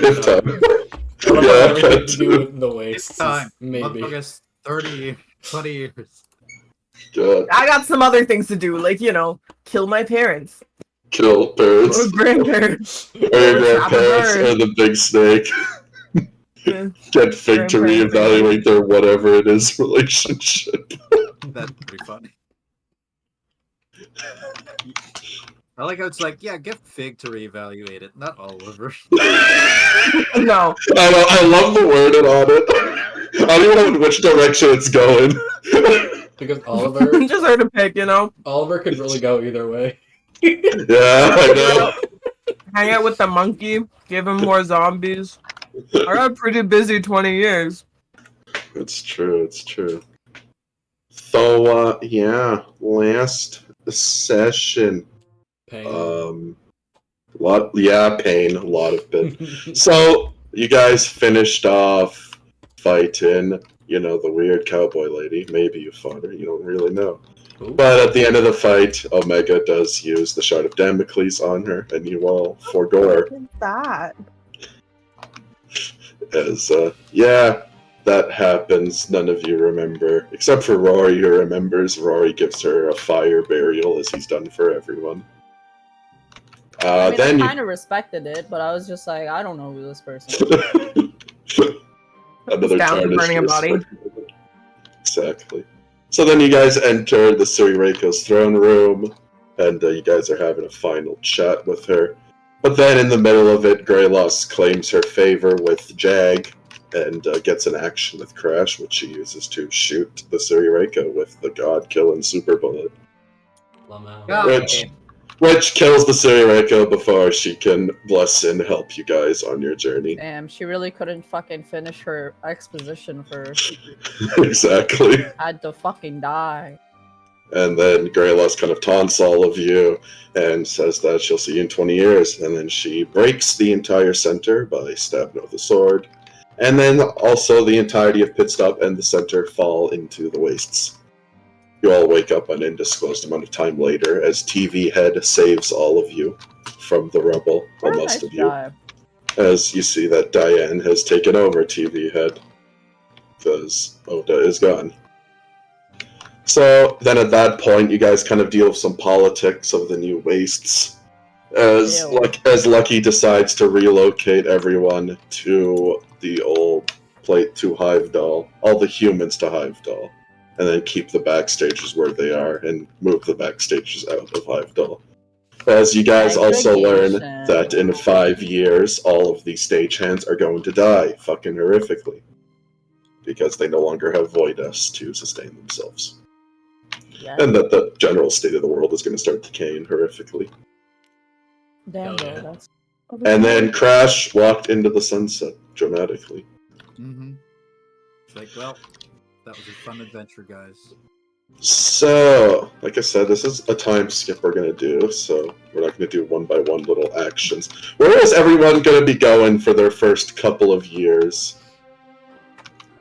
If time. I don't Yeah, have anything that to do too. with the wastes. Time. Maybe. Motherfuckers 30, 20 years. God. I got some other things to do, like, kill my parents. Kill parents. Or grandparents. Or your Trap a grandparents bird. or the big snake. Get Fig to Grandparents. reevaluate their whatever it is relationship. That's pretty funny. I like how it's like, yeah, get Fig to reevaluate it, not Oliver. No. I love the wording on it. I don't even know in which direction it's going. Because Oliver Just hard to pick, Oliver could really go either way. Yeah, I know. Hang out with the monkey, give him more zombies. I got pretty busy 20 years. It's true, it's true. So, yeah, last session. Pain. Pain, a lot of pain. So, you guys finished off fighting, the weird cowboy lady. Maybe you fought her, you don't really know. Ooh. But at the end of the fight, Omega does use the Shard of Damocles on her, and you all forgo her. What is that? As, that happens. None of you remember, except for Rory, who remembers. Rory gives her a fire burial, as he's done for everyone. I Then kind of respected it, but I was just like, I don't know who this person is. Another Down to tarnished burning a body. respect. Exactly. So then you guys enter the Surireiko's throne room, and you guys are having a final chat with her. But then in the middle of it, Greyloss claims her favor with Jag, and gets an action with Crash, which she uses to shoot the Surireiko with the God-killing super bullet. Which kills the Surireiko before she can bless and help you guys on your journey. Damn, she really couldn't fucking finish her exposition first. Exactly. Had to fucking die. And then Greyloss kind of taunts all of you and says that she'll see you in 20 years. And then she breaks the entire center by stabbing with a sword. And then also the entirety of Pitstop and the center fall into the wastes. You all wake up an undisclosed amount of time later as TV Head saves all of you from the rubble, or What a most nice of you. job. As you see that Diane has taken over TV Head, because Oda is gone. So then at that point, you guys kind of deal with some politics of the new wastes. As Lucky decides to relocate everyone to the old plate to Hivedall, all the humans to Hivedall, and then keep the backstages where they are and move the backstages out of Hivedall. As you guys also learn that in 5 years, all of the stagehands are going to die fucking horrifically. Because they no longer have Void S to sustain themselves. Yeah. And that the general state of the world is going to start decaying horrifically. Damn, Hell yeah. bro, that's... And then Crash walked into the sunset dramatically. Mm-hmm. It's like, well, that was a fun adventure, guys. So, like I said, this is a time skip we're going to do, so we're not going to do one by one little actions. Where is everyone going to be going for their first couple of years?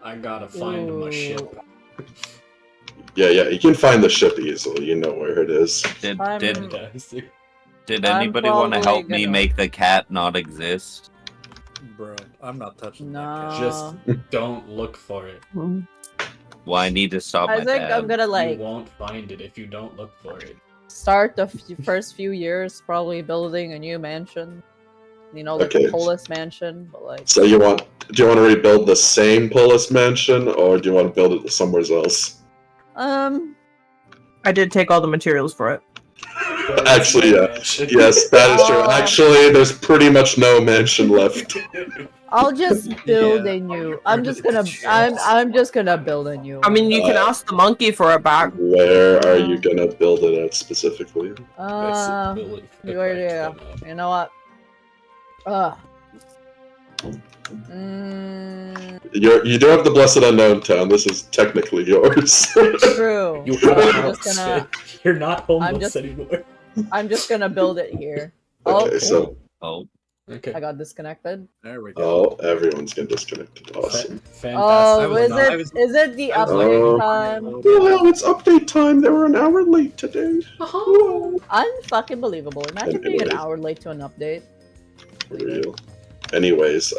I gotta find my ship. Yeah, you can find the ship easily. You know where it is. I'm- Did I'm anybody want to probably help me gonna- make the cat not exist? Bro, I'm not touching No. that cat. Just don't look for it. Well, I need to stop I my think dad. I'm gonna You won't find it if you don't look for it. start the first few years probably building a new mansion. Like Okay. the Polis mansion, but like... So do you want to rebuild the same Polis mansion, or do you want to build it somewhere else? I did take all the materials for it. Actually, yeah. Yes, that is true. Actually, there's pretty much no mansion left. I'll just build a new... I'm just gonna build a new I mean, you can ask the monkey for it back. Where are you gonna build it at specifically? You know what? You do have the Blessed Unknown Town. This is technically yours. True. You But are I'm just gonna... You're not homeless just- anymore. I'm just gonna build it here. Okay, so Okay. I got disconnected. There we go. Everyone's getting disconnected. Awesome. Fantastic. Oh, I is was it the I was update Oh. time? Well, it's update time. They were an hour late today. Unfucking believable. Imagine being an Anyways. hour late to an update. For real. anyways,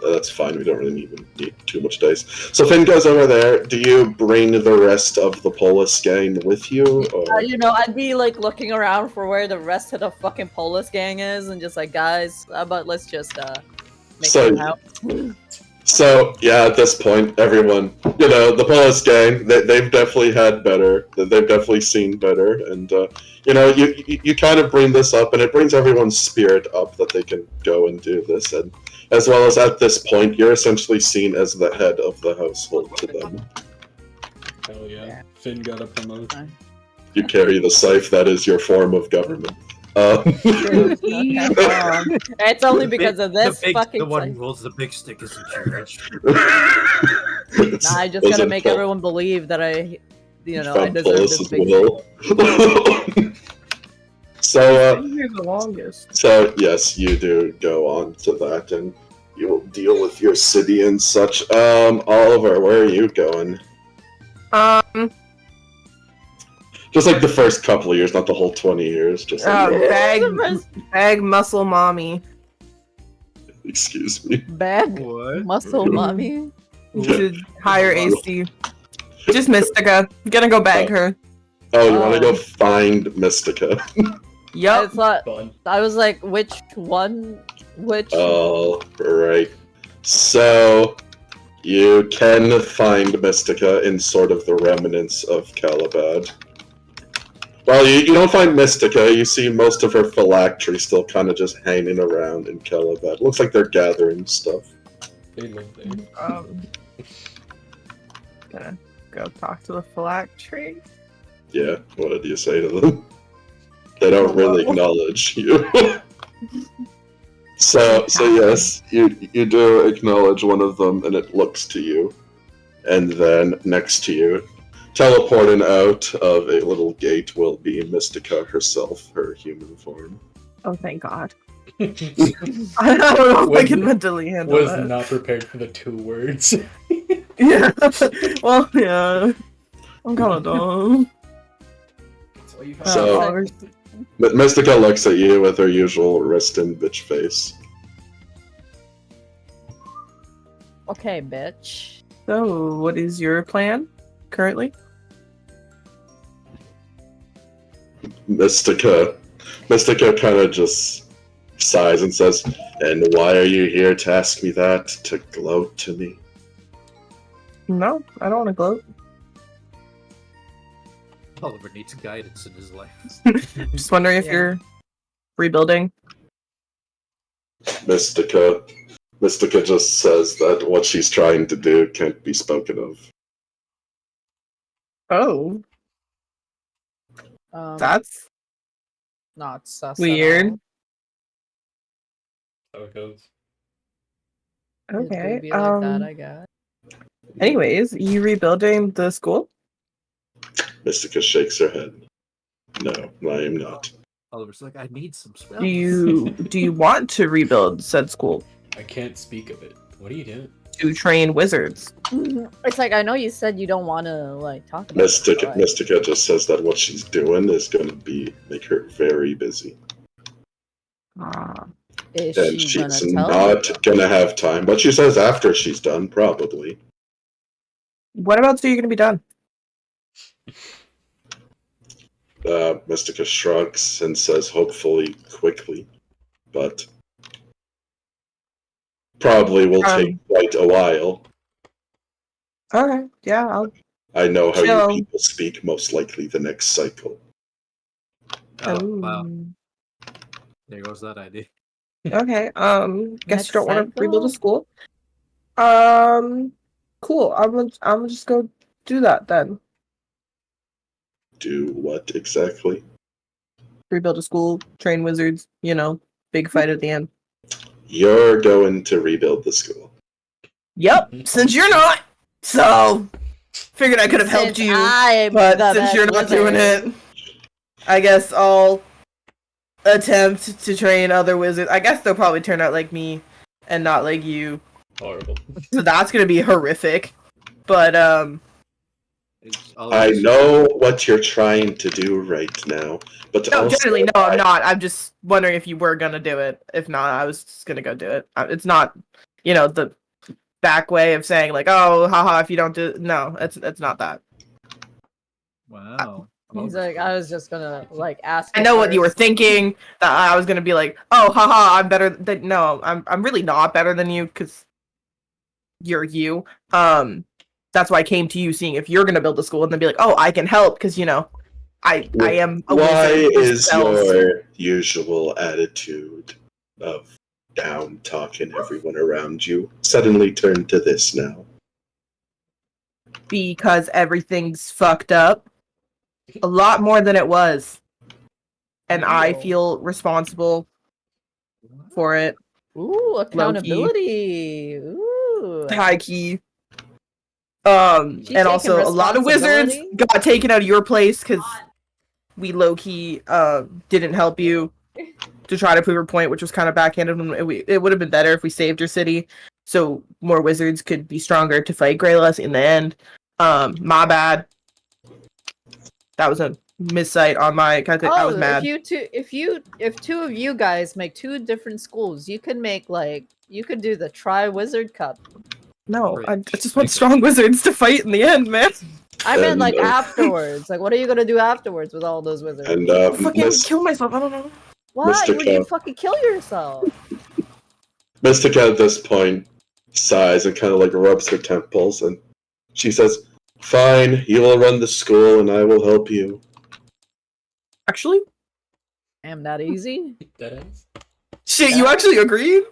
that's fine. We don't really even need too much dice. So Finn goes over there. Do you bring the rest of the Polis gang with you? Or? You know, I'd be like looking around for where the rest of the fucking Polis gang is, and just like, guys, but let's just make So- them out. So yeah, at this point, everyone, you know, the Polis gang, they've definitely had better. They've definitely seen better, and you know, you kind of bring this up, and it brings everyone's spirit up that they can go and do this, and as well as at this point, you're essentially seen as the head of the household to them. Hell yeah. Finn got a promotion. You carry the scythe. That is your form of government. It's only because of this fucking the one thing. who holds the big stick is in charge. Nah, I just gotta make everyone believe that I deserve this big will. So, You're the longest. so yes, you do go on to that, and you will deal with your city and such. Oliver, where are you going? Just like the first couple of years, not the whole 20 years. Just like, Bag muscle mommy. excuse me. Bag What? muscle mommy. To higher AC. Just Mystica. Gonna go bag her. Oh, you want to go find Mystica? Yup. It's not. Fun. I was like, which one? Which? Oh, right. So, you can find Mystica in sort of the remnants of Calabad. Well, you don't find Mystica. You see most of her phylactery still kind of just hanging around in Calabad. Looks like they're gathering stuff. They live there. Gonna go talk to the phylactery. Yeah, what did you say to them? They don't really acknowledge you. So yes, you do acknowledge one of them, and it looks to you. And then next to you, teleporting out of a little gate, will be Mystica herself, her human form. Oh, thank God. I don't know if I can mentally handle Was that. not prepared for the 2 words. Yeah. Well, yeah. I'm kind of dumb. That's all you So- But Mystica looks at you with her usual restin' bitch face. Okay, bitch. So, what is your plan currently? Mystica kind of just sighs and says, "And why are you here to ask me that? To gloat to me?" No, I don't want to gloat. Oliver needs guidance in his life. Just wondering if Yeah. you're rebuilding. Mystica just says that what she's trying to do can't be spoken of. Oh, that's Not sus. at weird. How it goes. all. It could Okay. be like that, I guess. Anyways, you rebuilding the school? Mystica shakes her head. No, I am not. Oliver's like, I need some spells. Do you want to rebuild said school I can't speak of it. What are you doing? to train wizards? It's like, I know you said you don't want to like talk about Mystica, it. Mystica just says that what she's doing is going to make her very busy. Is And she she's gonna tell you? not going to have time. But she says after she's done, probably. What about so you're gonna be done? Mystica shrugs and says, hopefully quickly. But probably will take quite a while. Okay, yeah, I'll. I know how So- you people speak, most likely the next cycle. Oh, wow. Ooh. There goes that idea. Okay. Guess Next you don't want to cycle? rebuild a school. Cool. I'm just go do that then. Do what exactly? Rebuild a school, train wizards. You know, big fight at the end. You're going to rebuild the school. Yep. Since you're not, so figured I could have helped Since you. I'm But the since best you're not doing wizard. it, I guess I'll attempt to train other wizards. I guess they'll probably turn out like me and not like you. Horrible. So that's gonna be horrific. But I know what you're trying to do right now, but No, also generally, no, I'm not. I'm just wondering if you were gonna do it. If not, I was just gonna go do it. It's not, the back way of saying like, oh, haha, if you don't do, no, it's not that. Wow. He's like, I was just gonna like ask. I know what you were first. thinking. That I was gonna be like, oh, haha, I'm better than. No, I'm really not better than you because you're you. That's why I came to you, seeing if you're gonna build a school, and then be like, oh, I can help because I am a why wizard with is spells. your usual attitude of down talking everyone around you suddenly turned to this now? Because everything's fucked up a lot more than it was, and I feel responsible for it. Ooh, accountability. Ooh. High key. She And taking also a lot of wizards responsibility? got taken out of your place because we low key didn't help you to try to prove your point, which was kind of backhanded. It would have been better if we saved your city, so more wizards could be stronger to fight Greylass in the end. My bad. That was a missight on my. I was mad. If two of you guys make two different schools, you could do the Tri-Wizard Cup. No, I just want strong wizards to fight in the end, man. I meant like And, afterwards. Like, what are you gonna do afterwards with all those wizards? And Fucking kill myself. I don't know. Why Mr. would you Cat. fucking kill yourself? Mystica at this point sighs and kind of like rubs her temples, and she says, "Fine, you will run the school, and I will help you." Actually, Damn, that easy? That is. shit, you actually agreed?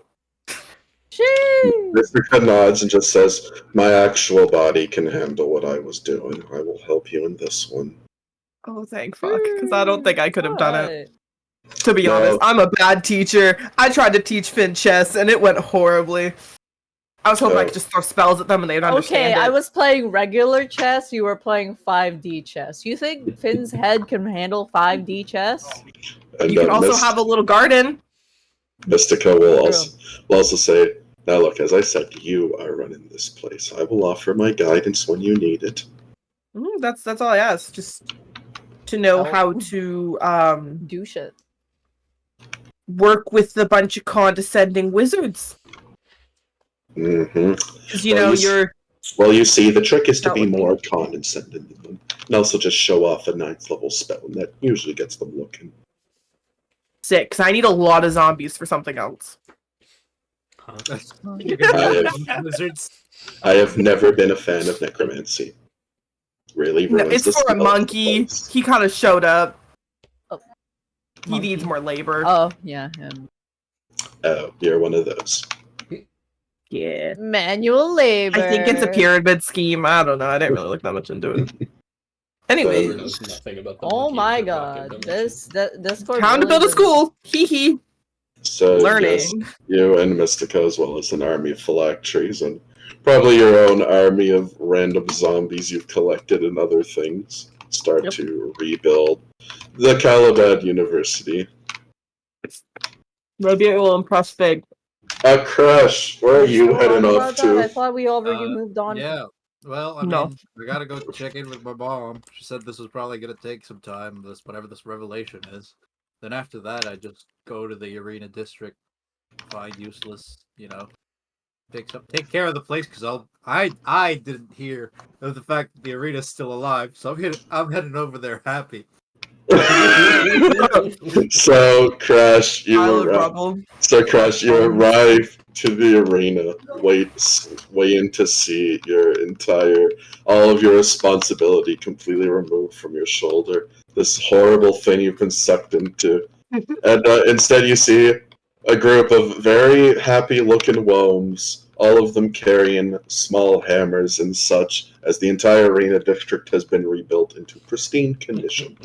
Sheesh. Mystica nods and just says, "My actual body can handle what I was doing. I will help you in this one." Oh, thank fuck, because I don't think I could have done it. Alright. To be No. honest, I'm a bad teacher. I tried to teach Finn chess, and it went horribly. I was hoping I Oh. could just throw spells at them and they'd understand Okay, it. I was playing regular chess, you were playing 5D chess. You think Finn's head can handle 5D chess? And You can also have a little garden. Mystica will also say, "Now look, as I said, you are running this place. I will offer my guidance when you need it." That's all I ask. Just to know Oh. how to Do shit. work with a bunch of condescending wizards. Mm-hmm. Because Well, you see, the trick is to Not be looking. more condescending than them, and also just show off a 9th level spell, and that usually gets them looking. sick. Because I need a lot of zombies for something else. You're gonna wizards. I have never been a fan of necromancy. Really No, ruins it's the for a spell. monkey. He kind of showed up. Oh. He Monkey. needs more labor. Oh, yeah, him. Oh, you're one of those. Yeah. Manual labor. I think it's a pyramid scheme. I don't know. I didn't really look that much into it. Anyway, Trevor knows nothing about the Oh monkey my in the god, bucket, this Discord time to really build a doesn't- school. Hee hee. So, Learning. yes, you and Mystica, as well as an army of phylacteries, and probably your own army of random zombies you've collected and other things, start Yep. to rebuild the Calabad University. Maybe it will impress Fig. Crush, where are you Still heading on off about that? I to? thought we already Uh, moved on. Yeah. Well, I No. mean, I gotta go check in with my mom. She said this was probably gonna take some time. Whatever this revelation is. Then after that, I just go to the arena district, find useless, take care of the place because I didn't hear of the fact that the arena's still alive, so I'm heading over there happy. So, Crash, Pile of rubble. you arrive to the arena, waiting to see all of your responsibility completely removed from your shoulder. This horrible thing you've been sucked into. And instead you see a group of very happy-looking gnomes, all of them carrying small hammers and such, as the entire arena district has been rebuilt into pristine condition.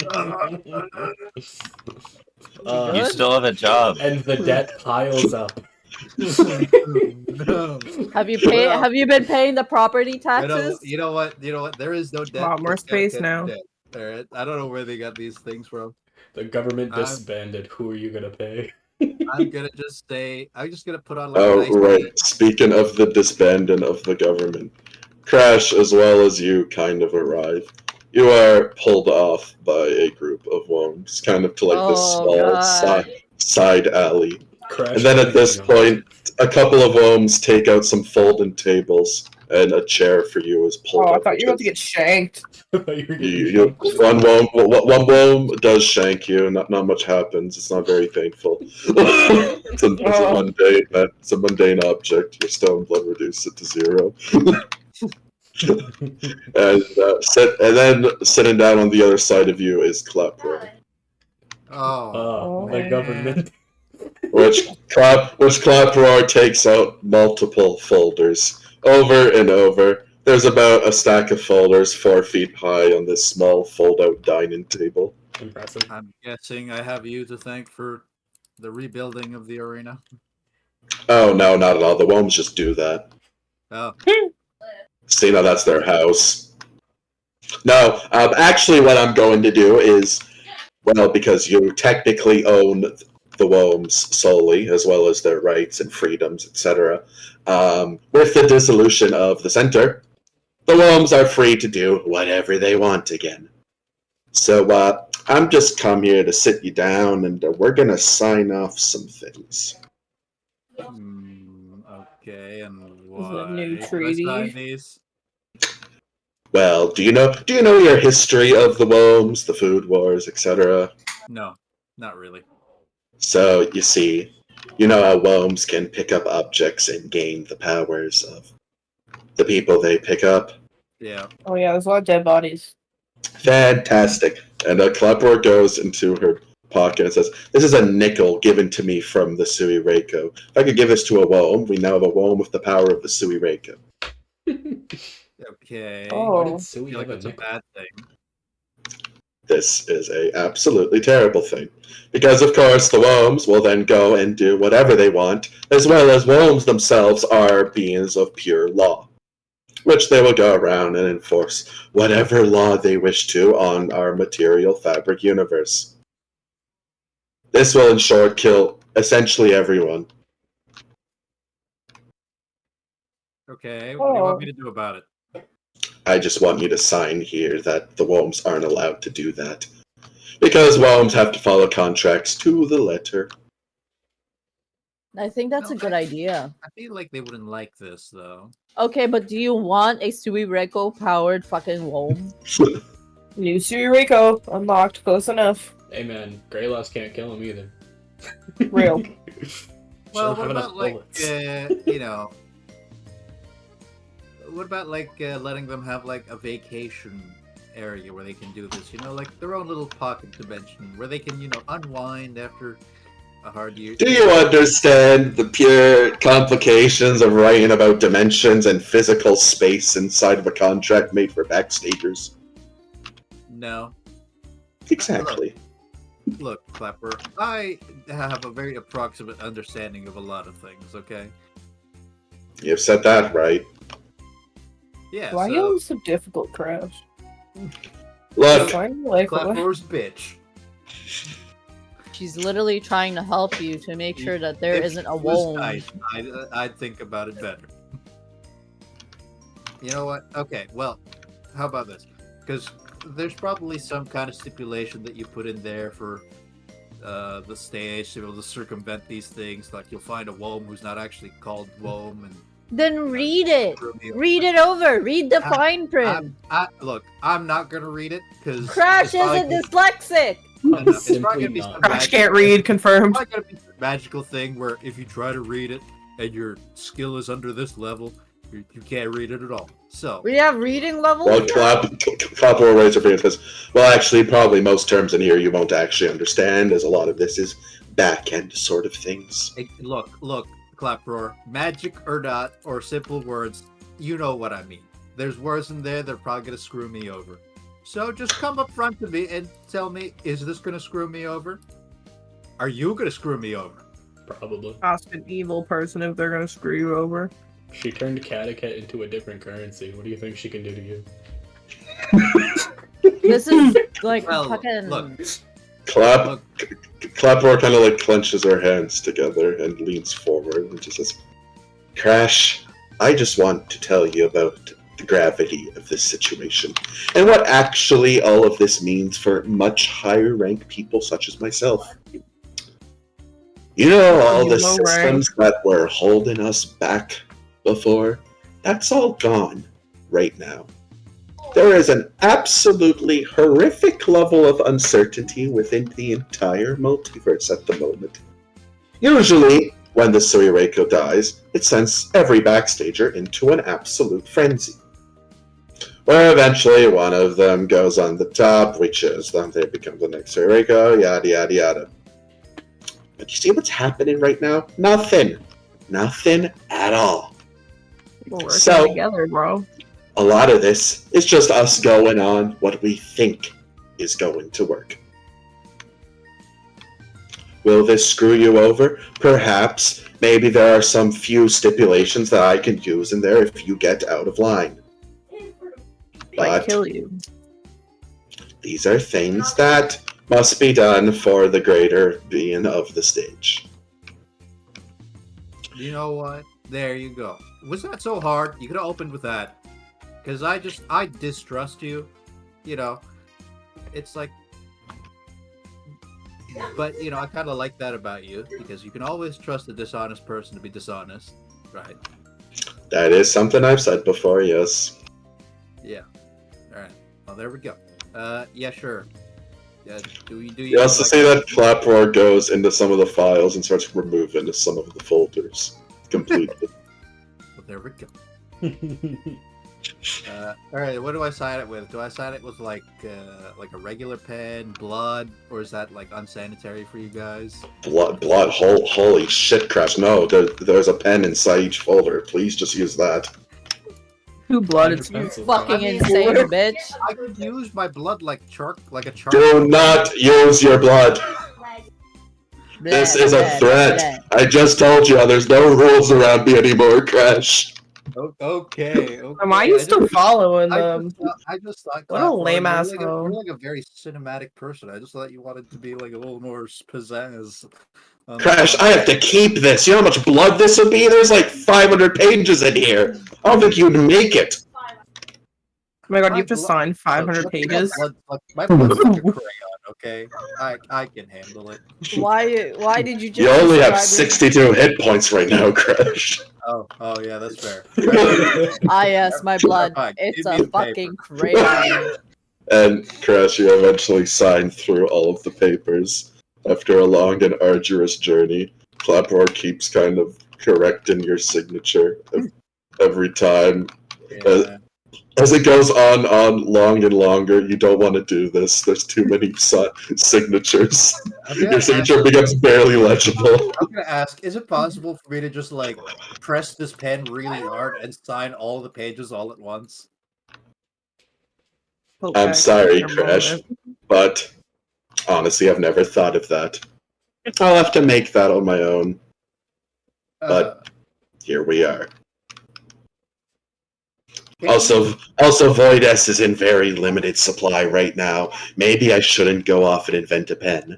You still have a job. And the debt piles up. No. Have you Well- Have you been paying the property taxes? You know what? There is no debt. Lot more It's gotta space get now. debt. Alright, I don't know where they got these things from. The government I'm- disbanded. Who are you gonna pay? I'm just gonna put on like a Oh, nice right. Speaking of the disbanding of the government, Crash, as well as you, kind of arrive. You are pulled off by a group of worms, kind of to like this Oh, small God. side alley. Crash And then at this landing on- point, a couple of worms take out some folding tables, and a chair for you is pulled Oh, I up. thought you were about to get shanked. I thought you were getting You, shanked. one worm does shank you. Not much happens. It's not very thankful. it's a mundane object. Your stone blood reduces it to 0. And then sitting down on the other side of you is Clapper, Oh, The man. government. which Clapper takes out multiple folders over and over. There's about a stack of folders 4 feet high on this small fold-out dining table. Impressive. I'm guessing I have you to thank for the rebuilding of the arena. Oh no, not at all. The worms just do that. Oh, See, now that's their house. No, actually, what I'm going to do is, well, because you technically own the worms solely, as well as their rights and freedoms, etc. With the dissolution of the center, the worms are free to do whatever they want again. So, I'm just come here to sit you down, and we're gonna sign off some things. okay, and Is it why? a new Should I treaty? sign these? Well, do you know your history of the worms, the food wars, etc.? No, not really. So, you see, you know how worms can pick up objects and gain the powers of the people they pick up? Yeah. Oh yeah, there's a lot of dead bodies. Fantastic. And Clapper goes into her pocket and says, "This is a nickel given to me from the Sui Reiko. If I could give this to a worm, we now have a worm with the power of the Sui Reiko." Okay. Oh. Why did I Sui feel like have a that's a nickel? bad thing. This is a absolutely terrible thing. Because, of course, the worms will then go and do whatever they want, as well as worms themselves are beings of pure law, which they will go around and enforce whatever law they wish to on our material fabric universe. This will, in short, kill essentially everyone. Okay, what do you want me to do about it? I just want you to sign here that the worms aren't allowed to do that. Because worms have to follow contracts to the letter. I think that's a No, good idea. I feel like they wouldn't like this, though. Okay, but do you want a Sui Reiko powered fucking worm? New Rico unlocked, close enough. Hey man, Greyloss can't kill him either. Real. Well, Shouldn't what have enough about, like, bullets. you know... What about, like, letting them have, like, a vacation area where they can do this? You know, like, their own little pocket dimension where they can, you know, unwind after a hard year. Do you understand the pure complications of writing about dimensions and physical space inside of a contract made for backstagers? No. Exactly. Look, Clapper, I have a very approximate understanding of a lot of things, okay? You've said that right. Yeah, Why are you so... always so difficult, Crash? Look, Find like Clapper's bitch. She's literally trying to help you to make sure that there If isn't a it was worm. nice, I'd think about it better. You know what? Okay, well, how about this? Because there's probably some kind of stipulation that you put in there for the stage to be able to circumvent these things. Like you'll find a Wome who's not actually called Wome, and Then read it. Read it over. Read the fine print. Look, I'm not gonna read it because Crash isn't dyslexic. It's Simply probably gonna be not. some Crash magical- can't read, confirmed. It's probably gonna be some magical thing where if you try to read it and your skill is under this level, you can't read it at all. So We have reading levels. well, Clapper will raise her finger and says, "Well, actually, probably most terms in here you won't actually understand, as a lot of this is back-end sort of things." Hey, look, Claproar, magic or not, or simple words, you know what I mean. There's words in there that are probably gonna screw me over. So just come up front to me and tell me, is this gonna screw me over? Are you gonna screw me over? Probably. Ask an evil person if they're gonna screw you over. She turned Catechet into a different currency. What do you think she can do to you? This is like Well, fucking. look. Clapper kind of like clenches her hands together and leans forward and just says, "Crash, I just want to tell you about the gravity of this situation and what actually all of this means for much higher ranked people such as myself. You know, all the systems that were holding us back before, that's all gone right now. There is an absolutely horrific level of uncertainty within the entire multiverse at the moment. Usually, when the Suireko dies, it sends every backstager into an absolute frenzy. Where eventually one of them goes on the top, we choose them, they become the next Suireko, yada yada yada. But you see what's happening right now? Nothing. Nothing at all. We're working So- together, bro. A lot of this is just us going on what we think is going to work. Will this screw you over? Perhaps. Maybe there are some few stipulations that I can use in there if you get out of line. Might But kill you. these are things that must be done for the greater being of the stage. You know what? There you go. Was that so hard? You could have opened with that. Because I distrust you. You know, it's like, but you know, I kind of like that about you because you can always trust a dishonest person to be dishonest, right? That is something I've said before, yes. Yeah. All right. Well, there we go. Yeah, sure. Yeah. Do you? You also see that Claproar goes into some of the files and starts removing some of the folders completely. Well, there we go. All right, what do I sign it with? Do I sign it with like a regular pen, blood, or is that like unsanitary for you guys? Blood, holy shit, Crash. No, there's a pen inside each folder. Please just use that. Who blooded Use you? pencil. Fucking I mean, insane, we're- bitch. I could use my blood like a charcoal. Do not use your blood. This Blah, is a blah, threat. I just told you, there's no rules around me anymore, Crash. Okay. Why are you still following I them? just thought What a Clapper, lame you're asshole. You're like a very cinematic person. I just thought you wanted to be like a little more pizzazz. Crash, I have to keep this. You know how much blood this would be? There's like 500 pages in here. I don't think you'd make it. Oh my god, you have to sign 500 pages? My blood's like a crayon, okay? I can handle it. Why did you just You only have describe 62 hit points right now, Crash. Oh, yeah, that's fair. Ah, yes, my blood. Fine, It's give me a the paper. fucking crayon. And Crash, you eventually sign through all of the papers. After a long and arduous journey, Claproar keeps kind of correcting your signature every time. Yeah. As it goes on long and longer, you don't want to do this. There's too many signatures. Your signature becomes barely legible. I'm gonna ask, is it possible for me to just like press this pen really hard and sign all the pages all at once? I'm sorry, Crash, but honestly, I've never thought of that. I'll have to make that on my own. But here we are. Also, Void S is in very limited supply right now. Maybe I shouldn't go off and invent a pen.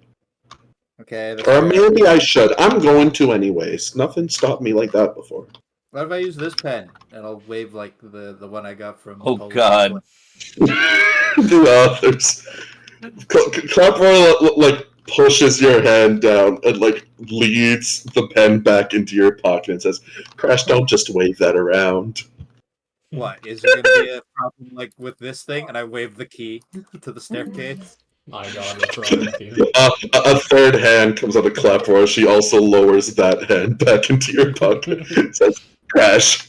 Okay. that's Or fair. maybe I should. I'm going to anyways. Nothing stopped me like that before. What if I use this pen and I'll wave like the one I got from? Oh, Polish God. The authors. Claproar like pushes your hand down and like leads the pen back into your pocket and says, "Crash, don't just wave that around." What is there gonna be a problem like with this thing? And I wave the key to the staircase. My god, what's wrong with you? A third hand comes out of Claproar. She also lowers that hand back into your pocket. Says, "Crash,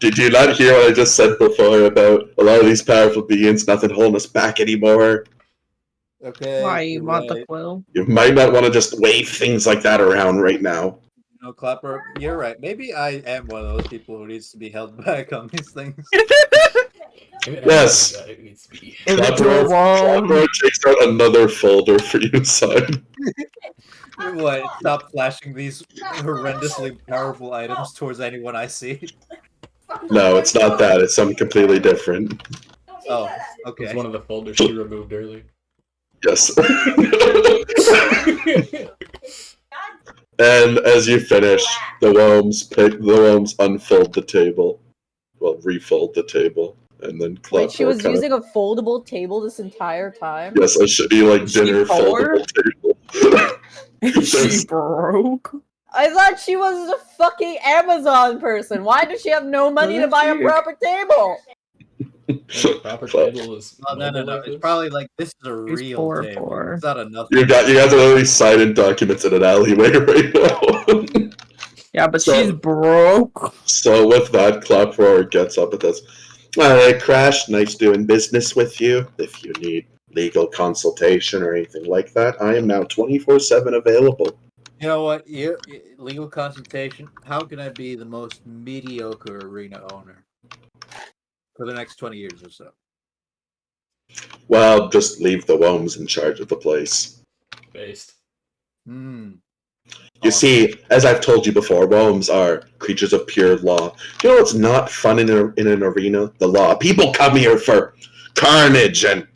did you not hear what I just said before about a lot of these powerful beings, nothing holding us back anymore? Okay. Why you you're want the right. quill? You might not want to just wave things like that around right now." No, Clapper, you're right. Maybe I am one of those people who needs to be held back on these things. Yes. It needs to be. Is it too long? Claproar takes out another folder for you to sign. What? Stop flashing these horrendously powerful items towards anyone I see. No, it's not that. It's something completely different. Oh, It's okay. one of the folders she removed earlier. Yes. And as you finish, the worms unfold the table refold the table, and then Wait, she was kinda- using a foldable table this entire time? Yes, a shitty like She dinner poor? foldable table. She broke. I thought she was a fucking Amazon person. Why does she have no money to buy a proper table? Proper table is. Oh, no. mobile like It's this? probably like this is a He's real poor, table. poor. It's not enough. You guys are literally signing documents in an alleyway right now. Yeah, but So- she's broke. So with that, Claproar gets up and says, "Alright, Crash, nice doing business with you. If you need legal consultation or anything like that, I am now 24/7 available." You know what? Legal consultation. How can I be the most mediocre arena owner for the next 20 years or so? Well, just leave the Womes in charge of the place. Based. Hmm. You see, as I've told you before, Womes are creatures of pure law. You know what's not fun in an arena? The law. People come here for carnage and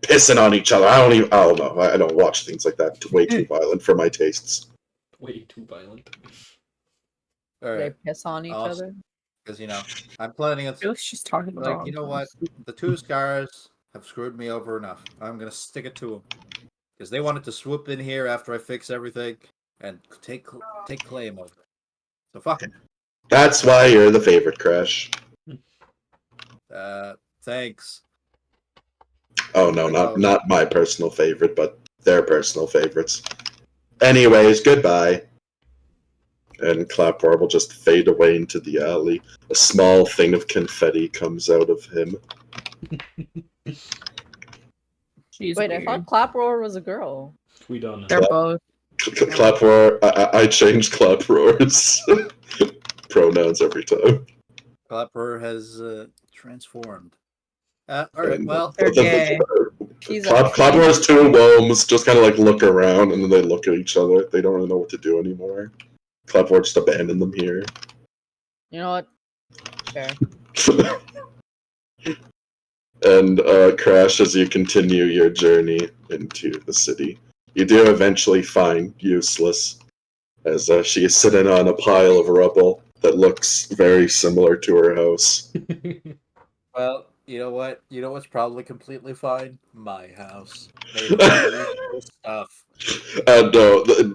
pissing on each other. I don't know. I don't watch things like that. Way too violent for my tastes. Way too violent. All They right. piss on each Awesome. other. Because, I'm planning on. I feel like she's talking about. Like, you know what? The two scars have screwed me over enough. I'm going to stick it to them. Because they wanted to swoop in here after I fix everything and take claim over it. So fuck it. That's why you're the favorite, Crash. Thanks. Oh no, not my personal favorite, but their personal favorites. Anyways, goodbye. And Claproar will just fade away into the alley. A small thing of confetti comes out of him. She's Wait, weird. I thought Claproar was a girl. We don't know. They're both. Claproar, I change Claproar's pronouns every time. Clapper has transformed. Alright, well, They're gay. She's Claproar's two Womes just kind of like look around and then they look at each other. They don't really know what to do anymore. Claproar just abandoned them here. You know what? Fair. And Crash, as you continue your journey into the city, you do eventually find Useless, as she is sitting on a pile of rubble that looks very similar to her house. well, you know what? You know what's probably completely fine? My house. Made of real stuff.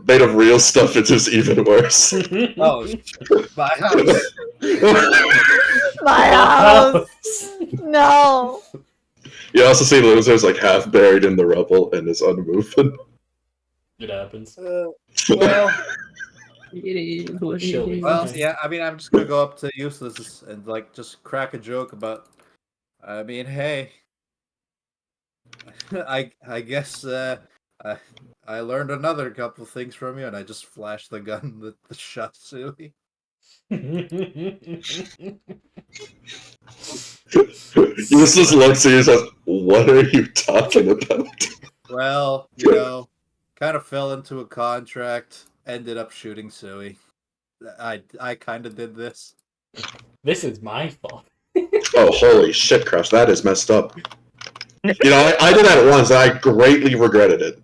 Made of real stuff, it's just even worse. Oh, my house. My house! No! You also see Loser's like half buried in the rubble and is unmoving. It happens. Well, It is what it She'll be is. well, yeah. I mean, I'm just gonna go up to Useless and like just crack a joke about. I mean, hey, I guess I learned another couple things from you, and I just flashed the gun that shot Sui. Useless looks at you and says, "What are you talking about?" Well, kind of fell into a contract. Ended up shooting Sui. I kind of did this. This is my fault. Oh, holy shit, Crash, that is messed up. You know, I did that once, and I greatly regretted it.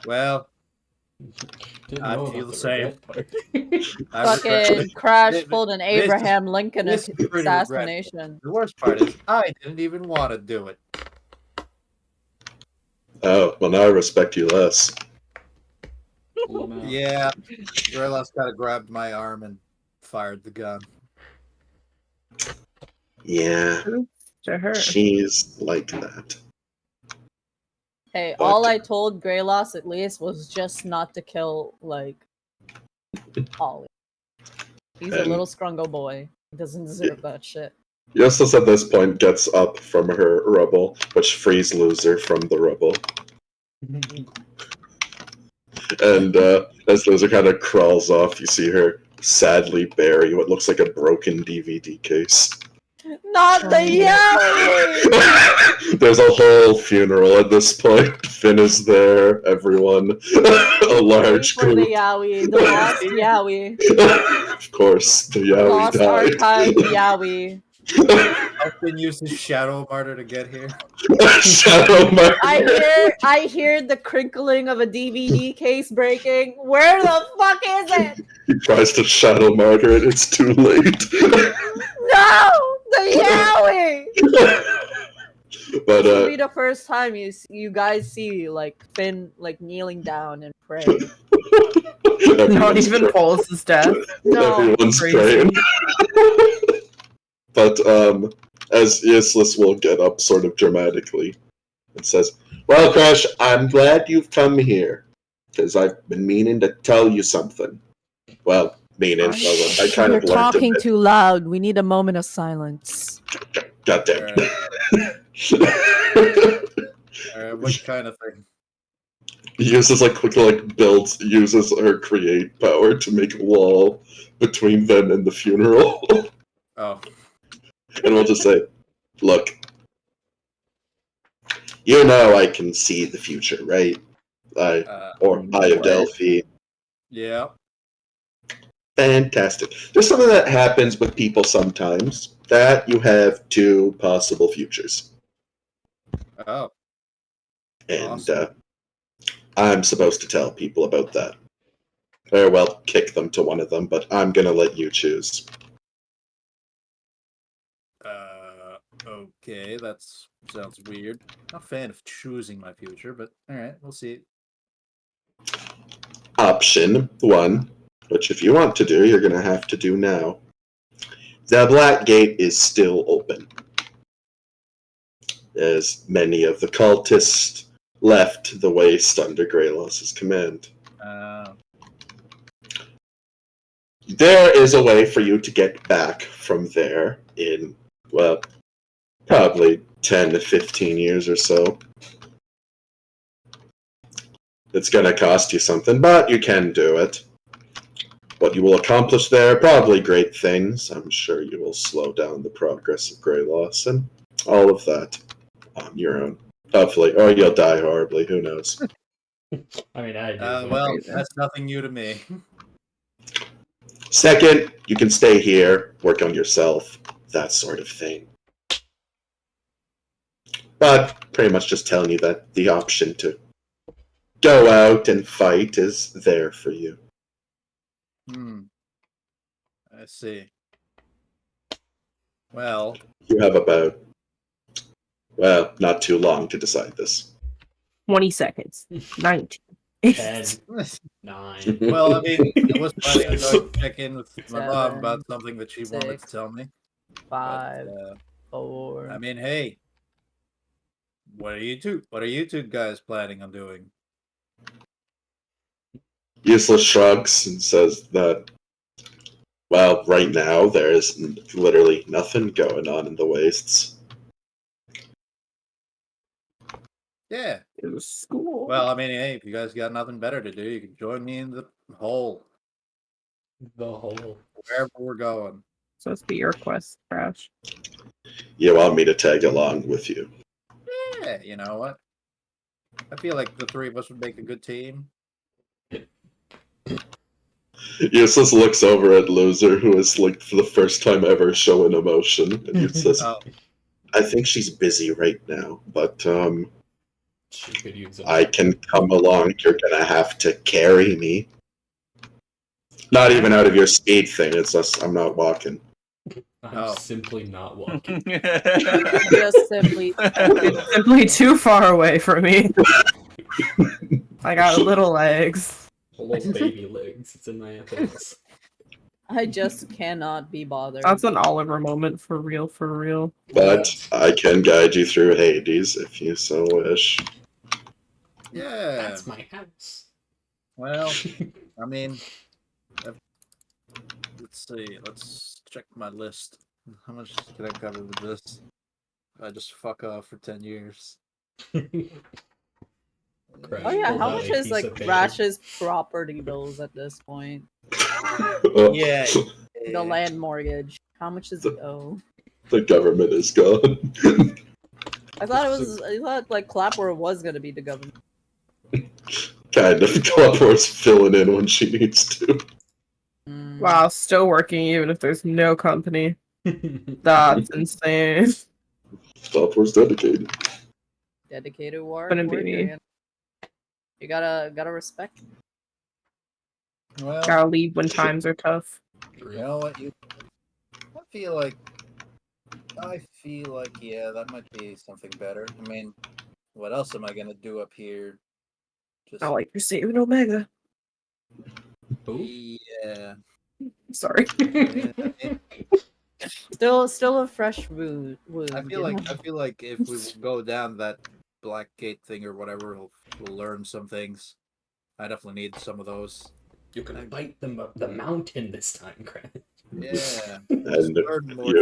Well, Didn't I know feel about the same. regret part. I regret Fucking Crash This- pulled an this is- Abraham Lincoln this is pretty regretful. assassination. The worst part is I didn't even want to do it. Oh, well, now I respect you less. Pull 'em out. Yeah, Gorillaz kind of grabbed my arm and fired the gun. Yeah, To her. she's like that. Hey, But- all I told Greyloss at least was just not to kill, like, Ollie. He's a And- little scrungo boy. He doesn't deserve that shit. Justus at this point gets up from her rubble, which frees Loser from the rubble. And as Loser kind of crawls off, you see her sadly bury what looks like a broken DVD case. Not the Yowie! There's a whole funeral at this point. Finn is there, everyone. A large For the group. Yowie, the lost Yowie. Of course, the Yowie Lost died. archive Yowie. I've been using Shadow Martyr to get here. Shadow Mark. I hear the crinkling of a DVD case breaking. Where the fuck is it? He tries to Shadow Martyr it, it's too late. No! No! The yowing! But This will be the first time you guys see like Finn like kneeling down and praying. Not everyone's even praying. Polus's death. No. Everyone's Crazy. praying. But as Isless will get up sort of dramatically and says, "Well, Crash, I'm glad you've come here, because I've been meaning to tell you something. Well, meaning, I kind You're of learned talking it. too loud. We need a moment of silence. God damn What kind of thing? Uses uses her create power to make a wall between them and the funeral. Oh, And we'll just say, look, you know I can see the future, right? Eye of What? Delphi. yeah. Fantastic. There's something that happens with people sometimes, that you have two possible futures. Oh, And awesome. I'm supposed to tell people about that. Or, well, kick them to one of them, but I'm gonna let you choose. Okay, that sounds weird. Not a fan of choosing my future, but alright, we'll see. Option 1, which if you want to do, you're gonna have to do now. The Black Gate is still open, as many of the cultists left the waste under Greyloss's command. There is a way for you to get back from there in, well, probably 10 to 15 years or so. It's going to cost you something, but you can do it. What you will accomplish there, probably great things. I'm sure you will slow down the progress of Greyloss and all of that on your own. Hopefully. Or you'll die horribly, who knows. I mean, I do. Well, Crazy. that's nothing new to me. Second, you can stay here, work on yourself, that sort of thing. But pretty much just telling you that the option to go out and fight is there for you. I see. Well, You have about, well, not too long to decide this. 20 seconds. 19. 10, 9. well, I mean, I was planning to go check in with my mom 7, about something that she wanted to 6, tell me. 5, But, 4. I mean, hey, what are you two guys planning on doing? Useless shrugs and says that, well, right now there is literally nothing going on in the wastes. Yeah. It was school. Well, I mean, hey, if you guys got nothing better to do, you can join me in the hole, The whole. wherever we're going. So it's be your quest, Crash. You want me to tag along with you? Yeah, you know what? I feel like the three of us would make a good team. Useless looks over at Loser, who is, like, for the first time ever showing emotion, and he says, Oh, I think she's busy right now, but, She could use it. I can come along. You're gonna have to carry me. Not even out of your speed thing, it's just, I'm not walking. I'm Oh. simply not walking. Just simply. It's simply too far away from me. I got little legs. Little baby legs. It's in my appendix. I just cannot be bothered. That's an Oliver moment for real, for real. But I can guide you through Hades if you so wish. yeah. That's my house. Well, I mean, let's see. Let's check my list. How much can I cover with this? I just fuck off for 10 years. Crash Oh yeah, pulled how out much a is piece like of paper. Crash's property bills at this point? Yeah. The land mortgage. How much does it owe? The government is gone. I thought like Clapper was gonna be the government. Kind of. Clockwork's filling in when she needs to. Mm. Wow, still working even if there's no company. That's insane. Clockwork's dedicated. Dedicated war. Couldn't be me. You gotta respect. Well, Gotta leave when times are tough. you know what? I feel like I feel like, yeah, that might be something better. I mean, what else am I gonna do up here? Just I like your saving Omega. yeah. Sorry. Yeah, I mean, Still a fresh wound. I feel like if we go down that black gate thing or whatever, we'll learn some things. I definitely need some of those. You can fight them up the mountain this time, Grant. Yeah. And learn more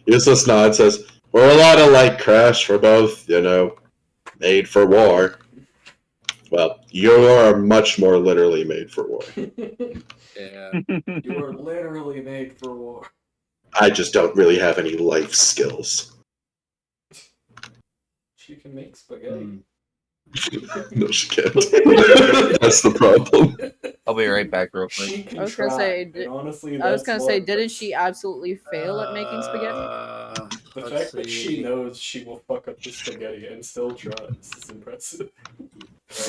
useless nod says, "We're a lot alike, Crash. We're both, made for war. Well, you are much more literally made for war. Yeah. You are literally made for war. I just don't really have any life skills." She can make spaghetti. No, she can't. That's the problem. I'll be right back real quick. She can I was gonna try, say, and honestly, I was that's gonna say, what- didn't she absolutely fail at making spaghetti? The Let's fact that see. she knows she will fuck up the spaghetti and still tries is impressive.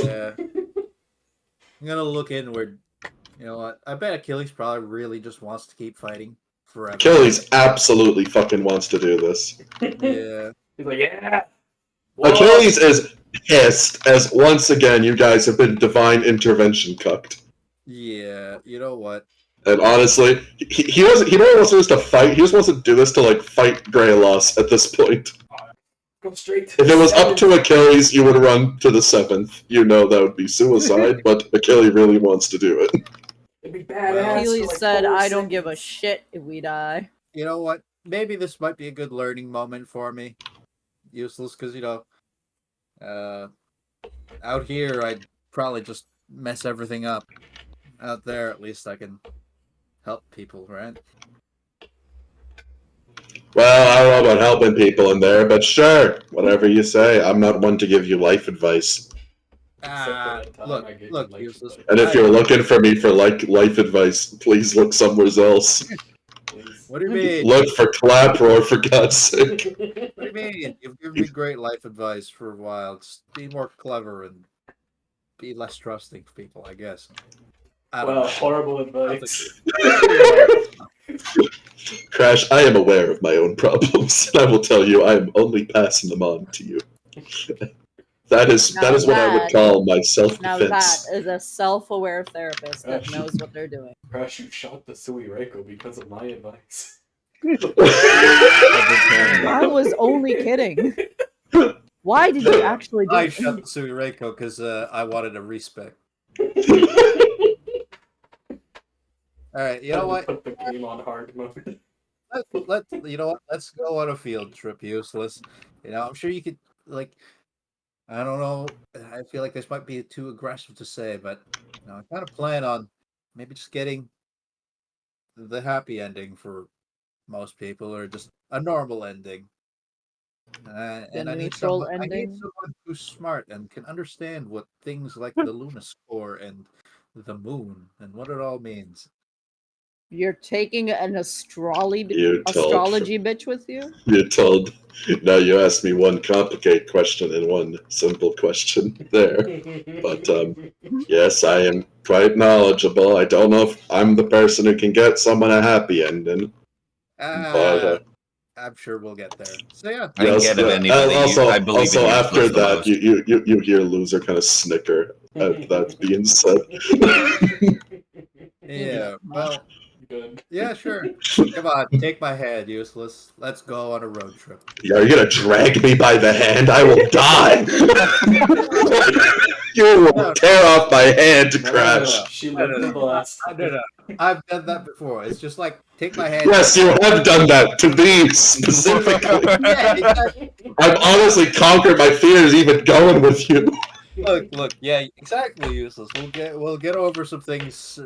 Yeah. I'm gonna look inward. You know what? I bet Achilles probably really just wants to keep fighting forever. Achilles absolutely fucking wants to do this. Yeah. He's like, yeah. Achilles is pissed as once again you guys have been divine intervention cucked. Yeah. You know what? And honestly, he doesn't. He don't want us to fight. He just wants to do this to fight Greyloss at this point. Go straight to If it was up to Achilles, you would run to the 7th. You know that would be suicide, but Achilles really wants to do it. It'd be badass. Achilles for, said, 4 "I don't give a seconds." shit if we die." You know what? Maybe this might be a good learning moment for me. Useless, because out here I'd probably just mess everything up. Out there, at least I can help people, right? Well, I don't know about helping people in there, but sure, whatever you say. I'm not one to give you life advice. Except for that time I gave you Look, life Useless. advice. And if you're looking for me for life advice, please look somewhere else. Please. What do you mean? Look for Claproar, for God's sake. What do you mean? You've given me great life advice for a while. Just be more clever and be less trusting of people, I guess. I don't Well, know. horrible advice. Crash, I am aware of my own problems, and I will tell you I am only passing them on to you. That is Now what I would that- call my Now self-defense. that is a self-aware therapist that knows what they're doing. Crash, you shot the Sui Reiko because of my advice. I was only kidding. Why did you actually do I it? shot Sui Reiko because I wanted a respect. Alright, you know what? Put the game on hard mode. You know what? Let's go on a field trip, Useless. I'm sure you could, I don't know. I feel like this might be too aggressive to say, but I kind of plan on maybe just getting the happy ending for most people, or just a normal ending. And I need neutral I need ending? someone who's smart and can understand what things like the Luna score and the moon and what it all means. You're taking an astrology You told. astrology bitch with you? You're told. Now you asked me one complicated question and one simple question there. But yes, I am quite knowledgeable. I don't know if I'm the person who can get someone a happy ending. But, I'm sure we'll get there. So yeah, I can get it anybody. I believe also in you after the that, most. you hear Loser kind of snicker at that being said. yeah. Well, Good. yeah, sure. Come on, take my hand, Useless. Let's go on a road trip. Are you gonna drag me by the hand? I will die! You will tear off my hand to No, crash. She lived to the last. No. I've done that before. It's just like take my hand. Yes, you have done that to me specifically. Yeah, exactly. I've honestly conquered my fears even going with you. Look, yeah, exactly, Useless. We'll get over some things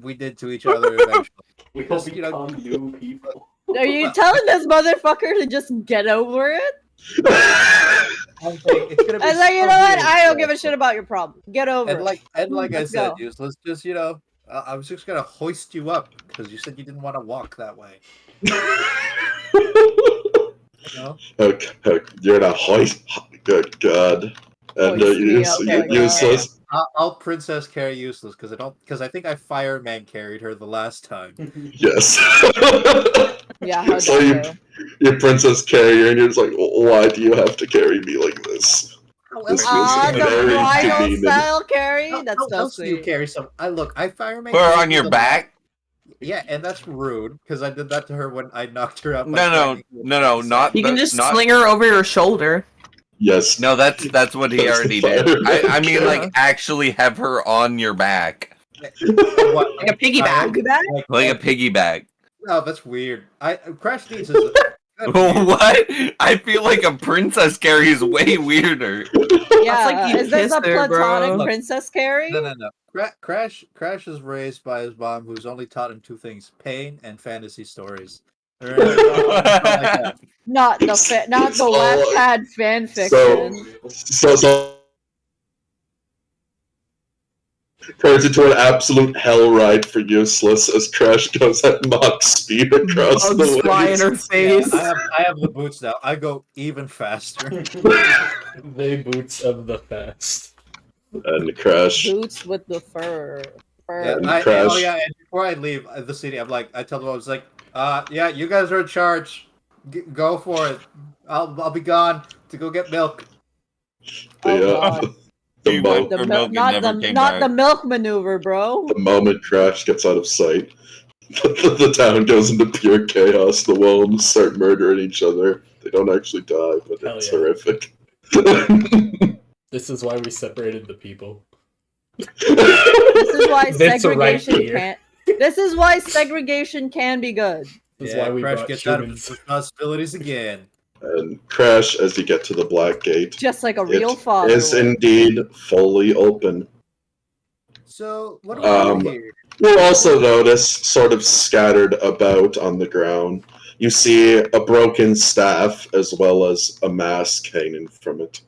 we did to each other eventually. We will Just, become new people. Are you telling this motherfucker to just get over it? I'm saying it's gonna be And like, you so know what? weird, I don't give a so- shit about your problem. Get over And it. like I Let's said, go. Useless, just I was just gonna hoist you up because you said you didn't want to walk that way. Okay, you're not hoist. Good God. And Hoist me up, okay. Useless. I'll Princess carry Useless because I think I Fireman carried her the last time. Yes. Yeah, how So dare you? your princess carrier, and you're just like, why do you have to carry me like this? This Ah, is the very bridal demeaning. style carry? That's How so else do you sweet. carry some? I fire Put her on your back. Yeah, and that's rude because I did that to her when I knocked her out. No, not You can just not. sling her over your shoulder. Yes. No, that's what he That's already the did. fire. I mean, Yeah. like actually have her on your back, What, Like a piggyback. like a piggyback. No, that's weird. Crash Needs is. What? I feel like a princess carry is way weirder. Yeah, like you is this a kissed her, platonic bro. princess carry? No. Crash is raised by his mom, who's only taught him two things: pain and fantasy stories. Not like that. Not the not the So- Wattpad fan fiction. So turns into an absolute hell ride for Useless as Crash goes at Mach speed across Bugs the fly in waves. her face. I have the boots now. I go even faster. They boots of the fast. And Crash. Boots with the fur. Yeah, And and Crash. and before I leave the city, I tell them, I was like, yeah, you guys are in charge. Go for it. I'll be gone to go get milk. The, God. the, mo- Her milk not never the came not back. the milk maneuver, bro. the moment Crash gets out of sight, the town goes into pure chaos. The Worms start murdering each other. They don't actually die, but Hell it's yeah. horrific. This is why we separated the people. This is why That's right segregation here. can't. This is why segregation can be good. This is why we Crash brought gets out of humans. his responsibilities again. And Crash, as you get to the Black Gate, Just like a real it father. is would. indeed fully open. So what do we do here? You'll also notice, sort of scattered about on the ground, you see a broken staff as well as a mask hanging from it,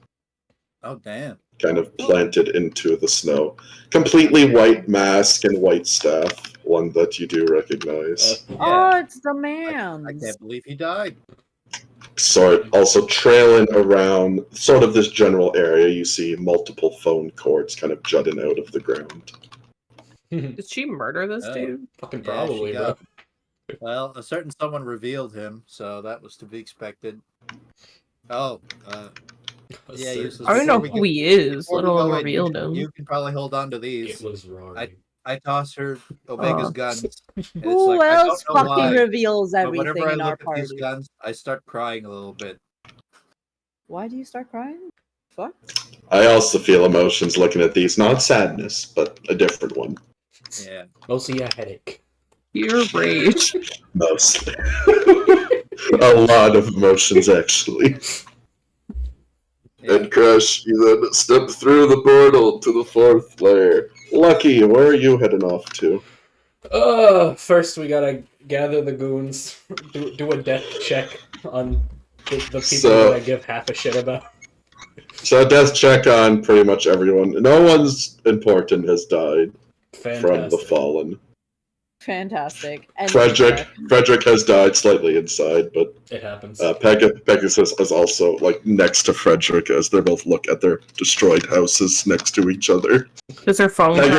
Oh damn! kind of planted into the snow. Completely white mask and white staff, one that you do recognize. Oh, it's the I man. can't believe he died. Also trailing around sort of this general area, you see multiple phone cords kind of jutting out of the ground. Did she murder this Oh. dude? Fucking Yeah, probably, she bro. got- Well, a certain someone revealed him, so that was to be expected. Oh, yeah, Useless. I don't know Before who we he is, before let we go alone in, revealed him. You can probably hold on to It these. was Rory. I toss her Omega's Aw. guns. It's Who like, I don't else know fucking why, reveals but everything whenever I in our look at these party? guns, I start crying a little bit. Why do you start crying? Fuck. I also feel emotions looking at these, not sadness, but a different one. Yeah. Mostly a headache. Pure rage. Most. A lot of emotions, actually. And Crash, you then step through the portal to the fourth layer. Lucky, where are you heading off to? First we gotta gather the goons, do a death check on the people So- that I give half a shit about. So, death check on pretty much everyone. No one's important has died from the Fantastic. Fallen. Fantastic. And Frederick has died slightly inside, but It happens. Pegasus is also like next to Frederick as they both look at their destroyed houses next to each other. Does her phone crack?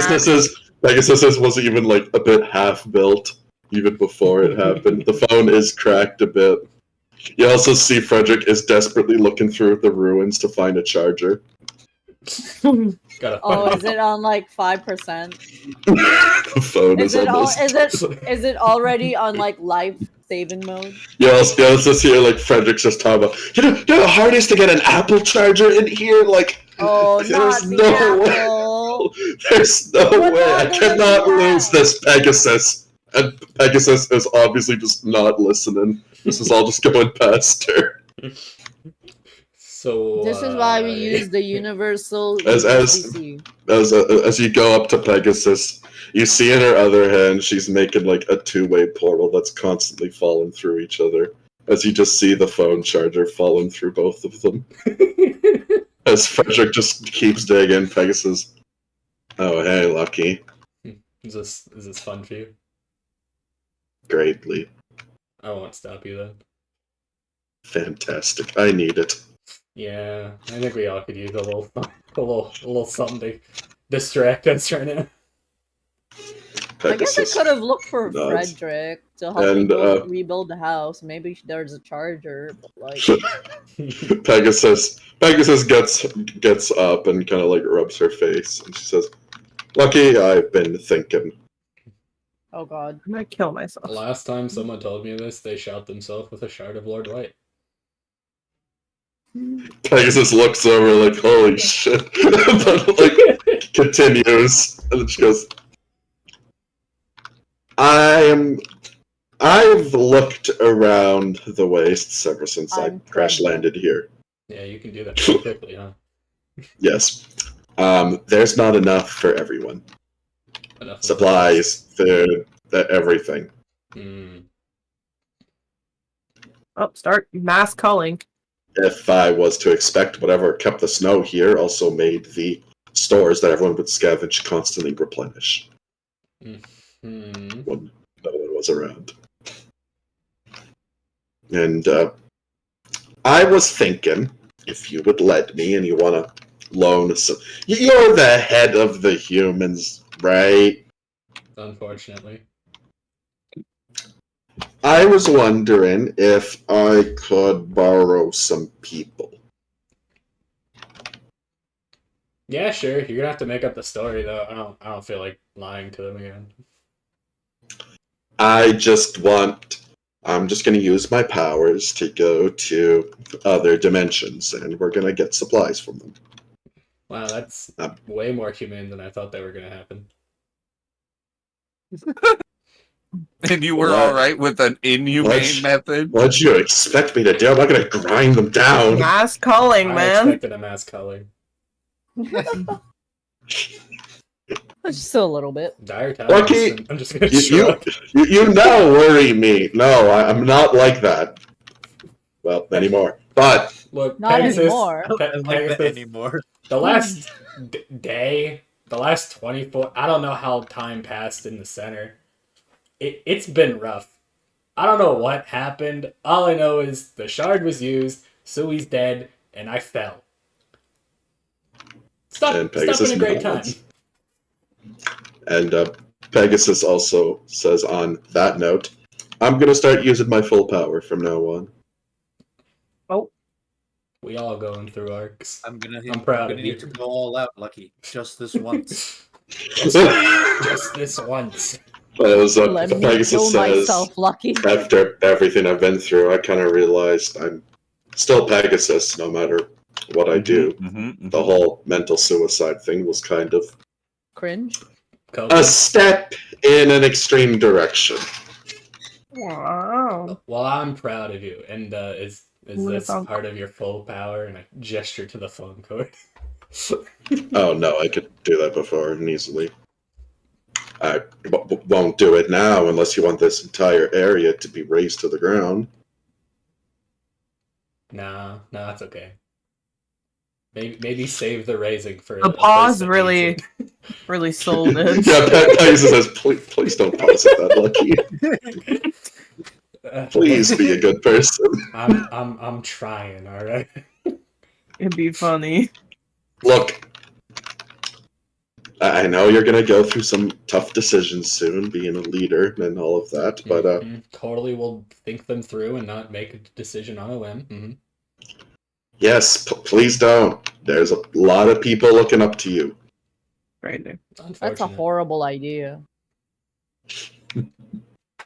Pegasus was even like a bit half built even before it happened. The phone is cracked a bit. You also see Frederick is desperately looking through the ruins to find a charger. Gotta Oh, find is it on like 5%? The phone Is is it all? almost. Is it already on like life saving mode? You also see like Frederick's just talking about. You know how hard it is to get an Apple charger in here. Like, Oh, there's not the no way. apple. There's no What way. I more do cannot they have? lose this Pegasus. And Pegasus is obviously just not listening. This is all just going past her. So This is why we use the universal As- USB-C. As you go up to Pegasus, you see in her other hand she's making like a two-way portal that's constantly falling through each other. As you just see the phone charger falling through both of them. As Frederick just keeps digging, Pegasus. Oh hey, Lucky. is this fun for you? Greatly. I won't stop you then. Fantastic. I need it. Yeah, I think we all could use a little something to distract us right now. I guess I Pegasus. could have looked for nods. Frederick. to help And, people rebuild the house. Maybe there's a charger, but like, Pegasus gets up and kind of like rubs her face, and she says, "Lucky, I've been thinking." oh god. I'm gonna kill myself. The last time someone told me this, they shot themselves with a shard of Lord White. Pegasus looks over like, "Holy shit!" But like continues, and then she goes, I've looked around the wastes ever since I I'm crash pregnant. landed here. Yeah, you can do that pretty quickly, huh? Yes. There's not enough for everyone. Enough of Supplies, food, everything. Hmm. Oh, start mass culling. If I was to expect whatever kept the snow here also made the stores that everyone would scavenge constantly replenish Hmm. when no one was around. And I was thinking, if you would let me and you want to loan some... You're the head of the humans, right? Unfortunately. I was wondering if I could borrow some people. Yeah, sure. You're gonna have to make up the story though. I don't feel like lying to them again. I'm just going to use my powers to go to other dimensions, and we're going to get supplies from them. Wow, that's way more humane than I thought they were gonna happen. And you were What? alright with an inhumane What? method? What'd you expect me to do? I'm not going to grind them down. Mass culling, I man. expected a mass culling. Just a little bit. Dire times. Lucky, I'm just gonna You, shrug. you now worry me. No, I'm not like that. Well, anymore. But Look, Not Pegasus, anymore. I don't like that Pegasus, anymore. the last day, the last 24, I don't know how time passed in the center. It's been rough. I don't know what happened. All I know is the shard was used, Sui's dead, and I fell. Stop And in Pegasus a great time. nods. And Pegasus also says on that note, I'm going to start using my full power from now on. We all going through arcs. I'm gonna proud of you. need to go all out, Lucky. Just this once. Just this once. As Let me Pegasus kill says, myself, Lucky. after everything I've been through, I kind of realized I'm still Pegasus no matter what I do. The whole mental suicide thing was kind of Cringe. a step in an extreme direction. Wow. Well, I'm proud of you. And is Ooh, this phone part of your full power? And I gesture to the phone cord. Oh no, I could do that before and easily. I won't do it now unless you want this entire area to be razed to the ground. Nah, it's okay. Maybe save the raising for The a place pause that really, needs really sold it. Yeah, Pegasus says, please don't pause at that, Lucky. it. Please be a good person. I'm trying, alright? It'd be funny. Look, I know you're gonna go through some tough decisions soon, being a leader and all of that, but Totally will think them through and not make a decision on a whim. yes, please don't. There's a lot of people looking up to you. Crazy. That's a horrible idea.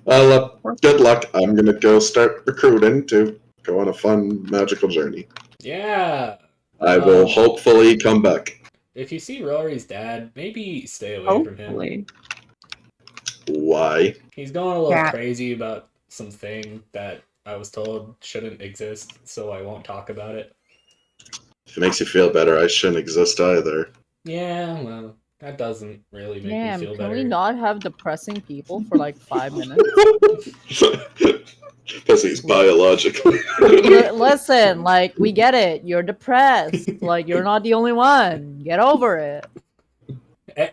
Well, good luck. I'm gonna go start recruiting to go on a fun magical journey. Yeah. I will hopefully come back. If you see Rory's dad, maybe stay away from him. Hopefully. Why? He's going a little Yeah. crazy about something that I was told shouldn't exist, so I won't talk about it. If it makes you feel better, I shouldn't exist either. Yeah, well, that doesn't really make Damn, me feel can better. we not have depressing people for like 5 minutes? Because he's biologically. Listen, like, we get it. You're depressed. Like, you're not the only one. Get over it.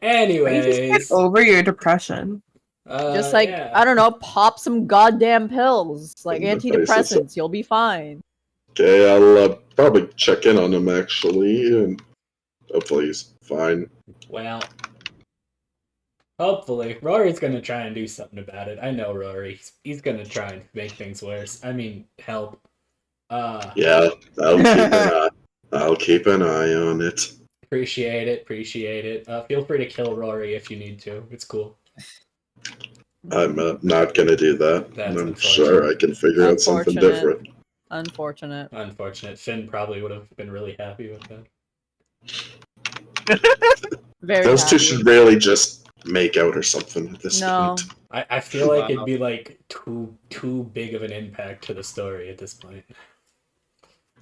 Anyways, Over your depression. Just like, yeah. I don't know, pop some goddamn pills. Like In the face of antidepressants. You'll be fine. Okay, I'll probably check in on him actually, and hopefully he's fine. Well, Hopefully, Rory's gonna try and do something about it. I know Rory. He's gonna try and make things worse. I mean, help. Yeah, I'll keep an eye on it. Appreciate it. Appreciate it. Feel free to kill Rory if you need to. It's cool. I'm not gonna do that. That's I'm unfortunate. sure I can figure out something Unfortunate. different. Unfortunate. Unfortunate. Finn probably would have been really happy with that. Very Those two happy. should really just make out or something at this No. point. I feel like Wow. it'd be like too big of an impact to the story at this point.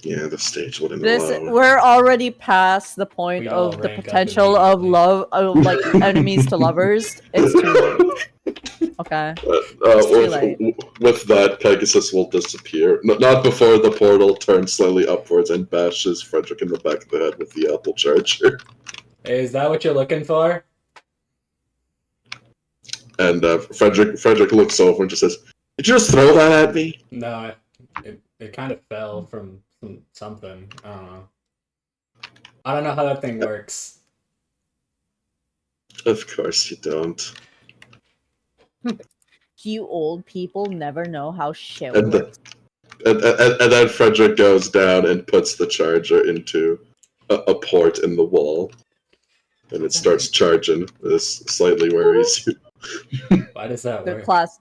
Yeah, the stage wouldn't This allow it. we're already past the point We'd all of the rank up potential of immediately. love of like enemies to lovers. It's too late. Okay. It's too late. With that, Pegasus will disappear. Not before the portal turns slowly upwards and bashes Frederick in the back of the head with the apple charger. Hey, is that what you're looking for? And Frederick looks over and just says, "Did you just throw that at me?" No, it kind of fell from something. I don't know. I don't know how that thing works. Of course you don't. You old people never know how shit And, works. and then Frederick goes down and puts the charger into a port in the wall. And it starts charging. This slightly worries you. Why does that Good work? class.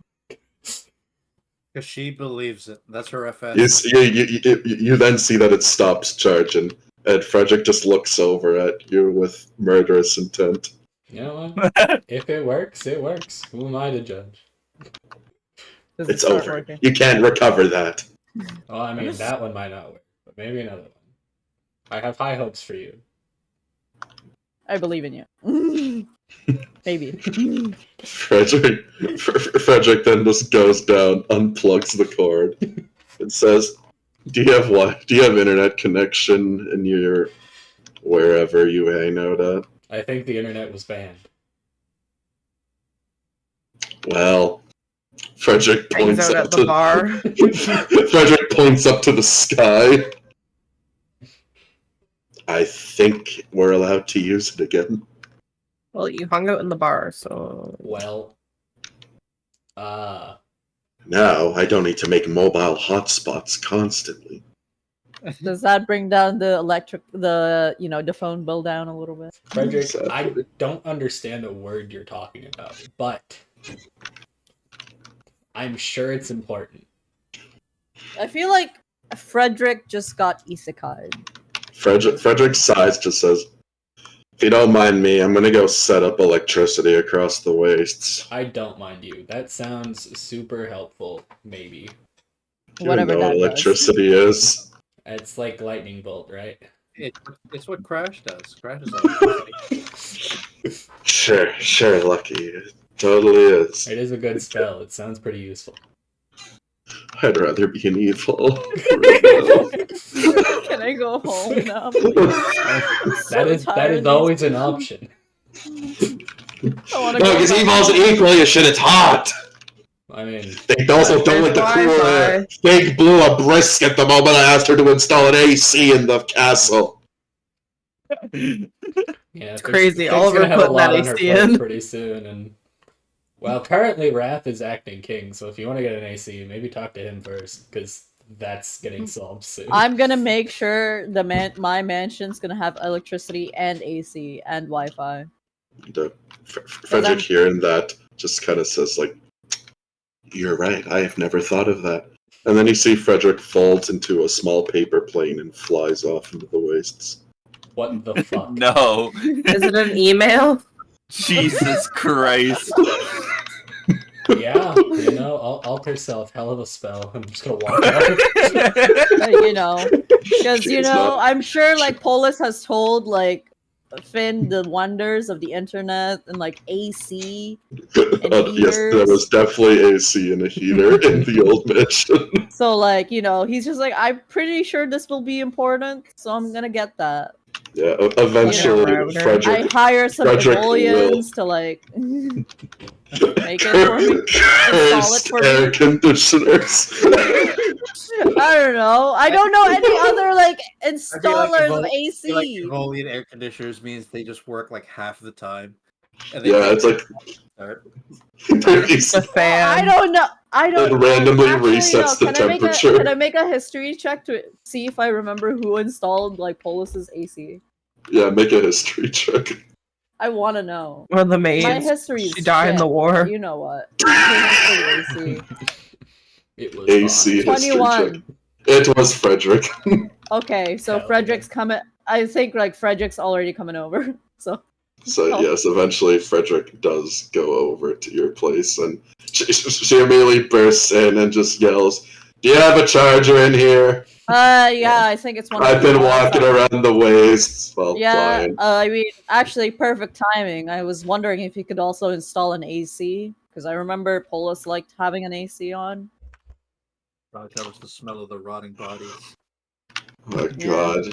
Because she believes it. That's her FS. You then see that it stops charging. And Frederick just looks over at you with murderous intent. You know what? If it works, it works. Who am I to judge? Does it It's start over. working? You can't recover that. Well, I mean, that one might not work, but maybe another one. I have high hopes for you. I believe in you. Maybe. Frederick then just goes down, unplugs the cord, and says, Do you have internet connection in your wherever you hang out at?" I think the internet was banned. Well, Frederick Hangs points out up at the to bar. Frederick points up to the sky. I think we're allowed to use it again. Well, you hung out in the bar, so Well, Now I don't need to make mobile hotspots constantly. Does that bring down the phone bill down a little bit? Frederick, Sadly. I don't understand a word you're talking about, but I'm sure it's important. I feel like Frederick just got isekai. Frederick sighs, just says, "If you don't mind me, I'm gonna go set up electricity across the wastes." I don't mind you. That sounds super helpful, maybe. You Whatever know that what does. electricity is. It's like lightning bolt, right? It's what Crash does. Crash is like, Sure, Lucky. It totally is. It is a good spell. It sounds pretty useful. I'd rather be an evil. Can I go home now? That is always an option. No, because evil's equally shit. It's hot. I mean, They also don't like the There's cool air. Wi-Fi. Big blew a brisk at the moment I asked her to install an AC in the castle. yeah, it's crazy. Fig's Oliver gonna have a putting that lot on her AC plate in. pretty soon, and well, currently Wrath is acting king. So if you want to get an AC, maybe talk to him first, because that's getting solved soon. I'm gonna make sure my mansion's gonna have electricity and AC and Wi-Fi. Frederick hearing that just kind of says, like, "You're right, I have never thought of that." And then you see Frederick folds into a small paper plane and flies off into the wastes. What the fuck? No. is it an email? Jesus Christ. Yeah, you know, alter self, hell of a spell. I'm just gonna walk out. Because She's not- I'm sure like Polis has told like Finn the wonders of the internet and like AC. Yes, there was definitely AC and a heater in the old mansion. So like he's just like, I'm pretty sure this will be important, so I'm gonna get that. Yeah, eventually Yeah, I Frederick hire some Frederick Evolians to like make it for me. Install it cursed for me. air conditioners. I don't know. I don't know any other like I feel installers of I feel like AC. Evolian air conditioners means they just work like half the time. And they Yeah, it's like Alright. The fan. I don't know. I don't. It randomly actually, resets the Can I make temperature. Can I make a history check to see if I remember who installed like Polis's AC? Yeah, make a history check. I want to know. One of the My maids. history is She died in the shit, war. but you know what? AC. It was AC fine. history 21. check. It was Frederick. Okay, so Hell Frederick's coming. I think like Frederick's already coming over. So So Oh. yes, eventually Frederick does go over to your place, and she immediately bursts in and just yells, "Do you have a charger in here? yeah, I think it's one. of I've the been ones walking that- around the ways while Yeah, flying." I mean, actually, perfect timing. I was wondering if you could also install an AC because I remember Polis liked having an AC on. Probably covers the smell of the rotting bodies. Oh my Yeah. god.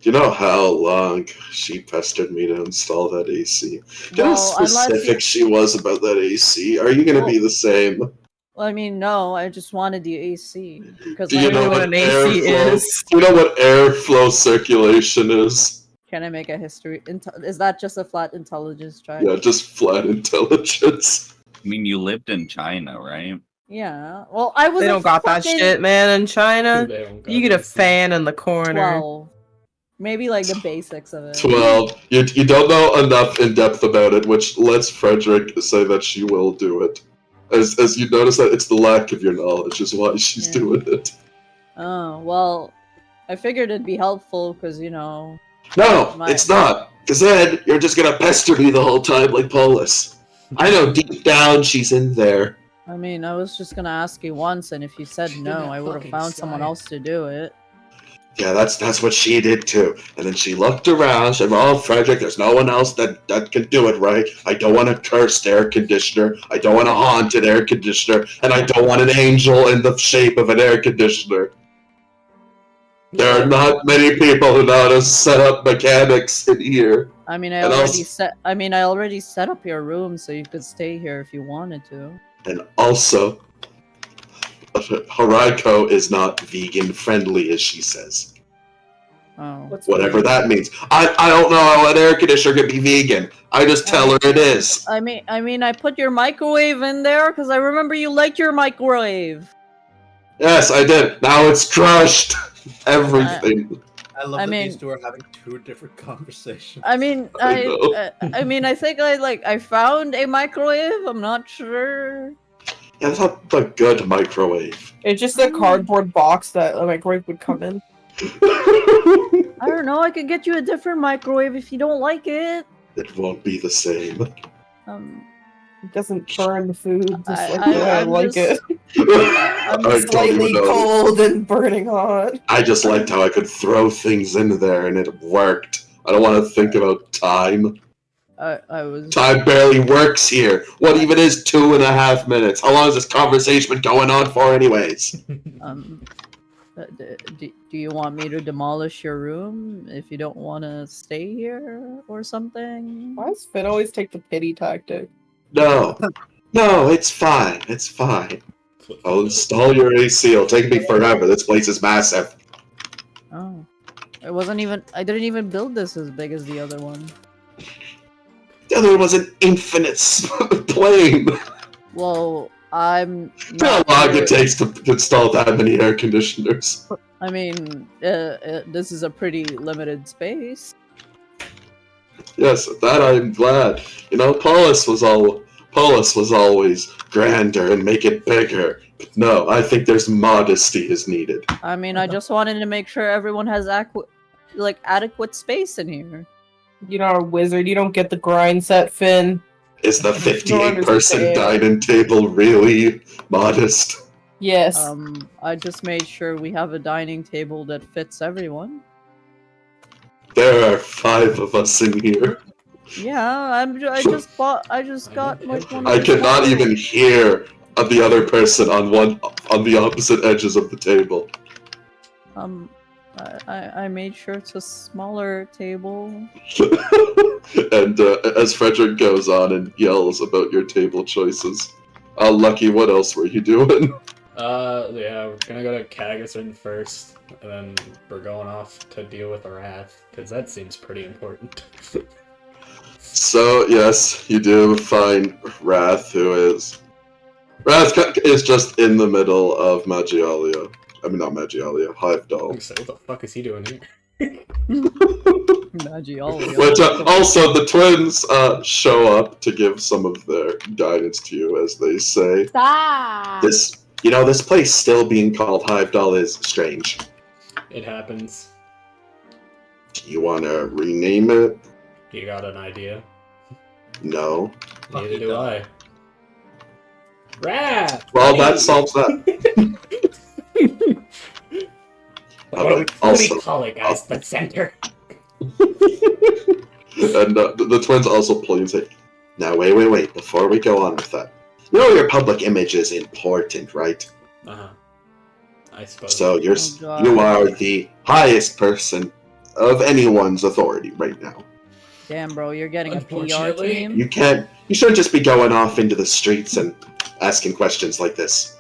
Do you know how long she pestered me to install that AC? Do you know how Well, unless specific you, she was about that AC? Are you gonna be the same? well, I mean, no, I just wanted the AC because Do I you know know what what an AC airflow is? Do you know what airflow circulation is? Can I make a history? Is that just a flat intelligence check? Yeah, just flat intelligence. I mean, you lived in China, right? Yeah. Well, I was. They a don't got that fucking shit, man. In China, They don't got you get a AC. fan in the corner. 12. Maybe like the basics of it. 12. You don't know enough in depth about it, which lets Frederick say that she will do it. As you notice that it's the lack of your knowledge is why she's Yeah. doing it. Oh well, I figured it'd be helpful because you know. No, My- it's not. Because then you're just gonna pester me the whole time like Polis. I know deep down she's in there. I mean, I was just gonna ask you once, and if you said She no, did that I would have fucking found someone sigh. else to do it. Yeah, that's what she did too. And then she looked around, said, "Oh, Frederick, there's no one else that can do it, right? I don't want a cursed air conditioner. I don't want a haunted air conditioner, and I don't want an angel in the shape of an air conditioner. There are not many people who know how to set up mechanics in here." I mean, I And already also- set up your room so you could stay here if you wanted to. And also, Horaiko is not vegan friendly, as she says. Oh. Whatever that means. I don't know how an air conditioner can be vegan. I just tell her it is. I mean, I put your microwave in there because I remember you liked your microwave. Yes, I did. Now it's crushed. Everything. I love I that mean- these two are having two different conversations. I mean, I know. I mean, I think I found a microwave. I'm not sure. Yeah, that's not a good microwave. It's just a cardboard box that a microwave would come in. I don't know. I could get you a different microwave if you don't like it. It won't be the same. It doesn't burn the food just I- like the way I I'm like just- it. I don't even Slightly know. cold and burning hot. I just liked how I could throw things in there and it worked. I don't want to think about time. I was. Time barely works here. What even is 2.5 minutes? How long has this conversation been going on for, anyways? Do you want me to demolish your room if you don't want to stay here or something? Why does Finn always take the pity tactic? No. No, it's fine. It's fine. I'll install your AC. It'll take me forever. This place is massive. Oh, it wasn't even. I didn't even build this as big as the other one. The other one was an infinite plane. Well, I'm. How not long sure- it takes to install that many air conditioners? I mean, this is a pretty limited space. Yes, that I'm glad. You know, Polis was always grander and make it bigger. But no, I think there's modesty is needed. I mean, I just wanted to make sure everyone has adequate space in here. You're not a wizard. You don't get the grind set, Finn. Is the 58-person understand. dining table really modest? Yes. I just made sure we have a dining table that fits everyone. There are 5 of us in here. Yeah, I just got like one. Of I the cannot small- even hear the other person on the opposite edges of the table. I made sure it's a smaller table. And as Frederick goes on and yells about your table choices, Lucky, what else were you doing? Yeah, we're gonna go to Kagasan first, and then we're going off to deal with Wrath, because that seems pretty important. So yes, you do find Wrath, Wrath is just in the middle of Magialia. I mean, not Magialia, Hivedall. So what the fuck is he doing here? Magiolia. Which also the twins show up to give some of their guidance to you, as they say. Stop. This place still being called Hivedall is strange. It happens. Do you want to rename it? You got an idea? No. Fuck Neither you, do don't. I. Wrath! Well, buddy! that solves that. What do we Also- call it, guys? The center? And the twins also pull you and say, "Now, wait, before we go on with that. You know your public image is important, right? Uh-huh. I suppose. So Oh, God. you are the highest person of anyone's authority right now. Damn, bro, you're getting a PR Unfortunately, team. You shouldn't just be going off into the streets and asking questions like this.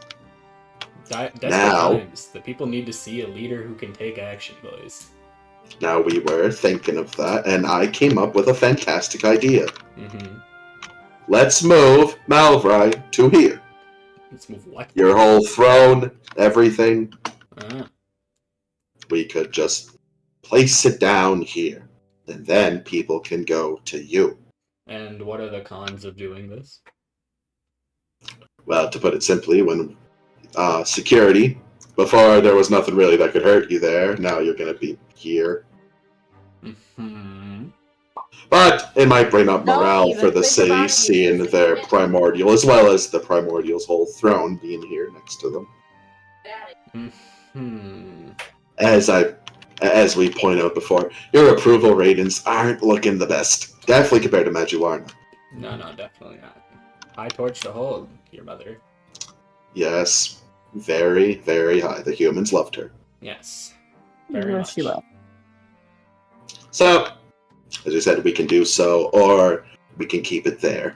Desperate Now- times. The people need to see a leader who can take action, boys. Now, we were thinking of that, and I came up with a fantastic idea. Mm-hmm. Let's move Malvry to here. Let's move what? Your whole throne, everything. We could just place it down here, and then people can go to you. And what are the cons of doing this? Well, to put it simply, when security, before there was nothing really that could hurt you there, now you're going to be here. Hmm. But it might bring up Don't morale even for the think city, about it. seeing their primordial, as well as the primordial's whole throne being here next to them. Hmm. As we point out before, your approval ratings aren't looking the best. Definitely compared to Majuarna. No, definitely not. High torch to hold, your mother. Yes, very, very high. The humans loved her. Yes. Very Yeah, much. she left. So, as we said, we can do so, or we can keep it there.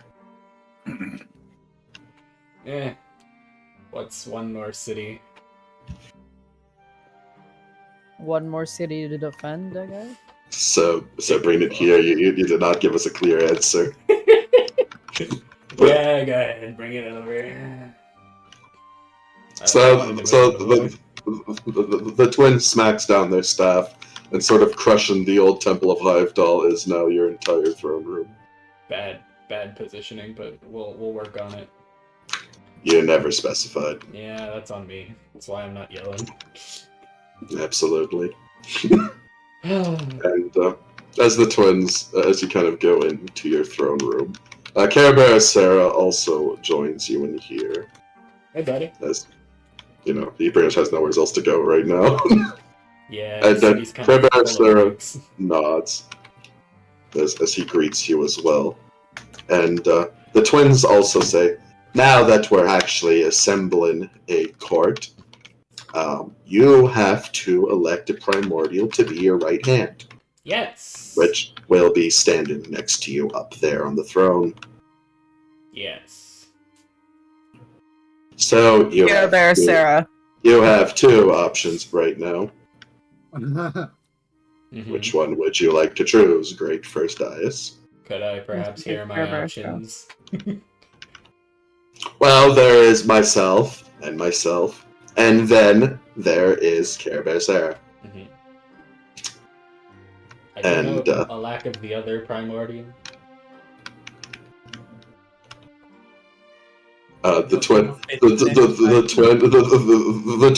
What's one more city? One more city to defend, I guess. So bring it here. You did not give us a clear answer. Yeah, go ahead, bring it over. So the twin smacks down their staff, and sort of crushing the old Temple of Hivedall is now your entire throne room. Bad positioning, but we'll work on it. You never specified. Yeah, that's on me. That's why I'm not yelling. Absolutely. And as the twins, as you kind of go into your throne room, Care Bear Sarah also joins you in here. Hey, buddy. As you know, he pretty much has nowhere else to go right now. Yeah, And then he's kind Care of Bear full of Sarah bugs. nods as he greets you as well. And the twins also say, now that we're actually assembling a court, you have to elect a primordial to be your right hand, Yes. which will be standing next to you up there on the throne. Yes. So you Care Bear Sarah. you have two options right now. Mhm. Which one would you like to choose? Great first Dias. Could I perhaps hear my Care Bear options? Well, there is myself, and then there is Care Bear Sarah. Mhm. I do And, know a lack of the other primordial. The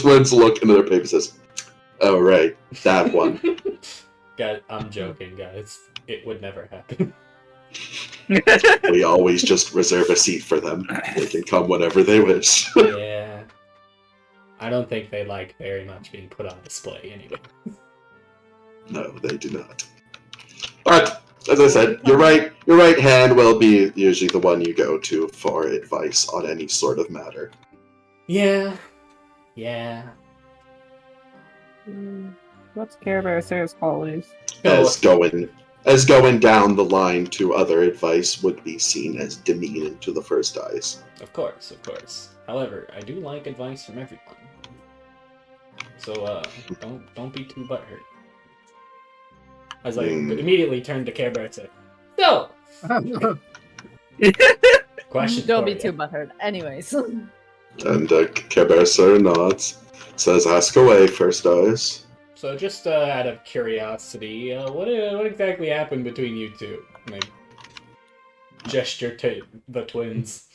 twins look into their paper and says, "Oh right, that one." Guys, I'm joking, guys. It would never happen. We always just reserve a seat for them. They can come whenever they wish. Yeah. I don't think they like very much being put on display anyway. No, they do not. But as I said, your right hand will be usually the one you go to for advice on any sort of matter. Yeah. What's Care Bear Sarah's qualities? As going down the line to other advice would be seen as demeaning to the first eyes. Of course. However, I do like advice from everyone. So, don't be too butthurt. I was like, immediately turned to Care Bear and said, "So, Question. Don't for be ya. too butthurt. Anyways. And Care Bear Sir nods, says, "Ask away, First Eyes." So just out of curiosity, what exactly happened between you two? Like, gesture to the twins.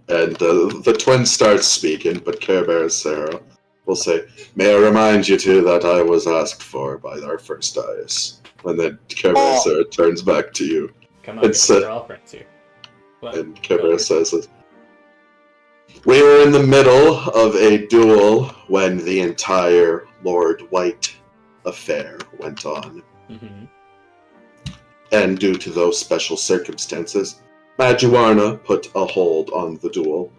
And the twin starts speaking, but Care Bear Sarah will say, "May I remind you two that I was asked for by our First Eyes." And then Care Bear Sarah turns back to you, Come on, It's, get your girlfriends here. What? and Care Go Bear on. says, "We were in the middle of a duel when the entire Lord White affair went on. Mhm. And due to those special circumstances, Majuarna put a hold on the duel.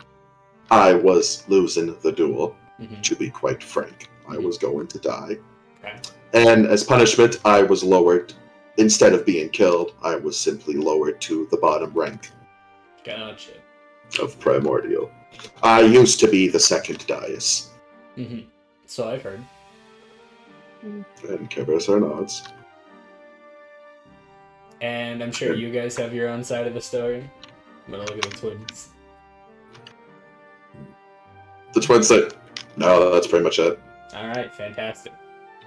I was losing the duel, Mhm. to be quite frank. I was going to die. Okay. And as punishment, I was lowered. Instead of being killed, I was simply lowered to the bottom rank Gotcha. of Primordial. I used to be the second Dais." Mhm. So I've heard. And Kebersar nods. And I'm sure you guys have your own side of the story. I'm gonna look at the twins. The twins say, "No, that's pretty much it." Alright, fantastic.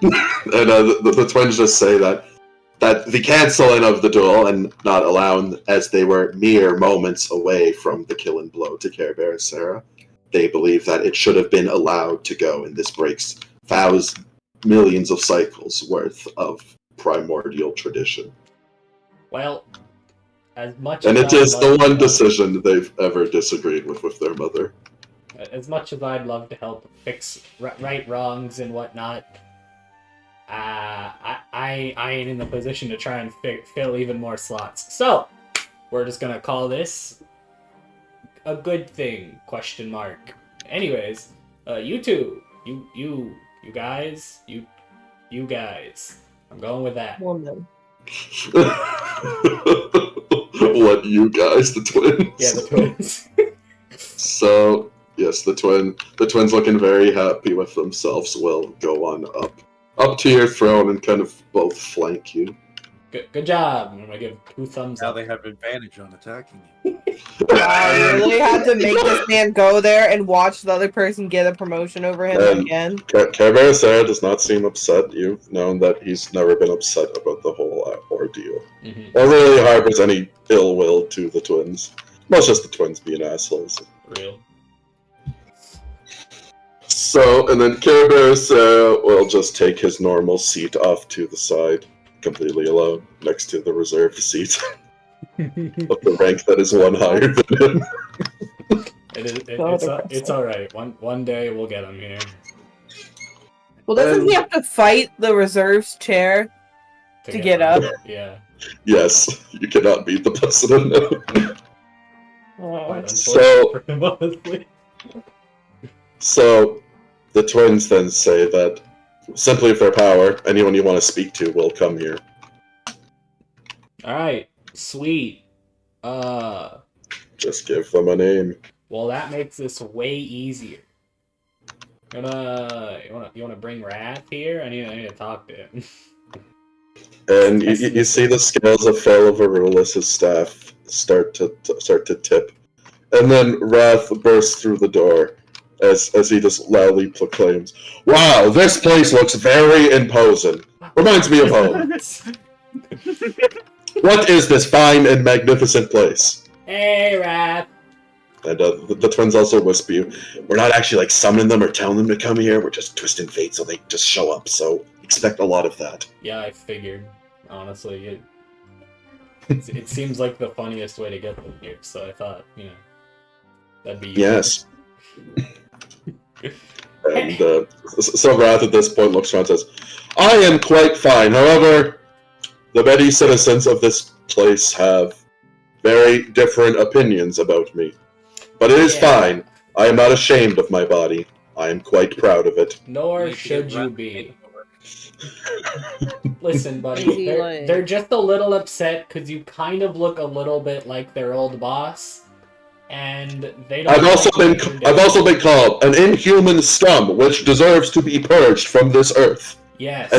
And the twins just say that the canceling of the duel and not allowing, as they were mere moments away from the killing blow to Care Bear Sarah, they believe that it should have been allowed to go, and this breaks millions of cycles worth of primordial tradition. Well, as much And as it I'd is the love to one help- decision they've ever disagreed with their mother. As much as I'd love to help fix right wrongs and whatnot, I ain't in the position to try and fill even more slots. So we're just gonna call this a good thing? Question mark. Anyways, you two, you guys, you guys. I'm going with that. Woman. What, you guys, the twins? Yeah, the twins. So, yes, the twins looking very happy with themselves will go on up to your throne and kind of both flank you. Good job. I'm gonna give 2 thumbs Now up. they have advantage on attacking you. I really had to make this man go there and watch the other person get a promotion over him again. Care Bear Sarah does not seem upset. You've known that he's never been upset about the whole ordeal. Mhm. Or really harbors any ill will to the twins. Well, it's just the twins being assholes. Real. So, and then Care Bear Sarah will just take his normal seat off to the side, completely alone, next to the reserved seat of the rank that is one higher than him. It's all right. One day we'll get him here. Well, doesn't he have to fight the reserves chair to get up? Yeah. Yes, you cannot beat the president. Quite So- unfortunate for him, honestly. So, the twins then say that simply with their power, anyone you want to speak to will come here. All right, sweet. Just give them a name. Well, that makes this way easier. You wanna bring Wrath here? I need to talk to him. And you see the scales of Fel of Arulis' staff start to tip. And then Wrath bursts through the door as he just loudly proclaims, "Wow, this place looks very imposing. Reminds me of home. What is this fine and magnificent place?" Hey, Wrath. And the twins also whisper you, "We're not actually like summoning them or telling them to come here. We're just twisting fate so they just show up. So expect a lot of that." Yeah, I figured. Honestly, it seems like the funniest way to get them here. So I thought, that'd be Yes. And so Wrath at this point looks around and says, "I am quite fine. However, the many citizens of this place have very different opinions about me. But it is Yeah. fine. I am not ashamed of my body. I am quite proud of it." Nor Need to should get you Wrath be. taken over. Listen, buddy, Easy, they're just a little upset because you kind of look a little bit like their old boss, and they don't. I've also been called an inhuman scum, which deserves to be purged from this earth. Yes.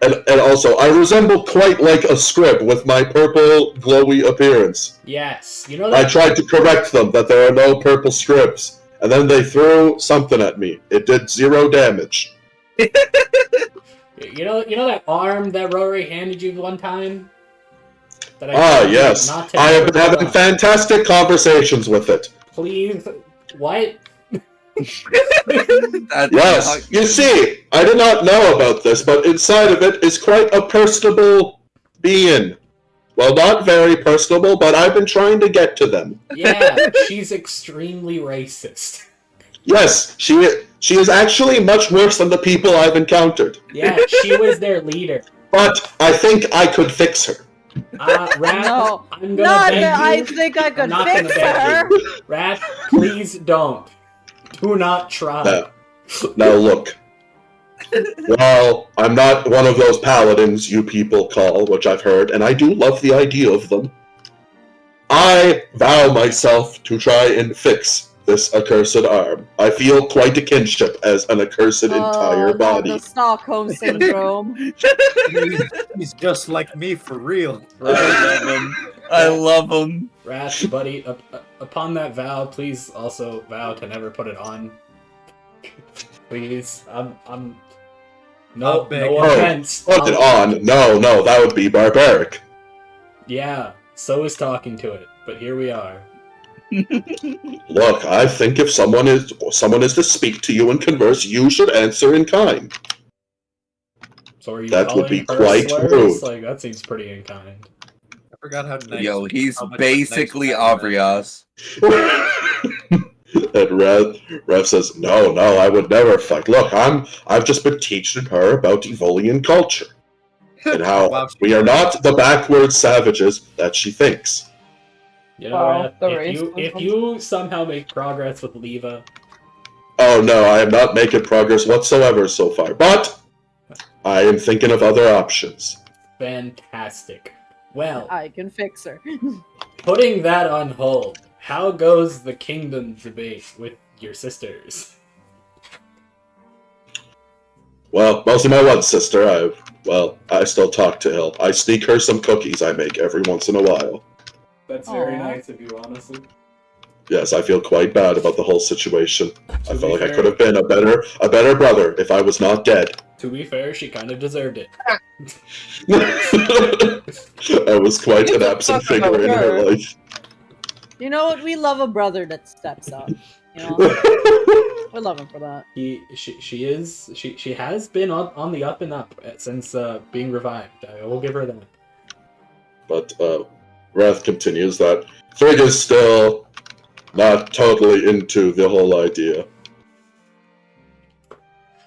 And And also, I resemble quite like a scrib with my purple, glowy appearance. Yes, you know I that. tried to correct them that there are no purple scribs, and then they threw something at me. It did 0 damage. You know that arm that Rory handed you one time. That told you Yes. not to I have ever been having put on. fantastic conversations with it. Please, what? That's Yes. not- You see, I did not know about this, but inside of it is quite a personable being. Well, not very personable, but I've been trying to get to them. Yeah, she's extremely racist. Yes, she is actually much worse than the people I've encountered. Yeah, she was their leader. But I think I could fix her. Raph, No. I'm gonna Not beg that I you. think I could not gonna fix beg her. you. Raph, please don't. Do not try. Now look. Well, I'm not one of those paladins you people call, which I've heard, and I do love the idea of them. I vow myself to try and fix this accursed arm. I feel quite a kinship as an accursed entire not body. the Stockholm syndrome. He's just like me for real. I love him. Raph, buddy, upon that vow, please also vow to never put it on. Please, I'm. No, I'll beg no you. offense. Put it on. No, that would be barbaric. Yeah, so is talking to it, but here we are. Look, I think if someone is to speak to you and converse, you should answer in kind. So are you That would calling be her quite slurs? rude. Like, that seems pretty unkind. I forgot how nice. Yo, he's how much basically nice man Avrias. And Rev says, No, I would never fight. Look, I've just been teaching her about Evolian culture. And how Wow. we are not the backward savages that she thinks. You know, Wow, Raph, the if racism. you somehow make progress with Leva, Oh no, I am not making progress whatsoever so far. But I am thinking of other options. fantastic. Well, I can fix her. putting that on hold, how goes the kingdom debate with your sisters? Well, mostly my one sister. I still talk to Hill. I sneak her some cookies I make every once in a while. That's very Aw. nice of you, honestly. Yes, I feel quite bad about the whole situation. I To felt be like I fair- could have been a better brother if I was not dead. To be fair, she kind of deserved it. I was quite You an can absent talk about figure in her her. life. You know what? We love a brother that steps up. You know, we love him for that. She has been on the up and up since being revived. I will give her that. But Wrath continues that Frigg is still not totally into the whole idea.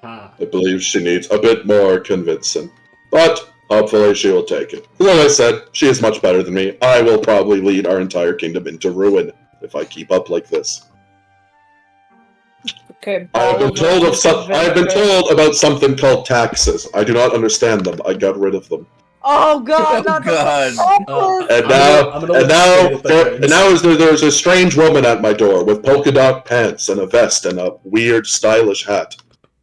Ha. I believe she needs a bit more convincing. But hopefully she will take it. Like I said, she is much better than me. I will probably lead our entire kingdom into ruin if I keep up like this. Okay. I have been told about something called taxes. I do not understand them. I got rid of them. Oh God! Oh, Not God. And now there's a strange woman at my door with polka dot pants and a vest and a weird stylish hat.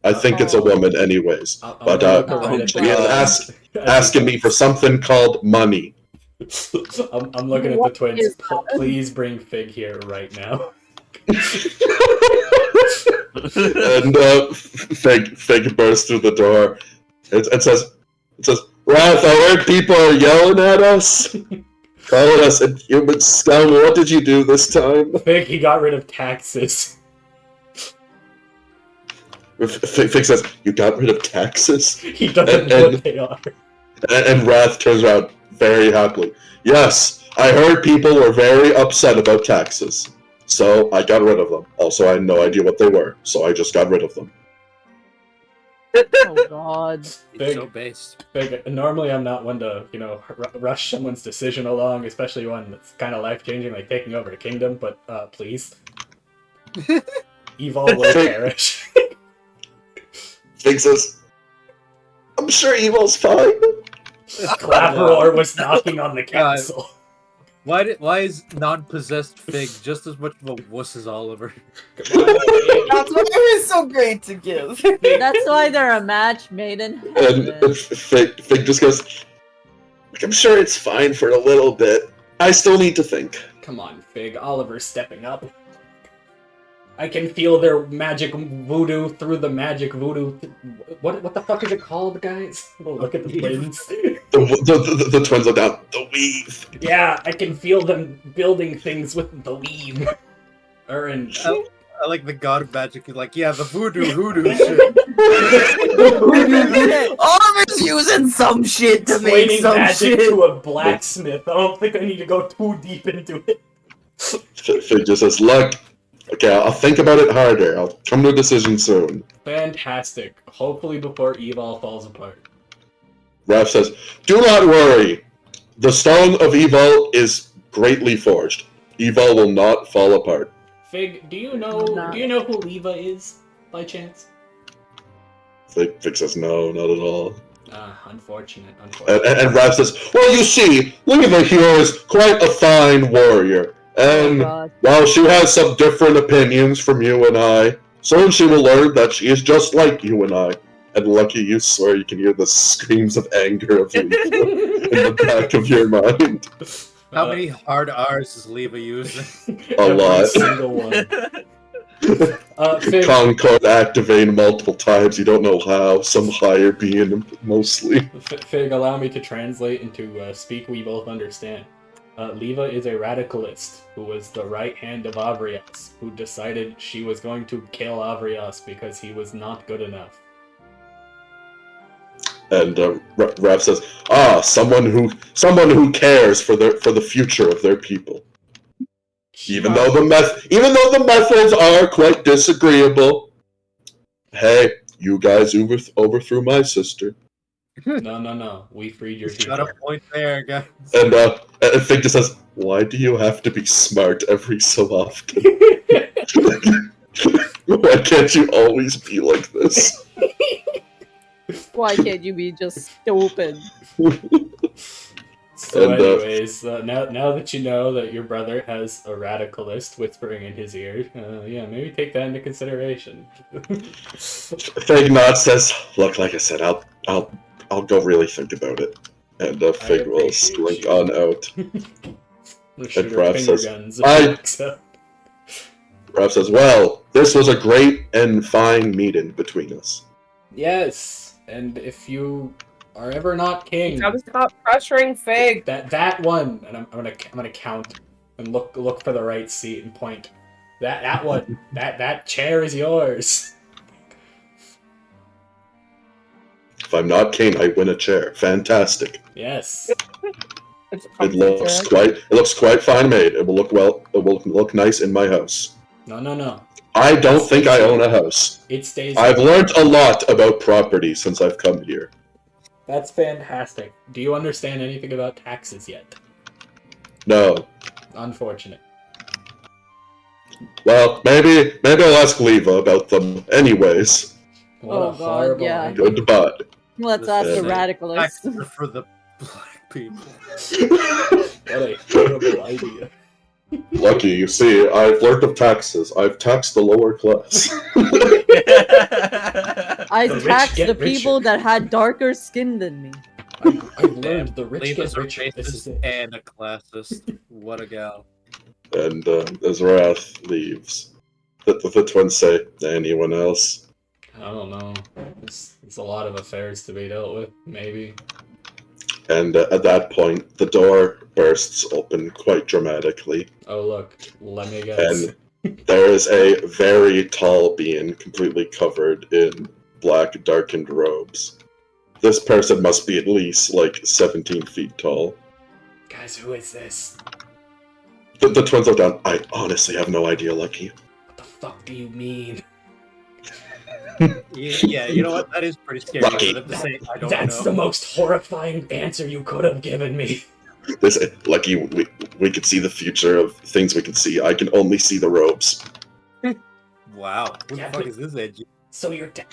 I think it's a woman anyways. But she is asking me for something called money. I'm looking at the What twins. is that? Please bring Fig here right now. And Fig bursts through the door. It says, Wrath, I heard people are yelling at us, calling us inhuman scum. What did you do this time? Fig, he got rid of taxes. Fig says, you got rid of taxes? He doesn't know what they are. And Wrath turns around very happily. Yes, I heard people were very upset about taxes. So I got rid of them. Also, I had no idea what they were, so I just got rid of them. Oh God! He's Big. so based. Fig, normally I'm not one to, rush someone's decision along, especially one that's kind of life-changing, like taking over a kingdom, but please. Evil will perish. Fig says, I'm sure Evil's fine. Clapperor was knocking on the castle. Why is non-possessed Fig just as much of a wuss as Oliver? Come on, Fig. That's what it was so great to give. That's why they're a match made in And heaven. Fig just goes, "Like, I'm sure it's fine for a little bit. I still need to think." Come on, Fig. Oliver's stepping up. I can feel their magic voodoo through the magic voodoo. What the fuck is it called, guys? Oh, look at the twins. The twins look down. The weave. Yeah, I can feel them building things with the weave. Aaron. I like the god of magic. He's like, yeah, the voodoo shit. Oliver's using some shit to make Explaining some magic shit. to a blacksmith. I don't think I need to go too deep into it. Fig just says, "Look, okay, I'll think about it harder. I'll come to a decision soon." Fantastic. Hopefully before Evil falls apart. Raph says, "Do not worry. The stone of Evil is greatly forged. Evil will not fall apart." Fig, do you know who Leva is, by chance? Fig says, "No, not at all." Unfortunate. And Raph says, "Well, you see, Leva here is quite a fine warrior. Oh And god. while she has some different opinions from you and I, soon she will learn that she is just like you and I." And Lucky, you swear you can hear the screams of anger of Leva in the back of your mind. How many hard R's is Leva using? A Every lot. single one. Fig, Concord activating multiple times, you don't know how, some higher being mostly. Fig, allow me to translate into speak we both understand. Leva is a radicalist who was the right hand of Avrias, who decided she was going to kill Avrias because he was not good enough. And Raph says, someone who cares for the future of their people. Even though the methods are quite disagreeable. Hey, you guys overthrew my sister. No. We freed your Got people. a point there, guys. And Fig just says, "Why do you have to be smart every so often? Why can't you always be like this?" Why can't you be just stupid? So And, anyways, now that you know that your brother has a radicalist whispering in his ear, maybe take that into consideration. Fig nods, says, "Look, like I said, I'll go really think about it." And Fig will appreciate slink you. on out. We'll shoot our Raph finger says, guns. Raph says, "Well, this was a great and fine meeting between us." Yes, and if you are ever not king, Gotta stop pressuring Fig. that one, and I'm gonna count and look for the right seat and point. That one, that chair is yours. If I'm not king, I win a chair. Fantastic. Yes. It's a It comfort looks quite fine made. It will look well. It will look nice in my house. No. I don't think I own a house. It stays. I've learned a lot about property since I've come here. That's fantastic. Do you understand anything about taxes yet? No. Unfortunate. Well, maybe I'll ask Leva about them. Anyways, What Oh, a God, horrible yeah. idea. goodbye. Let's ask the Yeah. radicalist. Taxes for the black people. What a horrible idea. Lucky, you see, I've learned of taxes. I've taxed the lower class. I The rich taxed get the richer. people that had darker skin than me. I've learned the rich Leva's get a richer. This is racist it. and a classist. What a gal. And as Wrath leaves, the twins say, "Anyone else?" I don't know. It's a lot of affairs to be dealt with. Maybe. And at that point, the door bursts open quite dramatically, Oh look, let me guess. and there is a very tall being completely covered in black darkened robes. This person must be at least like 17 feet tall. Guys, who is this? The twins look down. "I honestly have no idea, Lucky." What the fuck do you mean? Yeah, you know what? That is pretty scary. Lucky. For them to say, I don't That's know. the most horrifying answer you could have given me. This Lucky, we can see the future of things we can see. I can only see the robes. Wow. What Yeah, the fuck but- is this edgy? So you're dead.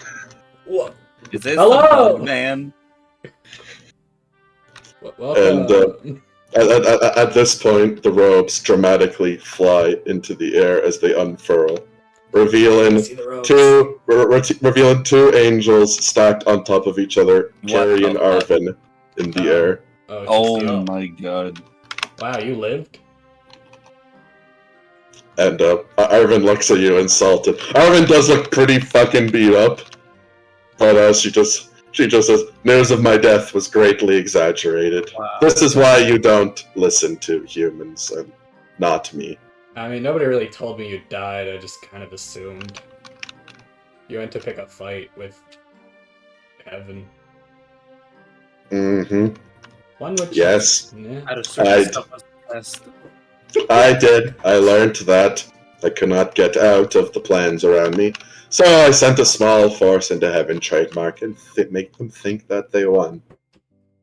What? Is this Hello? the bug man? Welcome. At this point, the robes dramatically fly into the air as they unfurl, revealing See the ropes. revealing two angels stacked on top of each other, What carrying the fuck? Arvin in the air. Oh, it's Oh just you. my god. Wow, you lived? And Arvin looks at you insulted. Arvin does look pretty fucking beat up, but she just says, "News of my death was greatly exaggerated. Wow. This is why you don't listen to humans and not me." I mean, nobody really told me you died. I just kind of assumed. You went to pick a fight with Evan. Mm-hmm. One would. Yes. Yeah. I'd assume I'd- this stuff was best. I did. I learned that I could not get out of the plans around me, so I sent a small force into Heaven trademark and make them think that they won.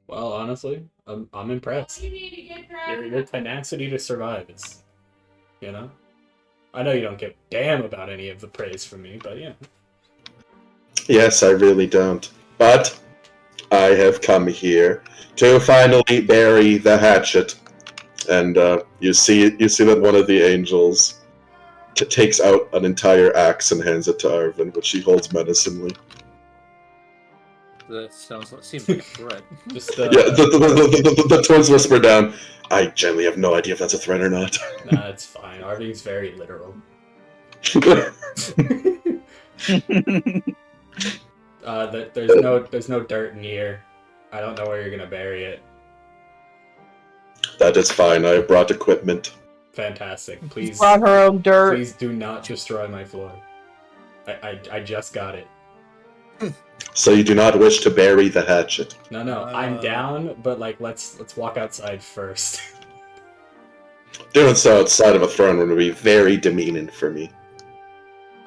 Well, honestly, I'm impressed. Your tenacity to survive is, you know. I know you don't give a damn about any of the praise from me, but yeah. Yes, I really don't. But I have come here to finally bury the hatchet. And you see that one of the angels takes out an entire axe and hands it to Arvin, which he holds menacingly. That seems like a threat. Just Yeah, the twins whisper down. I generally have no idea if that's a threat or not. nah, it's fine. Arving's very literal. There's no dirt near. I don't know where you're gonna bury it. That is fine. I brought equipment. Fantastic. Please, Brought her own dirt. please do not destroy my floor. I just got it. So you do not wish to bury the hatchet. No, I'm down, but like let's walk outside first. Doing so outside of a throne room would be very demeaning for me.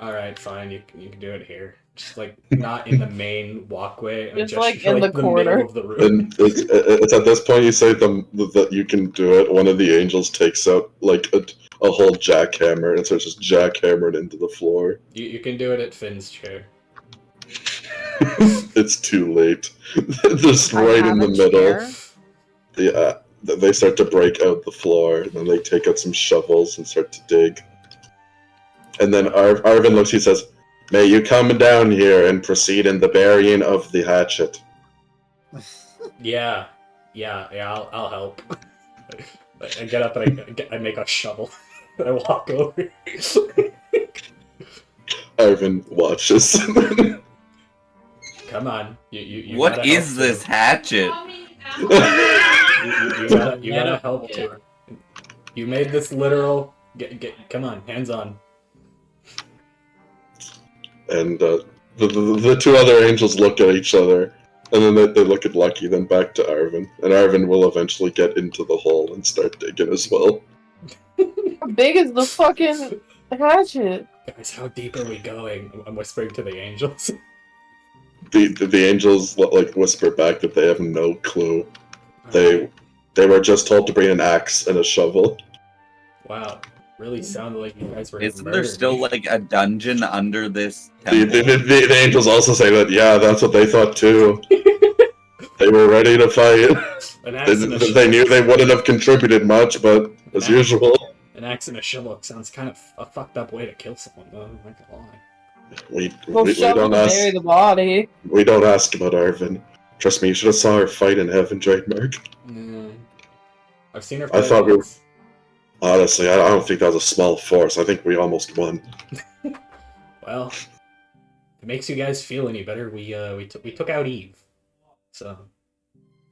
All right, fine. You can do it here. Just like not in the main walkway. Just, like, in the middle corner. of the room. And it's at this point you say that you can do it. One of the angels takes out like a whole jackhammer and starts just jackhammering into the floor. You can do it at Finn's chair. It's too late. Just I right have in the a middle. chair. Yeah, they start to break out the floor, and then they take out some shovels and start to dig. And then Arvin looks, he says, "May you come down here and proceed in the burying of the hatchet." Yeah, I'll help. I get up and I make a shovel. I walk over. Arvin watches. Come on, you What gotta is help this too. hatchet? You gotta help too. You made this literal. Come on, hands on. And the two other angels look at each other, and then they look at Lucky, then back to Arvin. And Arvin will eventually get into the hole and start digging as well. How big is the fucking hatchet? Guys, how deep are we going? I'm whispering to the angels. The angels like whisper back that they have no clue. They were just told to bring an axe and a shovel. Wow, really sounded like you guys were. Isn't there murdering still me. like a dungeon under this The, temple? the angels also say that, yeah, that's what they thought too. They were ready to fight. An axe and a shovel? They knew they wouldn't have contributed much, but as usual, An axe and a shovel sounds kind of a fucked up way to kill someone, though. I'm not gonna lie. we Shovel don't to bury ask. the body. We don't ask about Arvin. Trust me, you should have saw her fight in Heaven trademark. I've seen her. I fight thought we were- once. Honestly, I don't think that was a small force. I think we almost won. Well, if it makes you guys feel any better, we took out Eve. So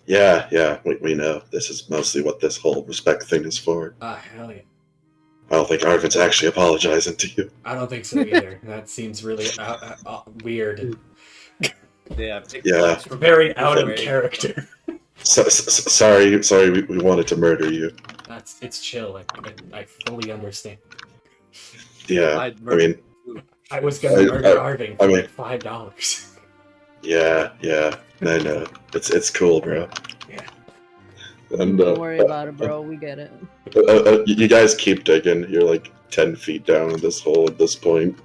Yeah, we know. This is mostly what this whole respect thing is for. hell yeah. I don't think Arvin's actually apologizing to you. I don't think so either. That seems really weird. Yeah. Yeah. Very out of Great. character. Sorry, we wanted to murder you. It's chill. I fully understand. Yeah, I'd I mean, I was gonna I- murder Arving for I mean- like $5. yeah, I know. It's cool, bro. Yeah. And Don't worry about it, bro. We get it. you guys keep digging. You're like 10 feet down in this hole at this point.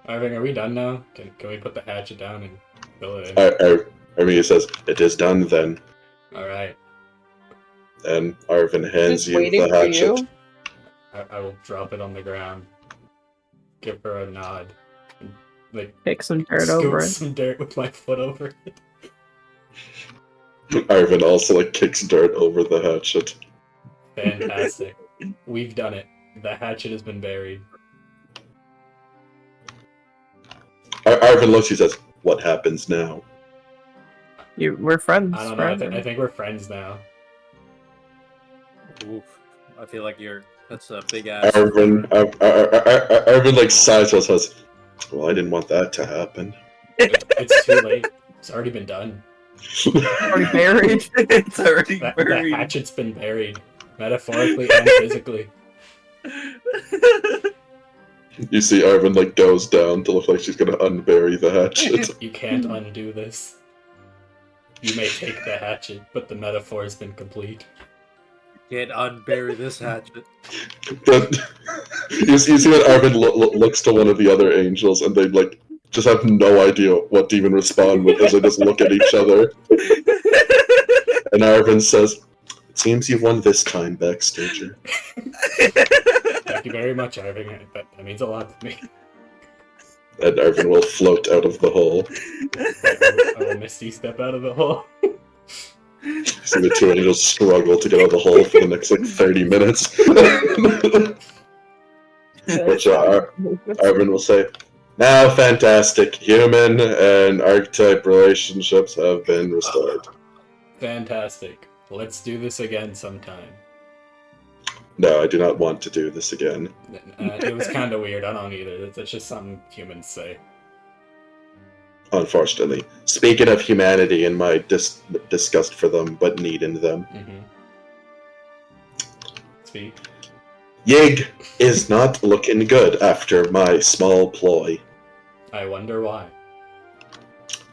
Arving, are we done now? Can we put the hatchet down and fill it in? Armin says, "It is done then." All right. And Arvin hands Just you waiting the for hatchet. you. I will drop it on the ground. Give her a nod. And, like, Pick some dirt scoop over it. some dirt with my foot over it. Arvin also like kicks dirt over the hatchet. Fantastic. We've done it. The hatchet has been buried. Arvin looks. He says, "What happens now?" We're friends. I don't know. I forever. think we're friends now. Oof. I feel like that's a big ass. Arvin like sighs and says, "Well, I didn't want that to happen." It's too late. It's already been done. Already buried. It's already The buried. hatchet's been buried. Metaphorically and physically. You see Arvin like goes down to look like she's gonna unbury the hatchet. You can't undo this. You may take the hatchet, but the metaphor has been complete. Can't unbury this hatchet. But you see that Arvin looks to one of the other angels, and they like just have no idea what to even respond with as they just look at each other. And Arvin says, "It seems you've won this time, Backstage." Thank you very much, Irving. That means a lot to me. And Arvin will float out of the hole. I will misty step out of the hole. You see the two angels struggle to get out of the hole for the next like 30 minutes. Which Arvin will say, "Now fantastic human and archetype relationships have been restored." Fantastic. Let's do this again sometime. No, I do not want to do this again. It was kind of weird. I don't either. That's just something humans say. Unfortunately. Speaking of humanity and my disgust for them, but need in them. Mm-hmm. Speak. Yig is not looking good after my small ploy. I wonder why.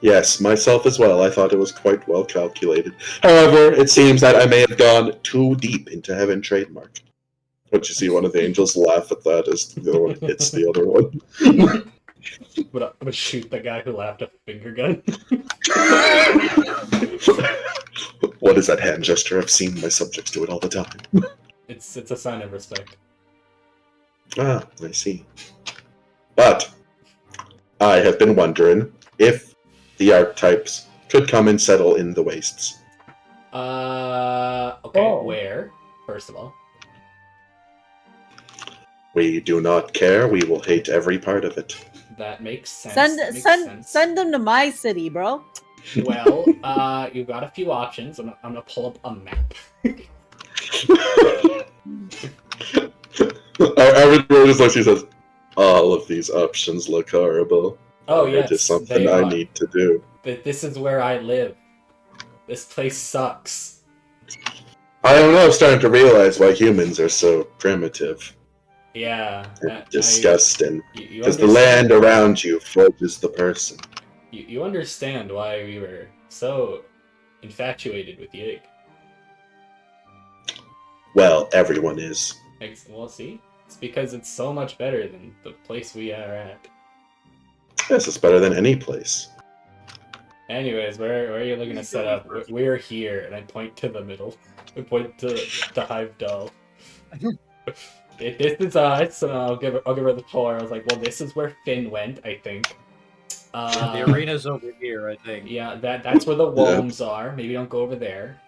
Yes, myself as well. I thought it was quite well calculated. However, it seems that I may have gone too deep into Heaven trademark. But you see one of the angels laugh at that as the other one hits the other one. I'm gonna shoot the guy who laughed a finger gun. What is that hand gesture? I've seen my subjects do it all the time. It's a sign of respect. Ah, I see. But I have been wondering if the archetypes could come and settle in the wastes. Okay, Oh. where? First of all. We do not care. We will hate every part of it. That makes sense. Send That makes send sense. send them to my city, bro. Well, you've got a few options. I'm gonna pull up a map. I really just like she says, all of these options look horrible. Oh It yes, is something they I are. need to do. But this is where I live. This place sucks. I don't know, I'm starting to realize why humans are so primitive Yeah. and disgusting. You Because the land around you forges the person. You understand why we were so infatuated with Yig. Well, everyone is. Well, see? It's because it's so much better than the place we are at. Yes, it's better than any place. Anyways, where are you looking to set up? We're here, and I point to the middle. I point to Hive Doll. This is us, and I'll give her the tour. I was like, well, this is where Finn went, I think. The arena's over here, I think. Yeah, that's where the worms are. Maybe don't go over there.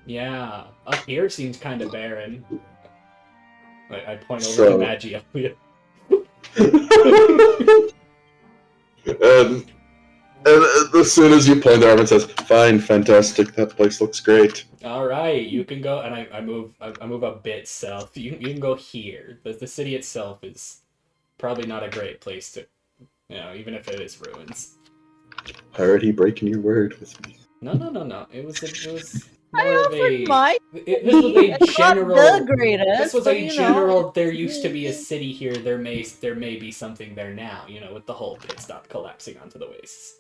Yeah, up here seems kind of barren. I point over So- to Magielia. and as soon as you point there, everyone says, "Fine, fantastic. That place looks great." All right, you can go, and I move a bit south. You can go here. The city itself is probably not a great place to, even if it is ruins. Already breaking your word with me. No. It was I more of offered a. my This was a It's not general. the greatest. This was but, a you know, general. There used to be a city here. There may be something there now. With the whole pit stop collapsing onto the wastes.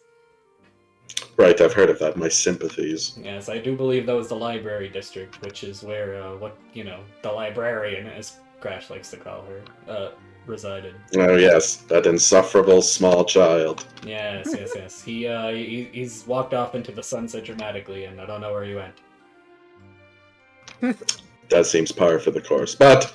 Right, I've heard of that. My sympathies. Yes, I do believe that was the library district, which is where the librarian, as Crash likes to call her, resided. Oh yes, that insufferable small child. Yes. He's walked off into the sunset dramatically, and I don't know where he went. That seems par for the course. But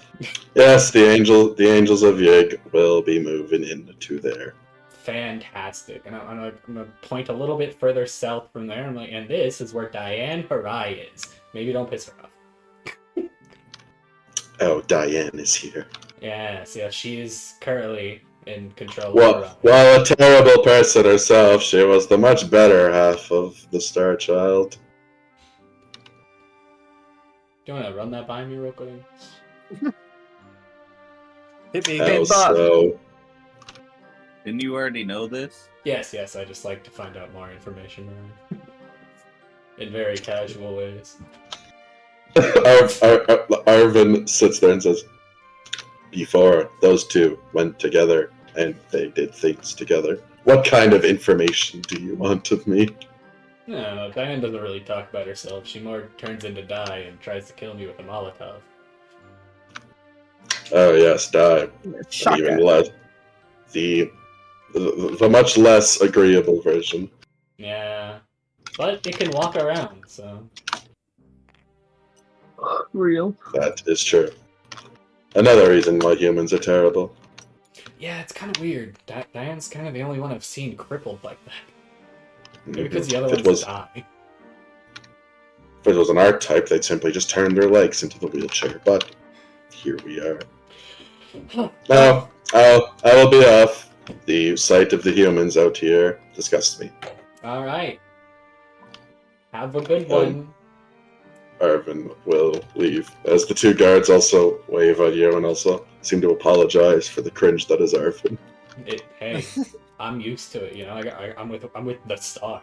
yes, the angels of Yig will be moving into there. Fantastic. And I'm gonna point a little bit further south from there. I'm like, and this is where Diane Harai is. Maybe don't piss her off. Oh, Diane is here. Yes, she is currently in control of Well, Harai. while a terrible person herself, she was the much better half of the Star Child. Do you want to run that by me real quick? Hit me How again. Bob. so? Didn't you already know this? Yes, I just like to find out more information in very casual ways. Arvin sits there and says, before those two went together and they did things together, what kind of information do you want of me? No, Diane doesn't really talk about herself. She more turns into Dai and tries to kill me with a Molotov. Oh yes, Die. Shotgun. Even less. The much less agreeable version. Yeah, but it can walk around, so... Real. That is true. Another reason why humans are terrible. Yeah, it's kind of weird. Diane's kind of the only one I've seen crippled like that. Maybe because the other If it ones was die. if it was an art type, they'd simply just turn their legs into the wheelchair. But here we are. Now, I will be off. The sight of the humans out here disgusts me. Alright. Have a good one. Arvin will leave, as the two guards also wave at you and also seem to apologize for the cringe that is Arvin. Hey, I'm used to it, you know. I'm with the star.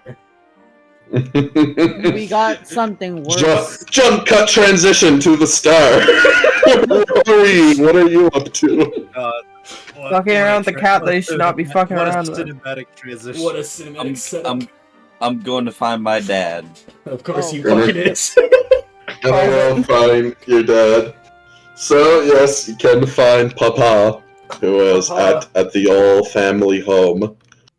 We got something worse. Jump cut transition to the star. What are you up to? Fucking around with the cat that he should not be fucking around What with. a cinematic transition. What a cinematic setup. I'm going to find my dad. Of course Oh, you God. fucking is. And I will find your dad. So yes, you can find Papa, who is Papa. at the old family home.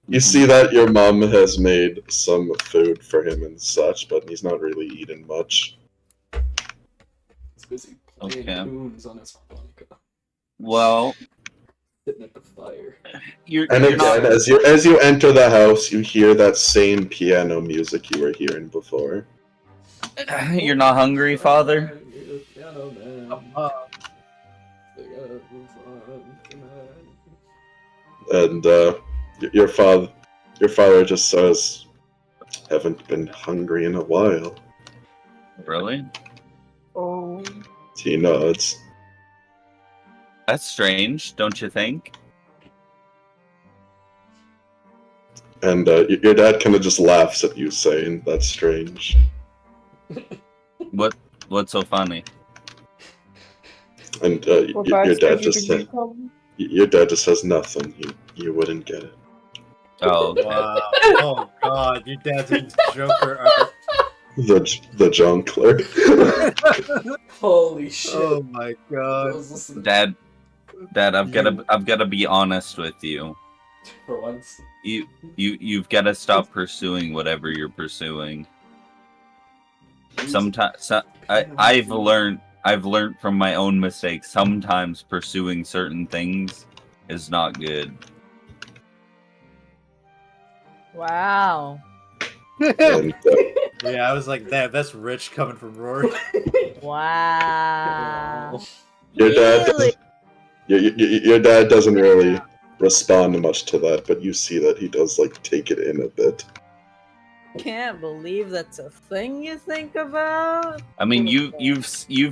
You see that your mom has made some food for him and such, but he's not really eating much. He's busy playing Okay. tunes on his harmonica, Well, sitting at the fire. you're, And you're again, not. as you enter the house, you hear that same piano music you were hearing before. You're not hungry, Father? And your father just says, "Haven't been hungry in a while." Really? Oh. He nods. That's strange, don't you think? And your dad kind of just laughs at you, saying, "That's strange." What's so funny? And Well, your that's dad 'cause you just could says, be called- "Your dad just says nothing. You wouldn't get it." Oh, okay. Wow. Oh god, your dad's in Joker art. The Jonkler. Holy shit. Oh my god. Dad, I've got to be honest with you. For once. You've got to stop pursuing whatever you're pursuing. Sometimes I've learned from my own mistakes. Sometimes pursuing certain things is not good. Wow. And Yeah, I was like, that's rich coming from Rory. Wow. your dad Really? your dad doesn't really respond much to that, but you see that he does like take it in a bit. Can't believe that's a thing you think about. I mean, you've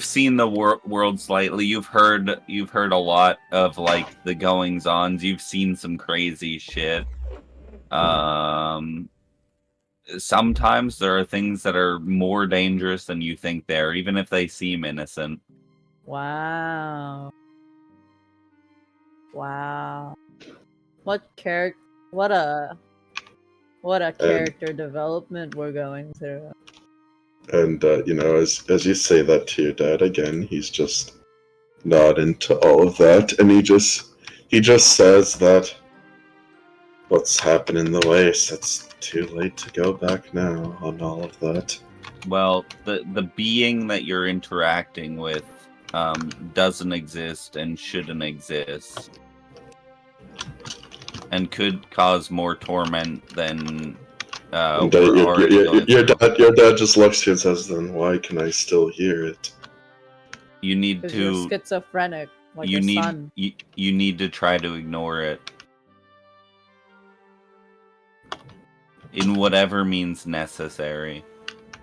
seen the world slightly. You've heard a lot of like the goings ons. You've seen some crazy shit. Sometimes there are things that are more dangerous than you think they are, even if they seem innocent. Wow. Wow. What a character development we're going through. And as you say that to your dad again, he's just nodding to all of that, and He just says that what's happened in the waste, it's too late to go back now on all of that. Well, the being that you're interacting with doesn't exist and shouldn't exist, and could cause more torment than And we're already going through. your dad just looks at you and says, "Then why can I still hear it?" You need Because you're to schizophrenic, like you your need son. you need to try to ignore it in whatever means necessary,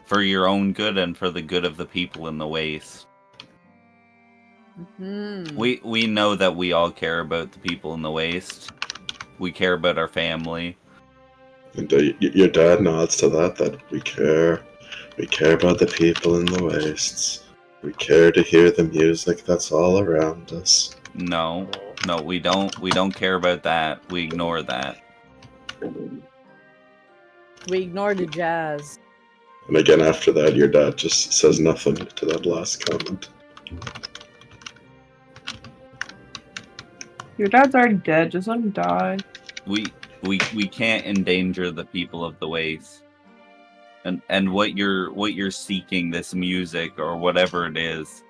for your own good and for the good of the people in the waste. Mm-hmm. We know that we all care about the people in the waste. We care about our family. And your dad nods to that we care. We care about the people in the wastes. We care to hear the music that's all around us. No, we don't. We don't care about that. We ignore that. We ignore the jazz. And again, after that, your dad just says nothing to that last comment. Your dad's already dead. Just let him die. We can't endanger the people of the waste. And what you're seeking, this music or whatever it is,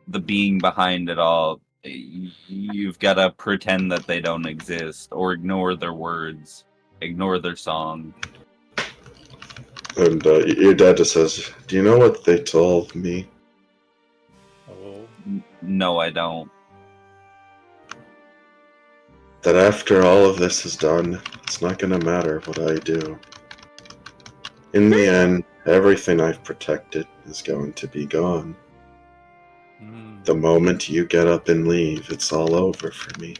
the being behind it all, you've got to pretend that they don't exist or ignore their words, ignore their song. And your dad just says, "Do you know what they told me?" Oh. No, I don't. That after all of this is done, it's not gonna matter what I do. In the end, everything I've protected is going to be gone. The moment you get up and leave, it's all over for me.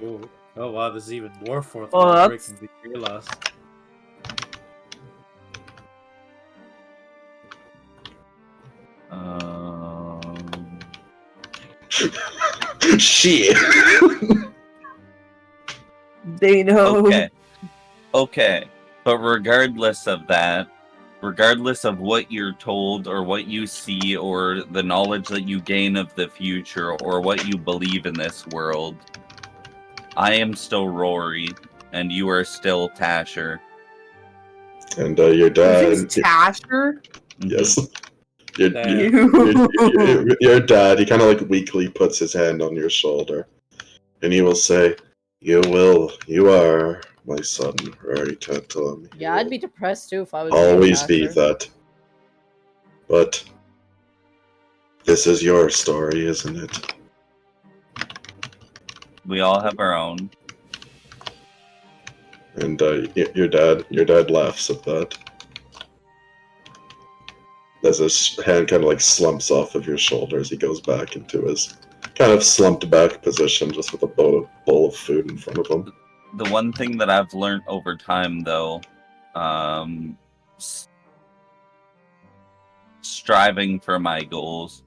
Ooh. Oh wow, this is even more fourth Oh, wall that's- breaking than we realized. Shit! They know. Okay. But regardless of that, regardless of what you're told or what you see or the knowledge that you gain of the future or what you believe in this world, I am still Rory and you are still Tasher. And your dad... Is this Tasher? Yes. Damn. Your dad, he kind of like weakly puts his hand on your shoulder. And he will say, you are my son, Rory Tantalum. Yeah, I'd be depressed too if I was Always be Tasher. that. But this is your story, isn't it? We all have our own. And your dad laughs at that. As his hand kind of like slumps off of your shoulders, he goes back into his kind of slumped back position, just with a bowl of food in front of him. The one thing that I've learned over time, though, striving for my goals,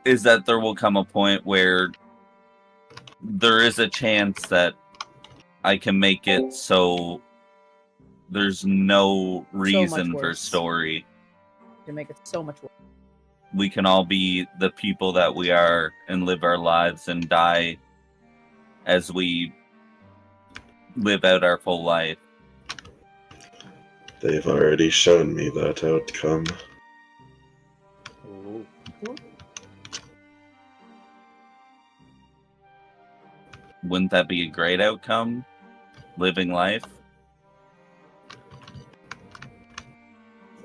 is that there will come a point where there is a chance that I can make it so there's no reason for worse. story. You make it so much worse. We can all be the people that we are and live our lives and die as we live out our full life. They've already shown me that outcome. Ooh. Wouldn't that be a great outcome? Living life?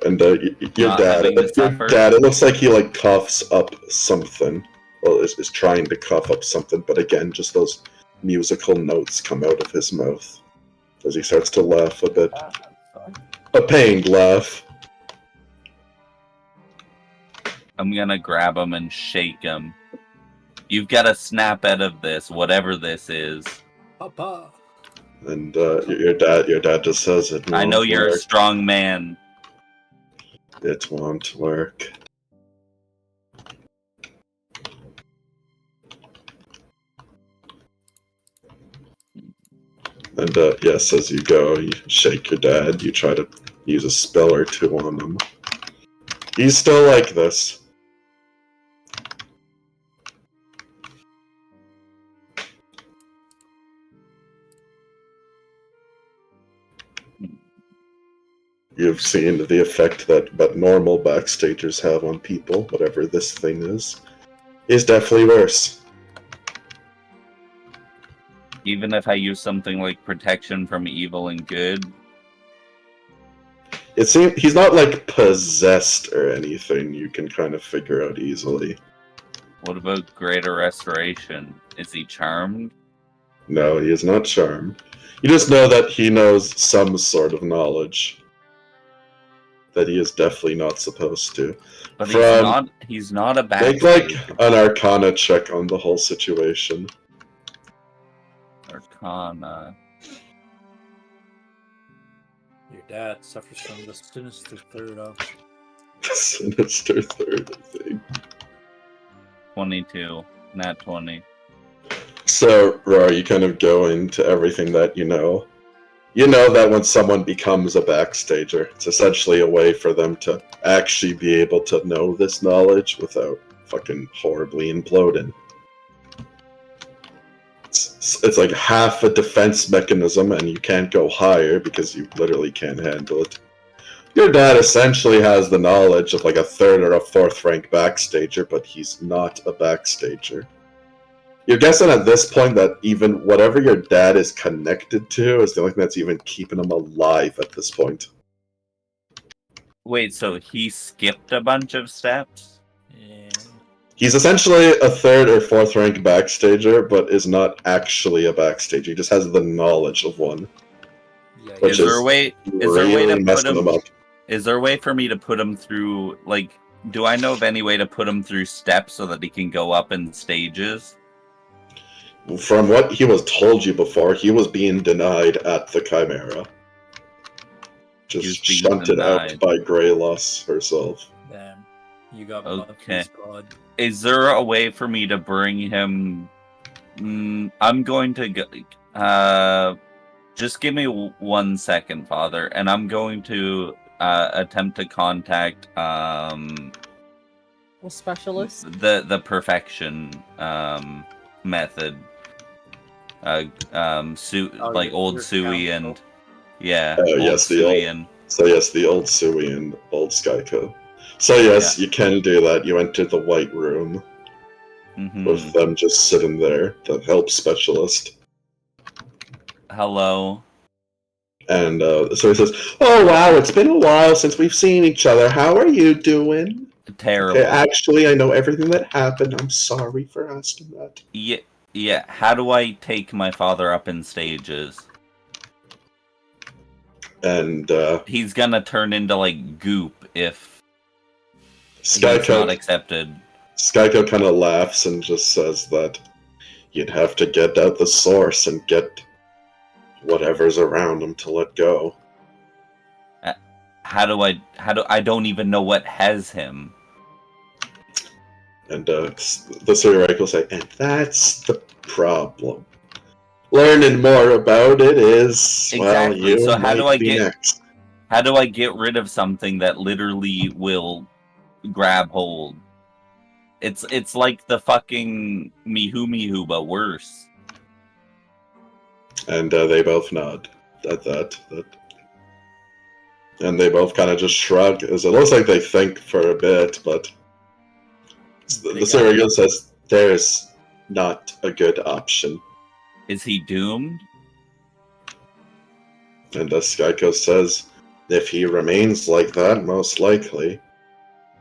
And your Not dad, having to suffer. it looks like he like coughs up something. Well, is trying to cough up something, but again, just those musical notes come out of his mouth as he starts to laugh a bit. A pained laugh. I'm gonna grab him and shake him. You've got to snap out of this, whatever this is. Papa. And your dad just says it. I know won't you're a work. strong man. It won't work. And yes, as you go, you shake your dad. You try to use a spell or two on him. He's still like this. You've seen the effect that normal backstagers have on people, whatever this thing is definitely worse. Even if I use something like protection from evil and good, It seems he's not like possessed or anything. You can kind of figure out easily. what about greater restoration? Is he charmed? No, he is not charmed. You just know that he knows some sort of knowledge that he is definitely not supposed to. But From- he's not a Make like backstage. an Arcana check on the whole situation. Arcana. Your dad suffers from the sinister third option. Sinister third, I think. 22. Nat 20. So, Roy, you kind of go into everything that you know. You know that when someone becomes a backstager, it's essentially a way for them to actually be able to know this knowledge without fucking horribly imploding. It's like half a defense mechanism, and you can't go higher because you literally can't handle it. Your dad essentially has the knowledge of like a third or a fourth rank backstager, but he's not a backstager. You're guessing at this point that even whatever your dad is connected to is the only thing that's even keeping him alive at this point. Wait, so he skipped a bunch of steps? Yeah. He's essentially a third or fourth rank backstager, but is not actually a backstager. He just has the knowledge of one. Yeah, Which Is there a is way? Is there a way really to put messing him? him up. Is there a way for me to put him through? Like, do I know of any way to put him through steps so that he can go up in stages? From what he was told you before, he was being denied at the Chimera. He was Just being shunted out denied. by Greyloss herself. Damn. You got Okay. God. Is there a way for me to bring him? I'm going to go. Just give me 1 second, Father, and I'm going to attempt to contact A specialist. the perfection method. Like old your Sui counsel. and yeah, Oh, old yes, the Sui old- and So yes, the old Sui and old Skyco. So yes, you can do that. You enter the white room mhm. with them just sitting there, the help specialist. Hello. And so he says, "Oh wow, it's been a while since we've seen each other. How are you doing?" Terrible. Okay, actually, I know everything that happened. I'm sorry for asking that. Yeah. How do I take my father up in stages? And He's gonna turn into like goop if he's not Skyco accepted. kind of laughs and just says that you'd have to get out the source and get whatever's around him to let go. How do I don't even know what has him. And the Sirak will say, and that's the problem. Learning more about it is, well, Exactly. you So might be next. How do I get rid of something that literally will grab hold? It's like the fucking Mihu Mihu, but worse. And they both nod at that. And they both kind of just shrug, as it looks like they think for a bit, but the Sirak says, there's not a good option. Is he doomed? And Skyko says, if he remains like that, most likely.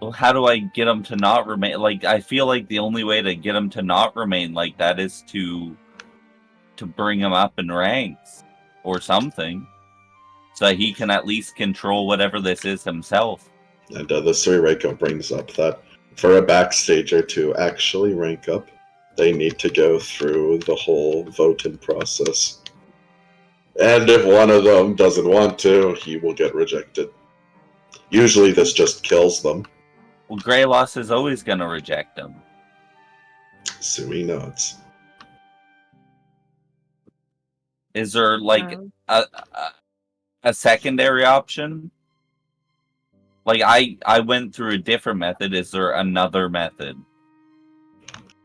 Well, how do I get him to not remain? Like, I feel like the only way to get him to not remain like that is to bring him up in ranks or something, so that he can at least control whatever this is himself. And the Suireko brings up that for a backstager to actually rank up, they need to go through the whole voting process. And if one of them doesn't want to, he will get rejected. Usually this just kills them. Well, Greyloss is always going to reject him. Sui nods. Is there like a secondary option? Like I went through a different method. Is there another method?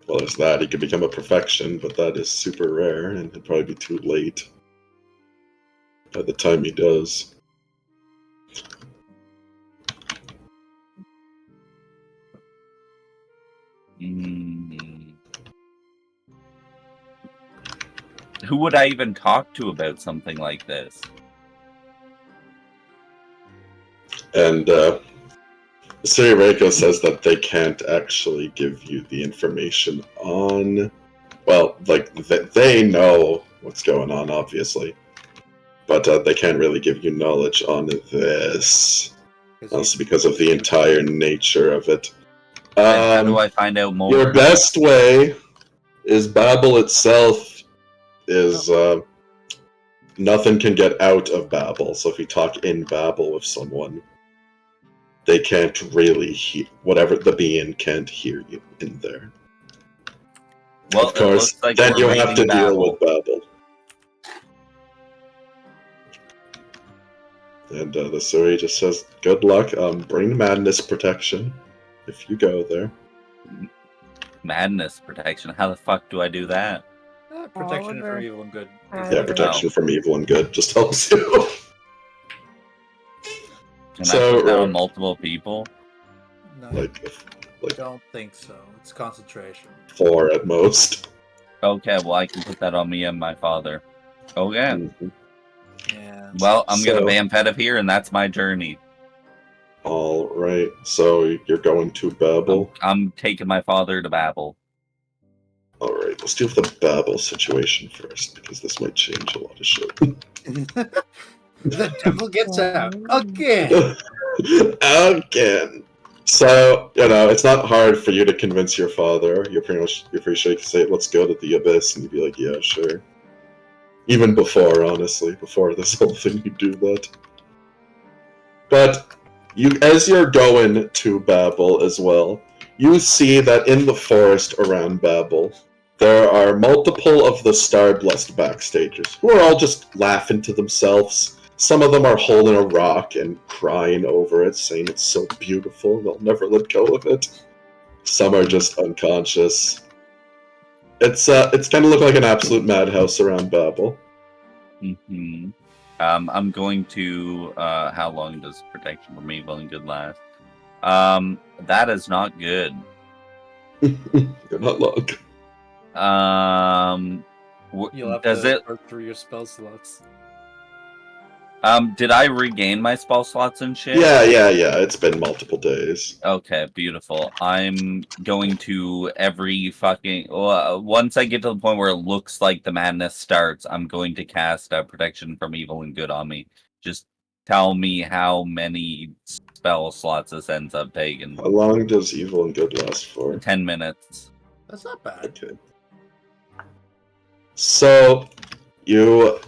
Well, there's that. He could become a perfection, but that is super rare, and it'd probably be too late by the time he does. Mm. Who would I even talk to about something like this? And Siri Reiko says that they can't actually give you the information on. Well, like they know what's going on, obviously, but they can't really give you knowledge on this, 'Cause also because of the entire nature of it. And how do I find out more? Your best way is Babel itself is nothing can get out of Babel. So if you talk in Babel with someone, they can't really hear whatever the being can't hear you in there. Well, Of course, it looks like then we're you have to reading deal Babel. with Babel. And the Suri just says, "Good luck. Bring madness protection if you go there." Madness protection. How the fuck do I do that? Protection Oliver. from evil and good. Yeah, protection from evil and good just helps you. Can So, I put that on right. multiple people? No, like I don't think so. It's concentration. 4 at most. Okay, well I can put that on me and my father. Okay. Mhm. Yeah. Well, I'm gonna So- vamp out of here, and that's my journey. All right. So you're going to Babel. I'm taking my father to Babel. All right. Let's deal with the Babel situation first because this might change a lot of shit. The devil gets out again. Again. So, it's not hard for you to convince your father. You're pretty sure you can say, "Let's go to the abyss," and you'd be like, "Yeah, sure." Even before, honestly, before this whole thing, you do that. But as you're going to Babel as well, you see that in the forest around Babel, there are multiple of the Star-Blessed backstagers who are all just laughing to themselves. Some of them are holding a rock and crying over it, saying it's so beautiful, they'll never let go of it. Some are just unconscious. It's kind of look like an absolute madhouse around Babel. Mm-hmm. I'm going to. How long does protection from evil and good last? That is not good. You're not long. You'll have Does to it? work through your spell slots. Did I regain my spell slots and shit? Yeah. It's been multiple days. Okay, beautiful. I'm going to every fucking. Once I get to the point where it looks like the madness starts, I'm going to cast protection from evil and good on me. Just tell me how many spell slots this ends up taking. How long does evil and good last for? 10 minutes. That's not bad. Okay. So you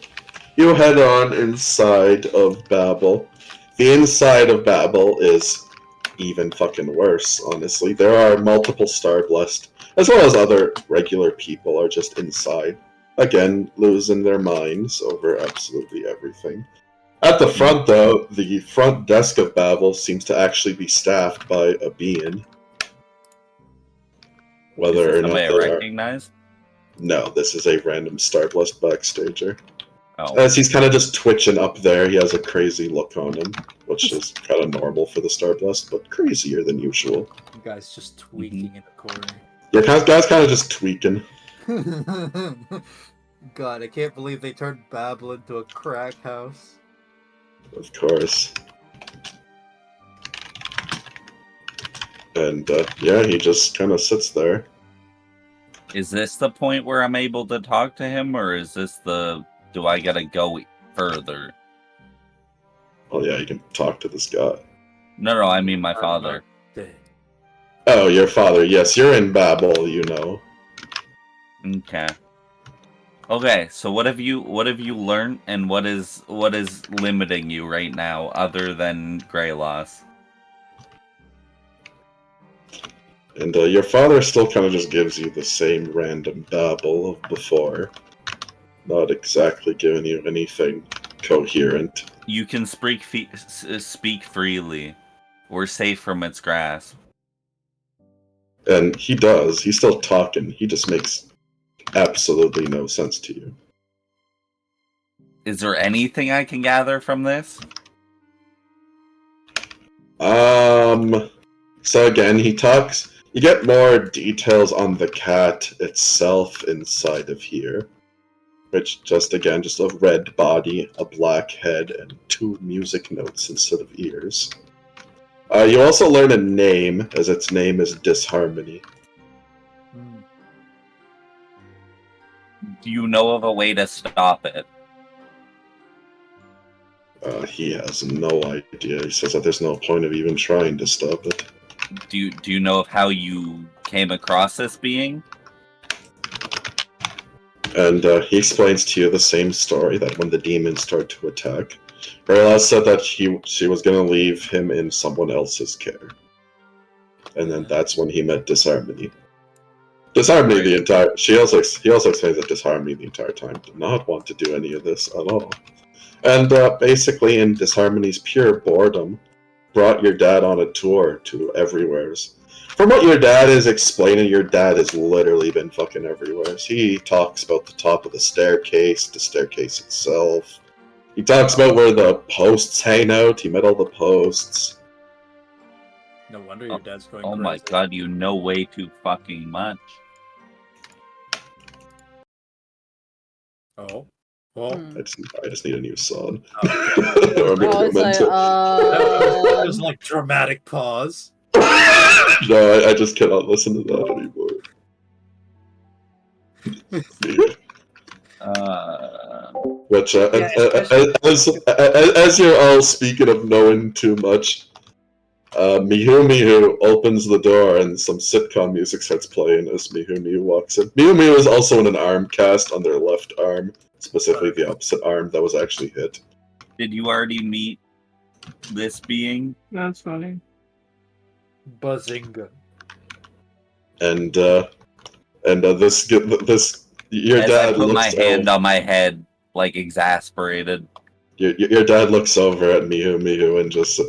head on inside of Babel. The inside of Babel is even fucking worse, honestly. There are multiple Star-Blessed, as well as other regular people are just inside. Again, losing their minds over absolutely everything. At the front, though, the front desk of Babel seems to actually be staffed by a being. Whether Is or this not somebody I they are. recognize? No, this is a random Star-Blessed backstager. Oh. As he's kind of just twitching up there, he has a crazy look on him, which is kind of normal for the Star-Blessed, but crazier than usual. You guys just tweaking in the corner. Yeah, guy's kind of just tweaking. God, I can't believe they turned Babel into a crack house. Of course. And, yeah, he just kind of sits there. Is this the point where I'm able to talk to him, or is this the... Do I gotta go further? Well, yeah, you can talk to this guy. No, I mean my father. Dang. Oh, your father. Yes, you're in Babel, you know. Okay. Okay, so what have you learned, and what is limiting you right now, other than Grey Loss? And your father still kind of just gives you the same random babble of before. Not exactly giving you anything coherent. You can speak freely. We're safe from its grasp. And he does. He's still talking. He just makes absolutely no sense to you. Is there anything I can gather from this? So again, he talks. You get more details on the cat itself inside of here, which just a red body, a black head, and 2 music notes instead of ears. You also learn a name, as its name is Disharmony. Hmm. Do you know of a way to stop it? He has no idea. He says that there's no point of even trying to stop it. Do you know of how you came across this being? And he explains to you the same story, that when the demons start to attack, Rayla said that she was going to leave him in someone else's care. And then that's when he met Disharmony. Disharmony the entire... he also explains that Disharmony the entire time did not want to do any of this at all. And basically, in Disharmony's pure boredom, brought your dad on a tour to everywheres. From what your dad is explaining, your dad has literally been fucking everywhere. He talks about the top of the staircase itself. He talks about where the posts hang out. He met all the posts. No wonder your dad's going Oh crazy. my god, you know way too fucking much. Oh. Well, Hmm. I just need a new song. oh, Or maybe Oh, it's I'm like, into- there's like dramatic pause. No, I just cannot listen to that anymore. Which, as you're all speaking of knowing too much, Mihu Mihu opens the door and some sitcom music starts playing as Mihu Mihu walks in. Mihu Mihu is also in an arm cast on their left arm, specifically the opposite arm that was actually hit. Did you already meet this being? That's funny. Bazinga. And this your As dad I put my looks hand over, on my head, like exasperated. your dad looks over at Mihu Mihu and just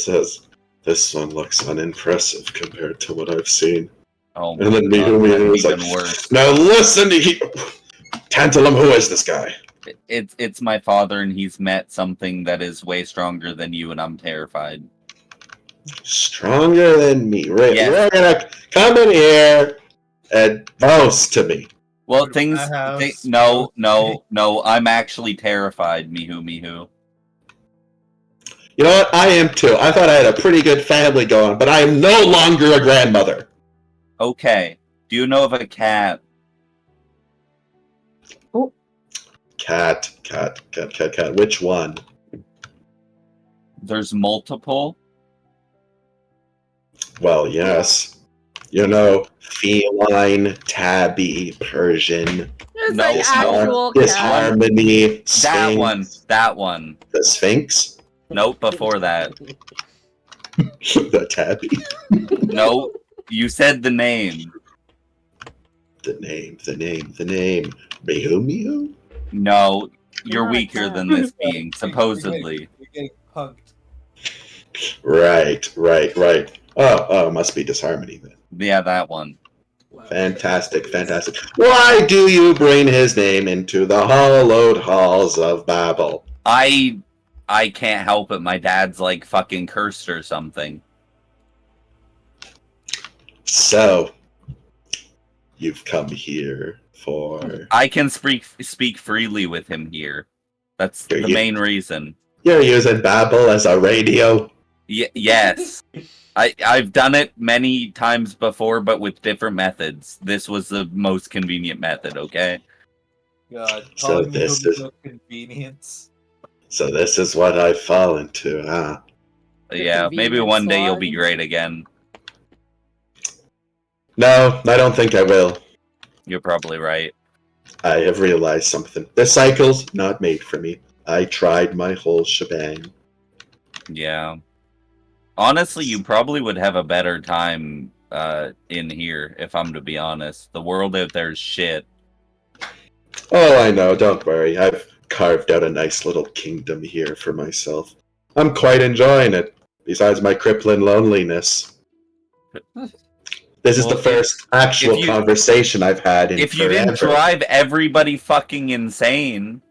says, "This one looks unimpressive compared to what I've seen." Oh And then my Mihu god, Mihu was that's like, even worse. "Now listen to Tantalum, who is this guy?" It's my father, and he's met something that is way stronger than you, and I'm terrified. Stronger than me. Right? Yes. You're gonna come in here and boast to me. Well, Go to things. my house. No. I'm actually terrified, Mihu Mihu. You know what? I am too. I thought I had a pretty good family going, but I am no longer a grandmother. Okay. Do you know of a cat? Cat. Which one? There's multiple. Well, yes. You know, feline, tabby, Persian, It's No, like no. actual cat. disharmony, That one. Sphinx, That one. the Sphinx, Nope, before that. the tabby, No, you said the name. the name. Mihu Mihu? No, you're Not a weaker cat. than this being, supposedly. You're getting punked. Right. Oh, must be disharmony then. Yeah, that one. Fantastic. Why do you bring his name into the hallowed halls of Babel? I can't help it. My dad's like fucking cursed or something. So, you've come here for... I can speak freely with him here. That's the main reason. You're using Babel as a radio? Yes. I've done it many times before, but with different methods. This was the most convenient method, okay? God, So calling me this a is- convenience. So this is what I've fallen to, huh? Yeah, maybe convenient one day you'll be slide. great again. No, I don't think I will. You're probably right. I have realized something. The cycle's not made for me. I tried my whole shebang. Yeah. Honestly, you probably would have a better time in here, if I'm to be honest. The world out there is shit. Oh, I know, don't worry. I've carved out a nice little kingdom here for myself. I'm quite enjoying it, besides my crippling loneliness. This is Well, the first actual if you- conversation I've had in If you didn't forever. drive everybody fucking insane,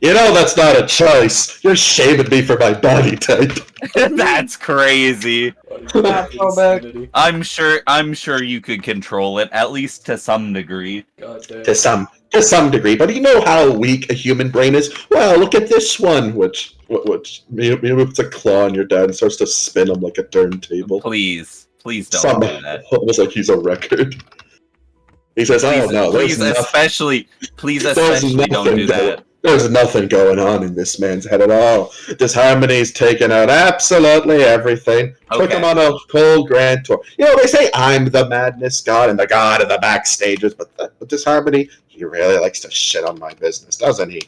You know that's not a choice. You're shaming me for my body type. That's crazy. Insanity. I'm sure you could control it, at least to some degree. God damn. To some degree, but you know how weak a human brain is? Well, look at this one, which puts a claw on your dad and starts to spin him like a turntable. Please don't do that. Almost like he's a record. He says, "Oh no, please especially don't do that." There's nothing going on in this man's head at all. Disharmony's taken out absolutely everything. Took him on a whole grand tour. You know, they say I'm the madness god and the god of the backstages, but Disharmony, he really likes to shit on my business, doesn't he?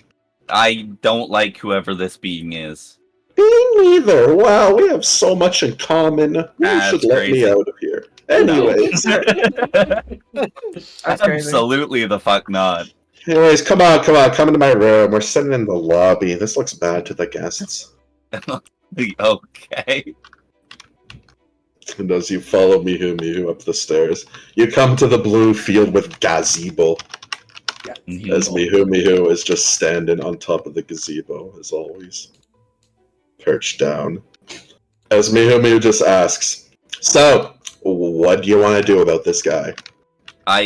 I don't like whoever this being is. Me neither. Wow, we have so much in common. You That's should let me crazy. out of here. Anyways, That's crazy. Absolutely the fuck not. anyways, come into my room. We're sitting in the lobby. This looks bad to the guests. Okay. And as you follow Mihu up the stairs, you come to the blue field with gazebo. Mhm. As Mihu is just standing on top of the gazebo, as always. Perched down. As Mihu just asks, "So, what do you want to do about this guy?"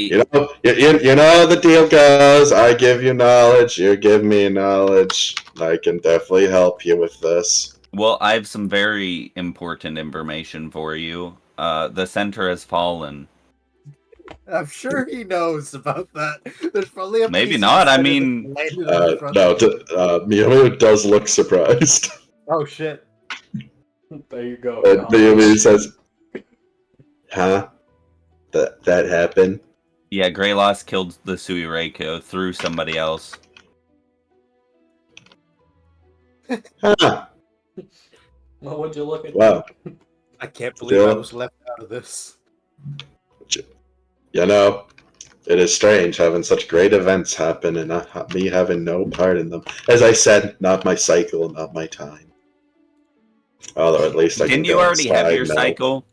You know the deal goes. I give you knowledge, you give me knowledge. I can definitely help you with this. Well, I have some very important information for you. The center has fallen. I'm sure he knows about that. There's probably a Maybe piece of not, I center mean- that's landed in front No, of him. Mihu does look surprised. Oh shit. There you go. And Mihu says, "Huh? That happened?" Yeah, Greyloss killed the Suireiko through somebody else. Huh? Well, would you look at? Wow. I can't believe I Still- was left out of this. You know, it is strange having such great events happen and me having no part in them. As I said, not my cycle, not my time. Although at least I Didn't can you go already have outside your now. cycle?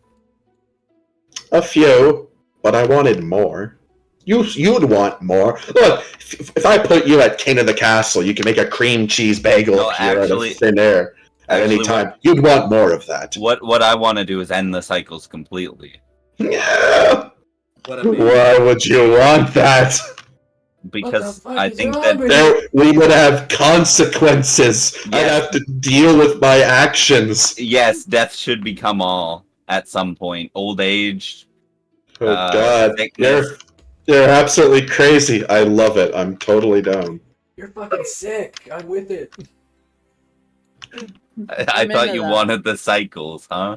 A few, but I wanted more. You'd want more. Look, if I put you at King of the Castle, you can make a cream cheese bagel No, appear actually- out of thin air at any actually, time. You'd want more of that. What I want to do is end the cycles completely. Yeah. What a Why would you want that? Because fuck I is think wrong that with There, we would have consequences. I'd Yes. have to deal with my actions. yes, death should become all at some point. Old age. Oh God, Sickness. you're absolutely crazy. I love it. I'm totally down. You're fucking sick. I'm with it. I I'm thought into you that. wanted the cycles, huh?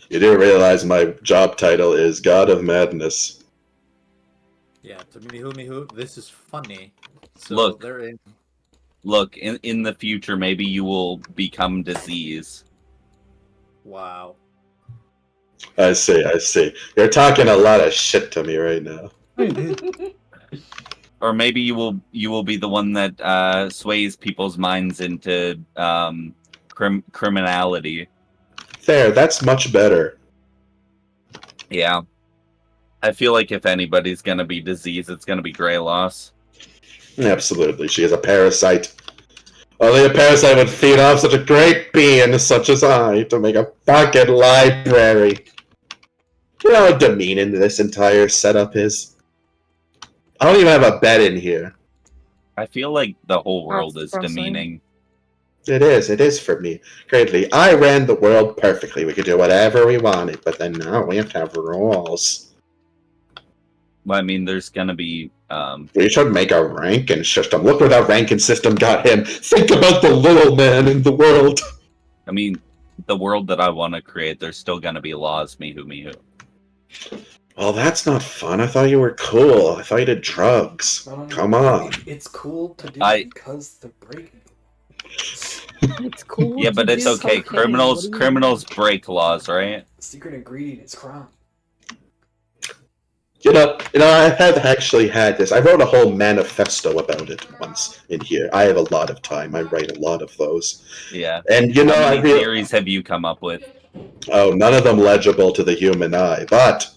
You do realize my job title is God of Madness. Yeah, to Mihu, this is funny. So Look. they're in. Look, in the future, maybe you will become disease. Wow. I see. You're talking a lot of shit to me right now. Or maybe you will be the one that sways people's minds into criminality. There, that's much better. Yeah. I feel like if anybody's gonna be disease, it's gonna be Greyloss. Absolutely, she is a parasite. Only a parasite would feed off such a great being such as I to make a fucking library. You know how demeaning this entire setup is? I don't even have a bed in here. I feel like the whole world That's is depressing. demeaning. It is for me. Greatly. I ran the world perfectly. We could do whatever we wanted, but then now we have to have rules. Well, I mean, there's gonna be We should make a ranking system. Look where that ranking system got him. Think about the little man in the world. I mean, the world that I want to create, there's still gonna be laws, Mihu. Well, that's not fun. I thought you were cool. I thought you did drugs. Come on. It's cool to do I- because they're breaking. It's cool. Yeah, but to it's do okay. cocaine. What do you Criminals break laws, right? Secret ingredient is crime. You know, I have actually had this. I wrote a whole manifesto about it once in here. I have a lot of time. I write a lot of those. Yeah. And, How I many really... theories have you come up with? Oh, none of them legible to the human eye, but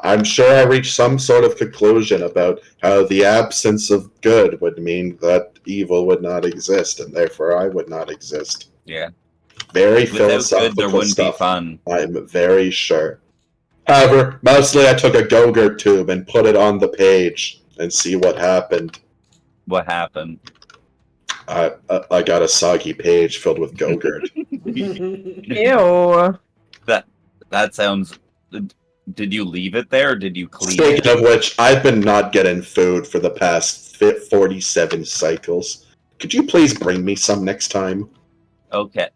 I'm sure I reached some sort of conclusion about how the absence of good would mean that evil would not exist, and therefore I would not exist. Yeah. Very Without good, there philosophical wouldn't be stuff. fun. I'm very sure. However, mostly I took a Go-Gurt tube and put it on the page and see what happened. What happened? I got a soggy page filled with Go-Gurt. Ew. That sounds. Did you leave it there, or did you clean Speaking it? of which, I've been not getting food for the past 47 cycles. Could you please bring me some next time? Okay.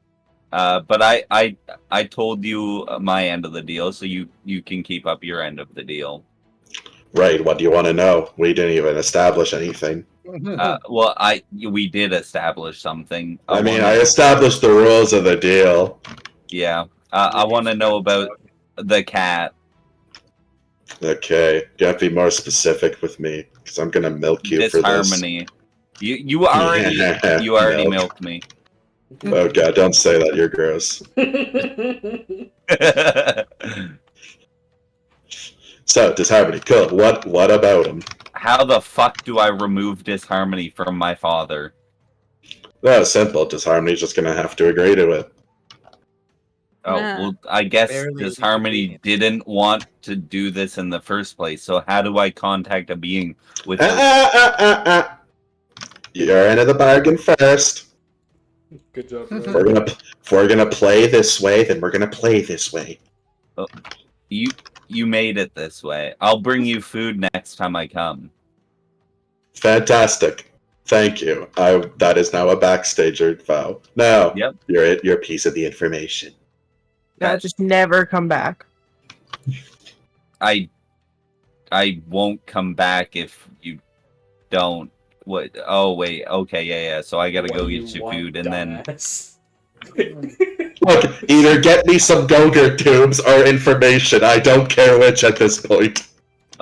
But I told you my end of the deal, so you can keep up your end of the deal. Right, what do you want to know? We didn't even establish anything. Well, we did establish something. I established the rules of the deal. Yeah. I want to know about the cat. Okay, you have to be more specific with me, because I'm gonna milk you for this. Disharmony. You already milked me. Oh god, don't say that, you're gross. So, disharmony, cool. What about him? How the fuck do I remove disharmony from my father? Well, simple. Disharmony's just gonna have to agree to it. Oh, Nah. well, I guess Barely disharmony inconvenient. didn't want to do this in the first place, so how do I contact a being with You're into the bargain first. Good job, If bro. we're gonna play this way, then we're gonna play this way. You made it this way. I'll bring you food next time I come. Fantastic. Thank you. That is now a backstager vow. Now, Yep. you're a piece of the information. Just never come back. I won't come back if you don't. What? Oh wait. Okay. Yeah. So I gotta What go you get you want, food, and then dumbass. Look, either get me some Go-Gurt tubes or information. I don't care which at this point.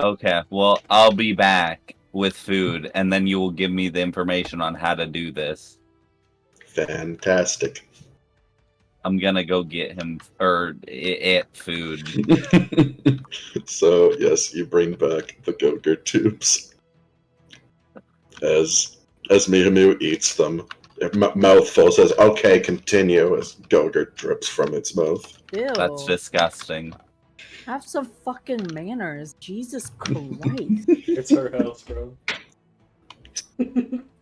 okay. Well, I'll be back with food, and then you will give me the information on how to do this. Fantastic. I'm gonna go get him or it food. So, yes, you bring back the Go-Gurt tubes. As Mihamu eats them, mouthful says, "Okay, continue," as Go-Gurt drips from its mouth. Ew. That's disgusting. Have some fucking manners. Jesus Christ. It's her house, bro.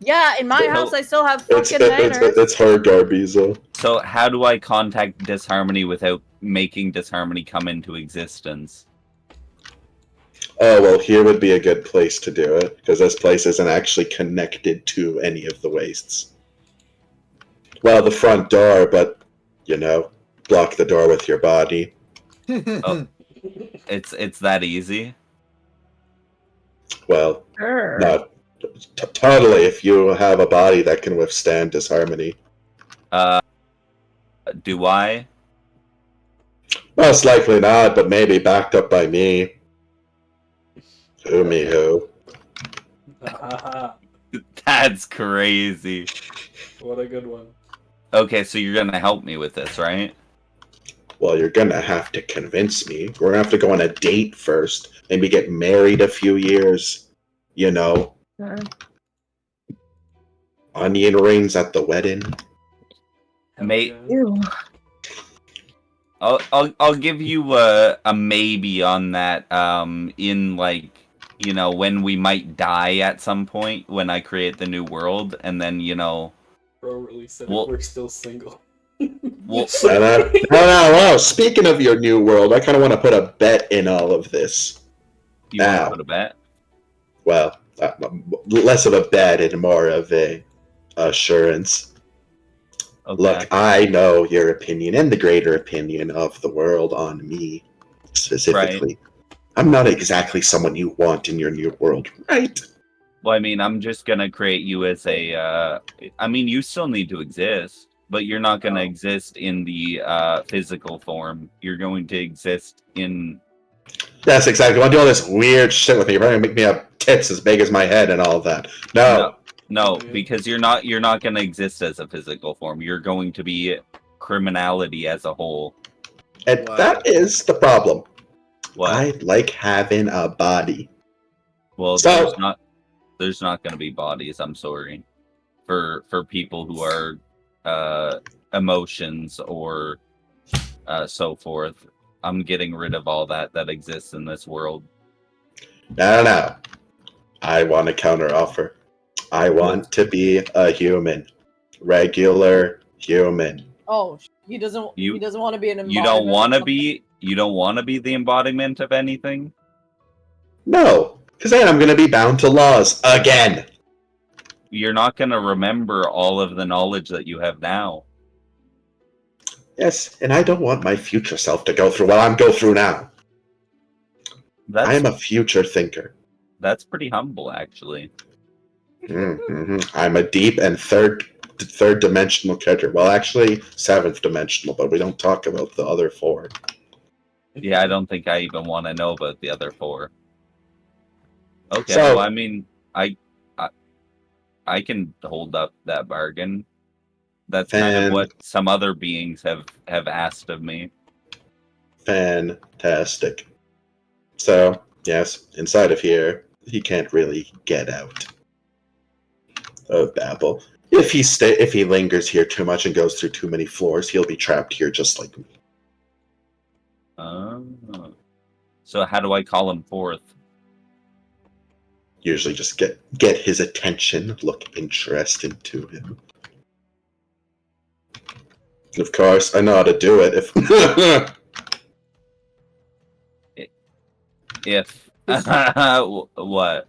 Yeah, in my It's- house I still have It's fucking manners. it's her Garbizo. So how do I contact disharmony without making disharmony come into existence? Oh, well, here would be a good place to do it, because this place isn't actually connected to any of the wastes. Well, the front door, but, block the door with your body. Oh. It's that easy. Well, Sure. not totally if you have a body that can withstand disharmony. Do I? Most likely not, but maybe backed up by me. Who me who? That's crazy. What a good one. Okay, so you're gonna help me with this, right? Well, you're gonna have to convince me. We're gonna have to go on a date first. Maybe get married a few years. Sure. Onion rings at the wedding. Mate, Ew. I'll give you a maybe on that. In when we might die at some point when I create the new world, and then Bro really said Well- we're still single. well, No. Speaking of your new world, I kind of want to put a bet in all of this. you want Now. to put a bet? Well, less of a bet and more of a assurance. Okay. Look, I know your opinion and the greater opinion of the world on me specifically. I'm not exactly someone you want in your new world, right? Well, I mean, I'm just gonna create you as a. You still need to exist, but you're not gonna exist in the physical form. You're going to exist in. That's exactly. Want to do all this weird shit with me? You're going to make me have tits as big as my head and all that. No. No, because you're not gonna exist as a physical form. You're going to be criminality as a whole. And Wow. that is the problem. What? I like having a body. Well, So- there's not going to be bodies. I'm sorry, for people who are emotions or so forth. I'm getting rid of all that exists in this world. No. I want a counteroffer. I want to be a human. Regular human. Oh, he doesn't. You- he doesn't want to be an. You don't want to embodiment of- be. You don't want to be the embodiment of anything. No, because then I'm going to be bound to laws again. You're not going to remember all of the knowledge that you have now. Yes, and I don't want my future self to go through what I'm going through now. That's I am a future thinker. that's pretty humble, actually. I'm a deep and third dimensional character. Well, actually, seventh dimensional, but we don't talk about the other four. Yeah, I don't think I even want to know about the other four. Okay, So- well, I mean, I can hold up that bargain. That's kind of And- what some other beings have asked of me. Fantastic. So, yes, inside of here, he can't really get out of Babel. If he lingers here too much and goes through too many floors, he'll be trapped here just like me. Oh. So how do I call him forth? Usually just get his attention, look interesting to him. Of course, I know how to do it if If what?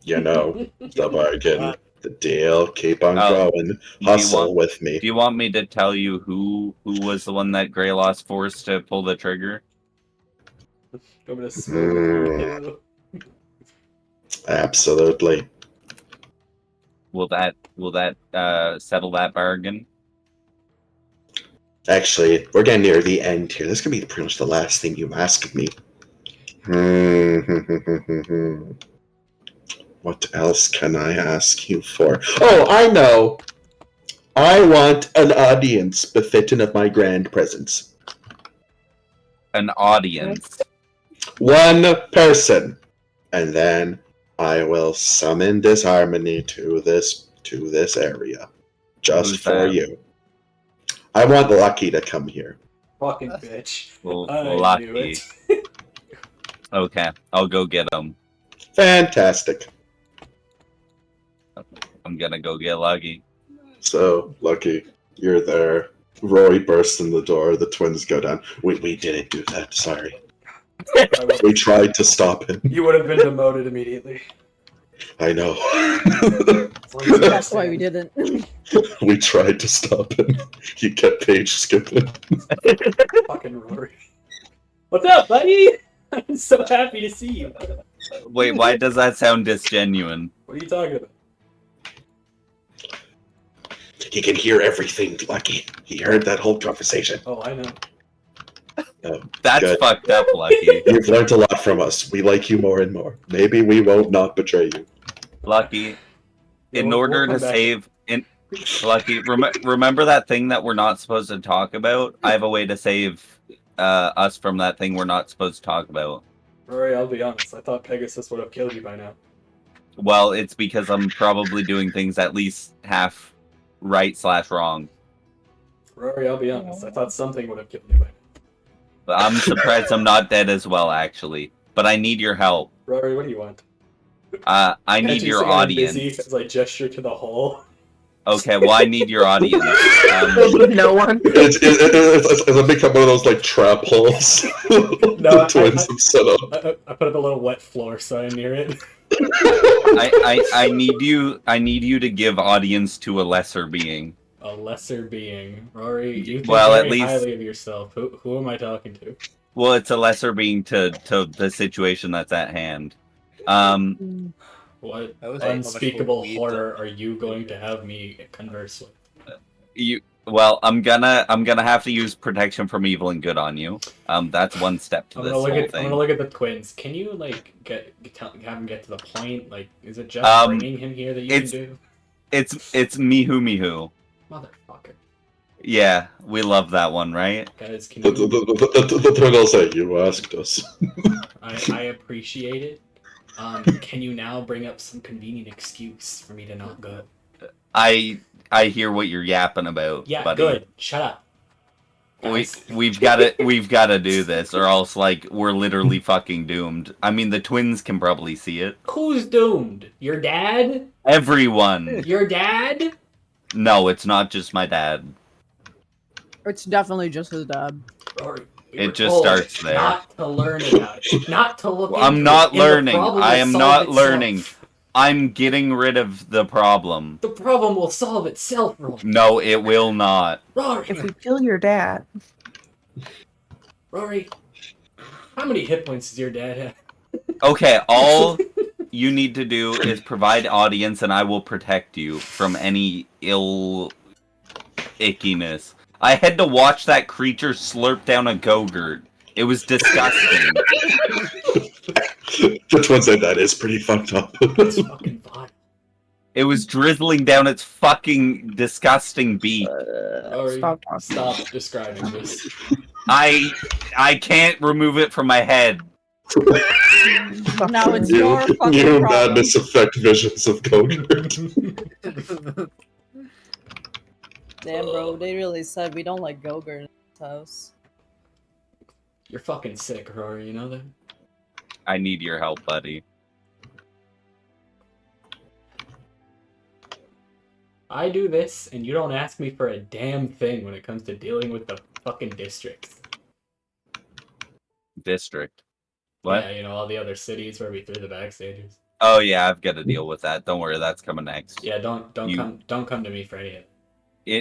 you know the bargain, the deal, keep on Oh, going, hustle with me. Do you want me to tell you who was the one that Greyloss forced to pull the trigger? I'm gonna smooth you. Absolutely. Will that settle that bargain? Actually, we're getting near the end here. This could be pretty much the last thing you ask of me. What else can I ask you for? Oh, I know! I want an audience befitting of my grand presence. An audience. One person. And then I will summon disharmony to this area. Just Who's for that? you. I want Lucky to come here. Fucking bitch. Well, I knew lucky. it. Okay, I'll go get him. Fantastic. I'm gonna go get Lucky. So, Lucky, you're there. Rory bursts in the door. The twins go down. We didn't do that. Sorry. I would- We tried to stop him. You would have been demoted immediately. I know. As long as you That's why we understand. didn't. We tried to stop him. He kept page skipping. Fucking Rory. What's up, buddy? I'm so happy to see you. Wait, why does that sound disgenuine? What are you talking about? He can hear everything, Lucky. He heard that whole conversation. Oh, I know. That's Good. fucked up, Lucky. You've learned a lot from us. We like you more and more. Maybe we won't not betray you. Lucky. Yeah, In we'll order come to back. save Lucky, remember that thing that we're not supposed to talk about? I have a way to save us from that thing we're not supposed to talk about. Rory, I'll be honest. I thought Pegasus would have killed you by now. Well, it's because I'm probably doing things at least half right/wrong. Rory, I'll be honest. I thought something would have killed you by now. But I'm surprised I'm not dead as well, actually. But I need your help. Rory, what do you want? I need Can't you your say I'm busy audience. as I gesture to the hole? Okay, well, I need your audience. No one. It's become one of those like trap holes. No, the twins have set up. I put up a little wet floor so I'm near it. I need you to give audience to a lesser being. A lesser being. Rory, you think Well, very at least- highly of yourself. Who am I talking to? Well, it's a lesser being to the situation that's at hand. What That was unspeakable weed. horror are you going to have me converse with? Well, I'm gonna have to use protection from evil and good on you. That's one step to I'm this gonna, whole look at, I'm thing. gonna look at the twins. Can you like have him get to the point? Like, is it just Um, bringing him here that you it's- can do? It's Mihu Mihu. Motherfucker. Yeah, we love that one, right? Guys, can The you... twin will say, "You asked us." I appreciate it. Can you now bring up some convenient excuse for me to not go? I hear what you're yapping about, Yeah, buddy. good. Shut up. Guys. We've gotta do this, or else like we're literally fucking doomed. I mean, the twins can probably see it. Who's doomed? Your dad? Everyone. Your dad? No, it's not just my dad. It's definitely just his dad. Or It just starts there. Not to learn about it. Not to look I'm into not it, and the learning. problem I will am solve not itself. learning. I'm getting rid of the problem. The problem will solve itself, Rory. No, it will not. Rory, If we kill your dad, Rory, how many hit points does your dad have? Okay, all you need to do is provide audience, and I will protect you from any ill ickiness. I had to watch that creature slurp down a Go-Gurt. It was disgusting. The twin said that is pretty fucked up. It's fucking fine. It was drizzling down its fucking disgusting beak. Rory, stop talking. stop describing this. I can't remove it from my head. Now it's you, your fucking you problem. madness affect visions of Go-Gurt. Damn, bro, they really said we don't like Go-Gurt in this house. You're fucking sick, Rory, you know that? I need your help, buddy. I do this, and you don't ask me for a damn thing when it comes to dealing with the fucking districts. District. What? Yeah, you know, all the other cities where we threw the backstagers. Oh yeah, I've got to deal with that. Don't worry, that's coming next. Yeah, don't You- come to me for any of it.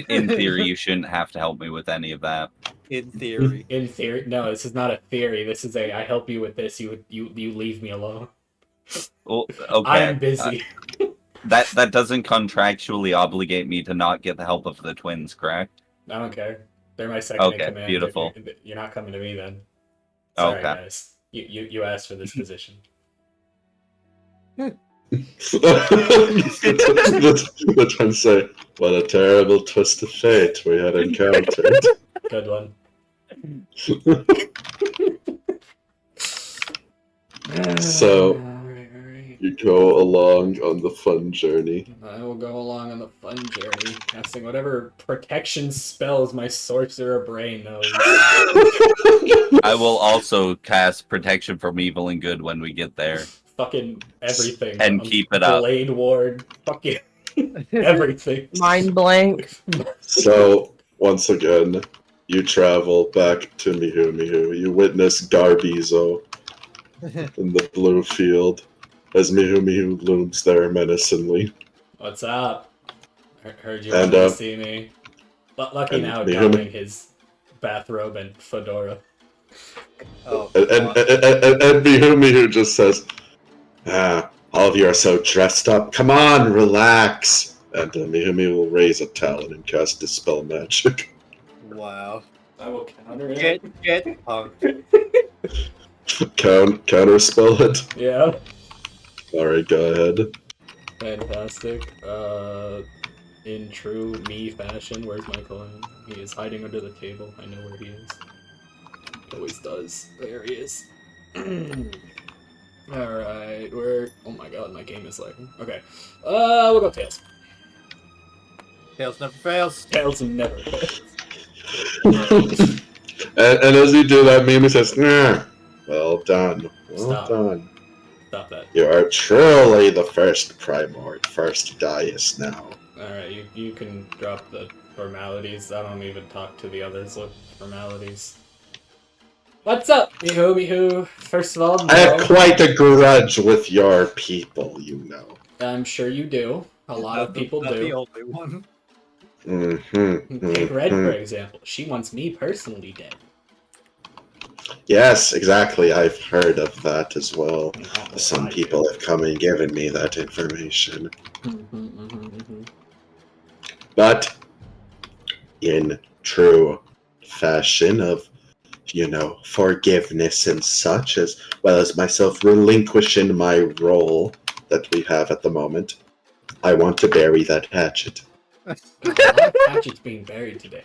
In theory, you shouldn't have to help me with any of that. In theory. In theory, no, this is not a theory. This is I help you with this. You leave me alone. Well, okay. I'm busy. That doesn't contractually obligate me to not get the help of the twins, correct? I don't care. They're my second in Okay, command. beautiful. You're not coming to me then. Sorry, Okay. guys. You asked for this position. The twin say, "What a terrible twist of fate we had encountered." Good one. So- Alright. You go along on the fun journey. I will go along on the fun journey, casting whatever protection spells my sorcerer brain knows. I will also cast protection from evil and good when we get there. Fucking everything. And keep it up. Blade ward. Fucking everything. Mind blank. So, once again, you travel back to Mihu Mihu. You witness Garbizo in the blue field as Mihu Mihu looms there menacingly. What's up? Heard you And, wanted to see me. Lucky and now, Mihoumi- donning his bathrobe and fedora. Oh, And God. Mihu Mihu just says, "Ah, all of you are so dressed up. Come on, relax." And Mihu Mihu will raise a talon and cast Dispel Magic. Wow. I will counter it. Get punk. Counterspell it. Yeah. Alright, go ahead. Fantastic. In true me fashion, where's my coin? He is hiding under the table. I know where he is. Always does. There he is. Alright, where... Oh my god, my game is lagging. Okay. We'll go Tails. Tails never fails. Tails never fails. And as you do that, Mimi says, "Nah, well done. Well Stop. done. Stop that. You are truly the first Primord, first Dais now." Alright, you can drop the formalities. I don't even talk to the others with formalities. What's up, Miho Miho? First of all, I have no. quite a grudge with your people, you know. I'm sure you do. A lot of people Not the do. only one. Take Red, for Mm-hmm. example. She wants me personally dead. Yes, exactly. I've heard of that as well. Oh, Some I do. people have come and given me that information. But in true fashion of, forgiveness and such, as well as myself relinquishing my role that we have at the moment, I want to bury that hatchet. A lot of hatchets being buried today.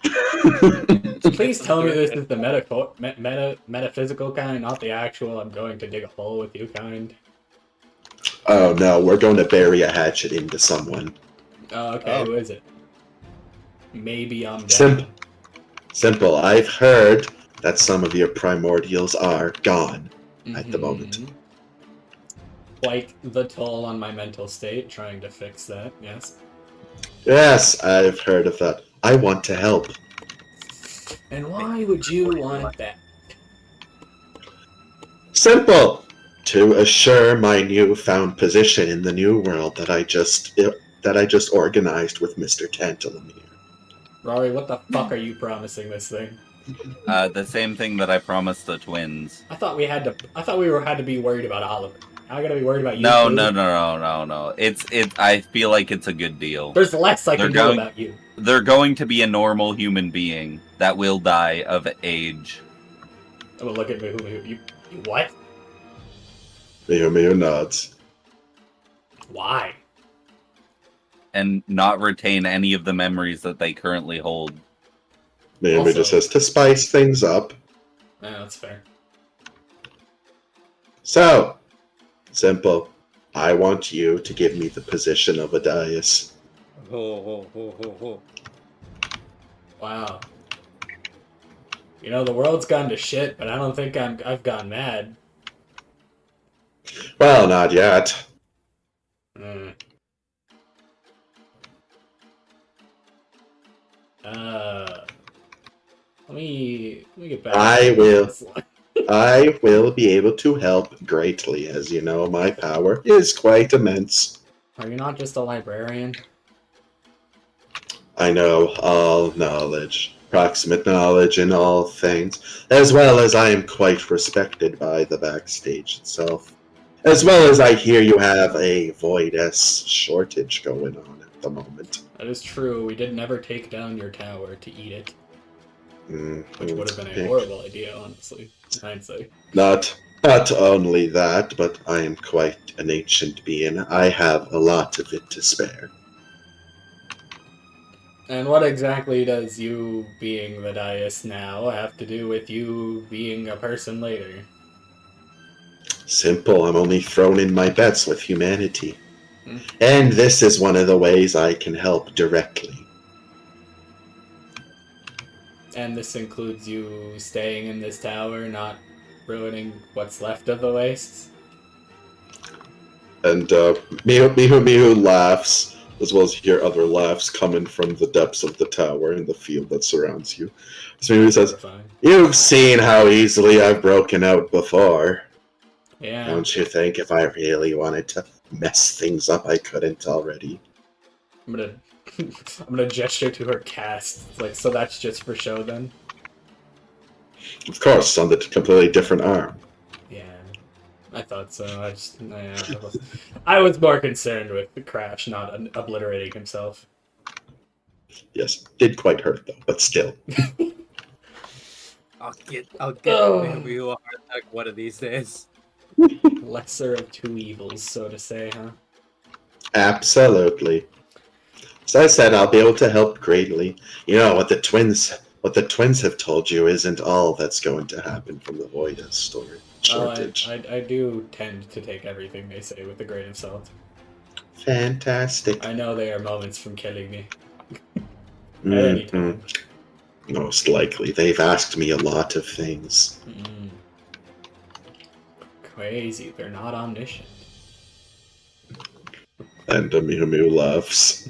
Please tell me this is the metaphysical kind, not the actual I'm going to dig a hole with you kind. Oh no, we're going to bury a hatchet into someone. Oh, okay, Oh. who is it? Maybe I'm Simple. down. Simple. I've heard that some of your primordials are gone at the moment. Mhm. Quite the toll on my mental state, trying to fix that, yes. Yes, I've heard of that. I want to help. And why would you want that? Simple. To assure my newfound position in the new world that I just organized with Mr. Tantalum here. Rory, what the fuck are you promising this thing? The same thing that I promised the twins. I thought we had to be worried about Oliver. Now I gotta be worried about you. No, too? no. I feel like it's a good deal. There's less I can do They're going- about you. They're going to be a normal human being that will die of age. I'm gonna look at me. You what? Miu nods. Why? And not retain any of the memories that they currently hold. Miu Also- just says to spice things up. Yeah, that's fair. So, simple. I want you to give me the position of Adias. Wow. You know, the world's gone to shit, but I don't think I've gone mad. Well, not yet. Hmm. Let me get back. I to will. this one. I will be able to help greatly, as you know, my power is quite immense. Are you not just a librarian? I know all knowledge, proximate knowledge in all things, as well as I am quite respected by the backstage itself. As well as I hear you have a Voidess shortage going on at the moment. That is true. We did never take down your tower to eat it, which would have been a horrible idea, honestly. In hindsight. Not only that, but I am quite an ancient being. I have a lot of it to spare. And what exactly does you being the Dias now have to do with you being a person later? Simple, I'm only throwing in my bets with humanity. Hmm. And this is one of the ways I can help directly. And this includes you staying in this tower, not ruining what's left of the wastes? And Mihu laughs, as well as you hear other laughs coming from the depths of the tower and the field that surrounds you. So Mihu says, Fine. "You've seen how easily I've broken out before. Yeah. Don't you think if I really wanted to mess things up, I couldn't already?" I'm gonna gesture to her cast. It's like, so that's just for show then? Of course, on the completely different arm. Yeah. I thought so. I was more concerned with the Crash not obliterating himself. Yes, did quite hurt though, but still. I'll get Oh. you a heart attack one of these days. Lesser of two evils, so to say, huh? Absolutely. As I said, I'll be able to help greatly. You know, what the twins have told you isn't all that's going to happen from the Voidus story. Shortage. I do tend to take everything they say with a grain of salt. Fantastic. I know they are moments from killing me. At any time. Most likely. They've asked me a lot of things. Mm. Crazy. They're not omniscient. And Miu laughs.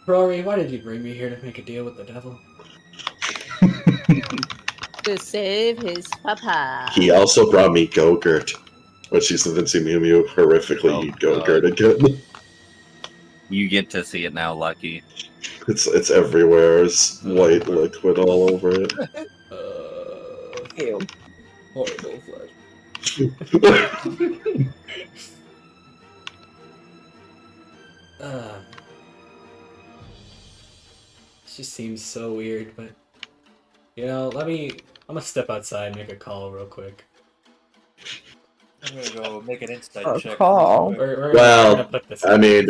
Rory, why did you bring me here to make a deal with the devil? To save his papa. He also brought me Go-Gurt. But she's then see Miu horrifically Oh, eat Go-Gurt again. You get to see it now, Lucky. It's everywhere. It's white liquid all over it. Ew. Horrible flesh. This just seems so weird, but you know, I'm gonna step outside and make a call real quick. I'm gonna go make an insight A check. call? We're Well, gonna put this. I mean,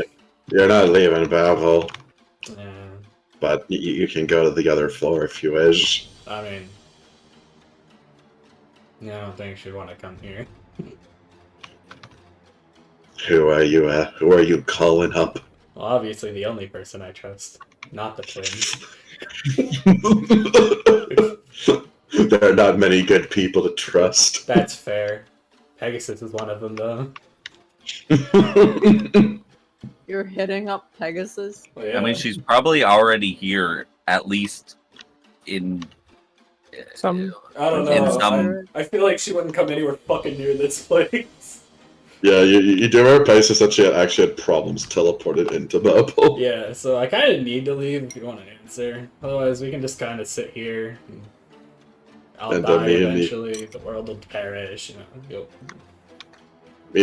You're not leaving Babel, Yeah, but you can go to the other floor if you wish. I mean, yeah, I don't think she'd want to come here. Who are you? Who are you calling up? Well, obviously the only person I trust, not the twins. There are not many good people to trust. That's fair. Pegasus is one of them, though. You're hitting up Pegasus? Well, yeah. I mean, she's probably already here, at least in Some I don't in know. some. I feel like she wouldn't come anywhere fucking near this place. Yeah, you do her basis that she actually had problems teleported into Babel. Yeah, so I kind of need to leave if you want to answer. Otherwise, we can just kind of sit here. I'll And, die me and me- eventually. The world will perish. You know.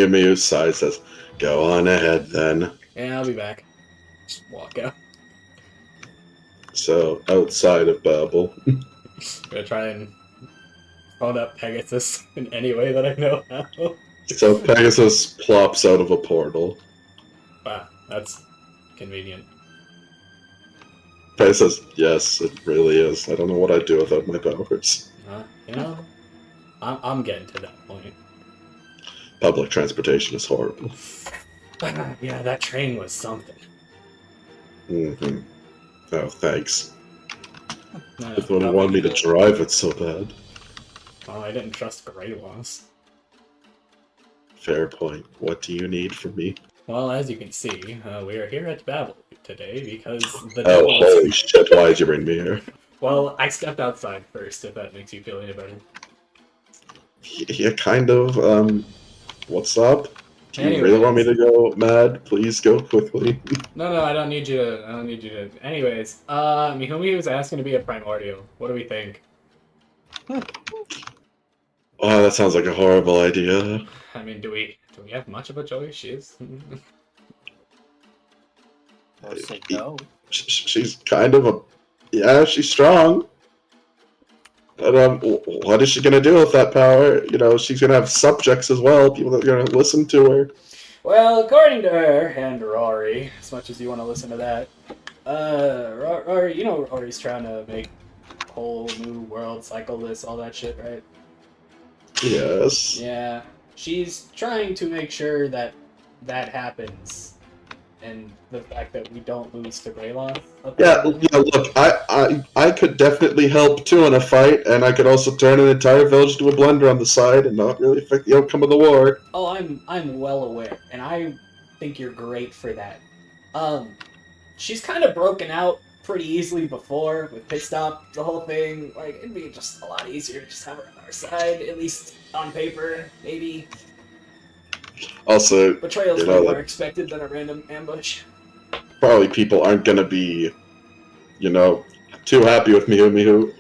Miu sighs, says, "Go on ahead then." Yeah, I'll be back. Just walk out. So outside of Babel, Gonna try and phone up Pegasus in any way that I know how. so Pegasus plops out of a portal. Wow, that's convenient. Pegasus, yes, it really is. I don't know what I'd do without my powers. You know, I'm getting to that point. Public transportation is horrible. Yeah, that train was something. Hmm. Oh, thanks. No, If they want me to drive it so bad. Well, I didn't trust Greyloss. Fair point. What do you need from me? Well, as you can see, we are here at Babel today because the Oh, devil- holy shit, why'd you bring me here? Well, I stepped outside first, if that makes you feel any better. Yeah, kind of. What's up? Do you really Anyways. want me to go mad? Please go quickly. No, I don't need you to. I don't need you to. Anyways, Mihumi was asking to be a primordial. What do we think? Oh, that sounds like a horrible idea. I mean, do we have much of a choice? She is. Or say no. She's kind of a... Yeah, she's strong. But, what is she gonna do with that power? You know, she's gonna have subjects as well, people that are gonna listen to her. Well, according to her and Rory, as much as you want to listen to that, Rory, you know Rory's trying to make whole new world cycle this, all that shit, right? Yes. Yeah, she's trying to make sure that that happens, and the fact that we don't lose to Greylon. Yeah, look, I could definitely help too in a fight, and I could also turn an entire village to a blender on the side and not really affect the outcome of the war. Oh, I'm well aware, and I think you're great for that. She's kind of broken out pretty easily before with Pit Stop, the whole thing. Like, it'd be just a lot easier to just have her on our side, at least on paper, maybe. Also, Betrayal's You know, way like- more expected than a random ambush. probably people aren't gonna be, you know, too happy with Miu.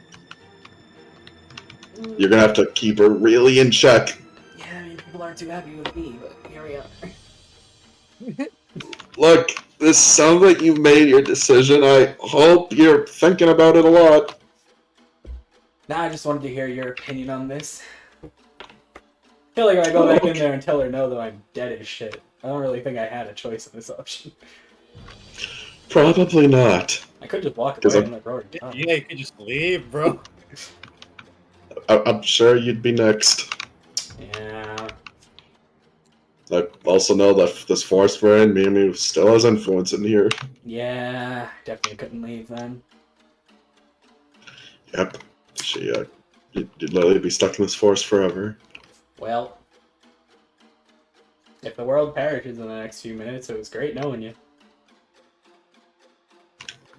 You're gonna have to keep her really in check. Yeah, I mean, people aren't too happy with me, but here we are. Look, this sounds like you've made your decision. I hope you're thinking about it a lot. Now I just wanted to hear your opinion on this. I feel like if I go back in there and tell her no, though, I'm dead as shit. I don't really think I had a choice in this option. Probably not. I could just walk 'Cause away I'm- and let Rory die. Yeah, you could just leave, bro. I'm sure you'd be next. Yeah. I also know that this forest we're in, Miu still has influence in here. Yeah, definitely couldn't leave then. Yep. You'd literally be stuck in this forest forever. Well, if the world perishes in the next few minutes, it was great knowing you.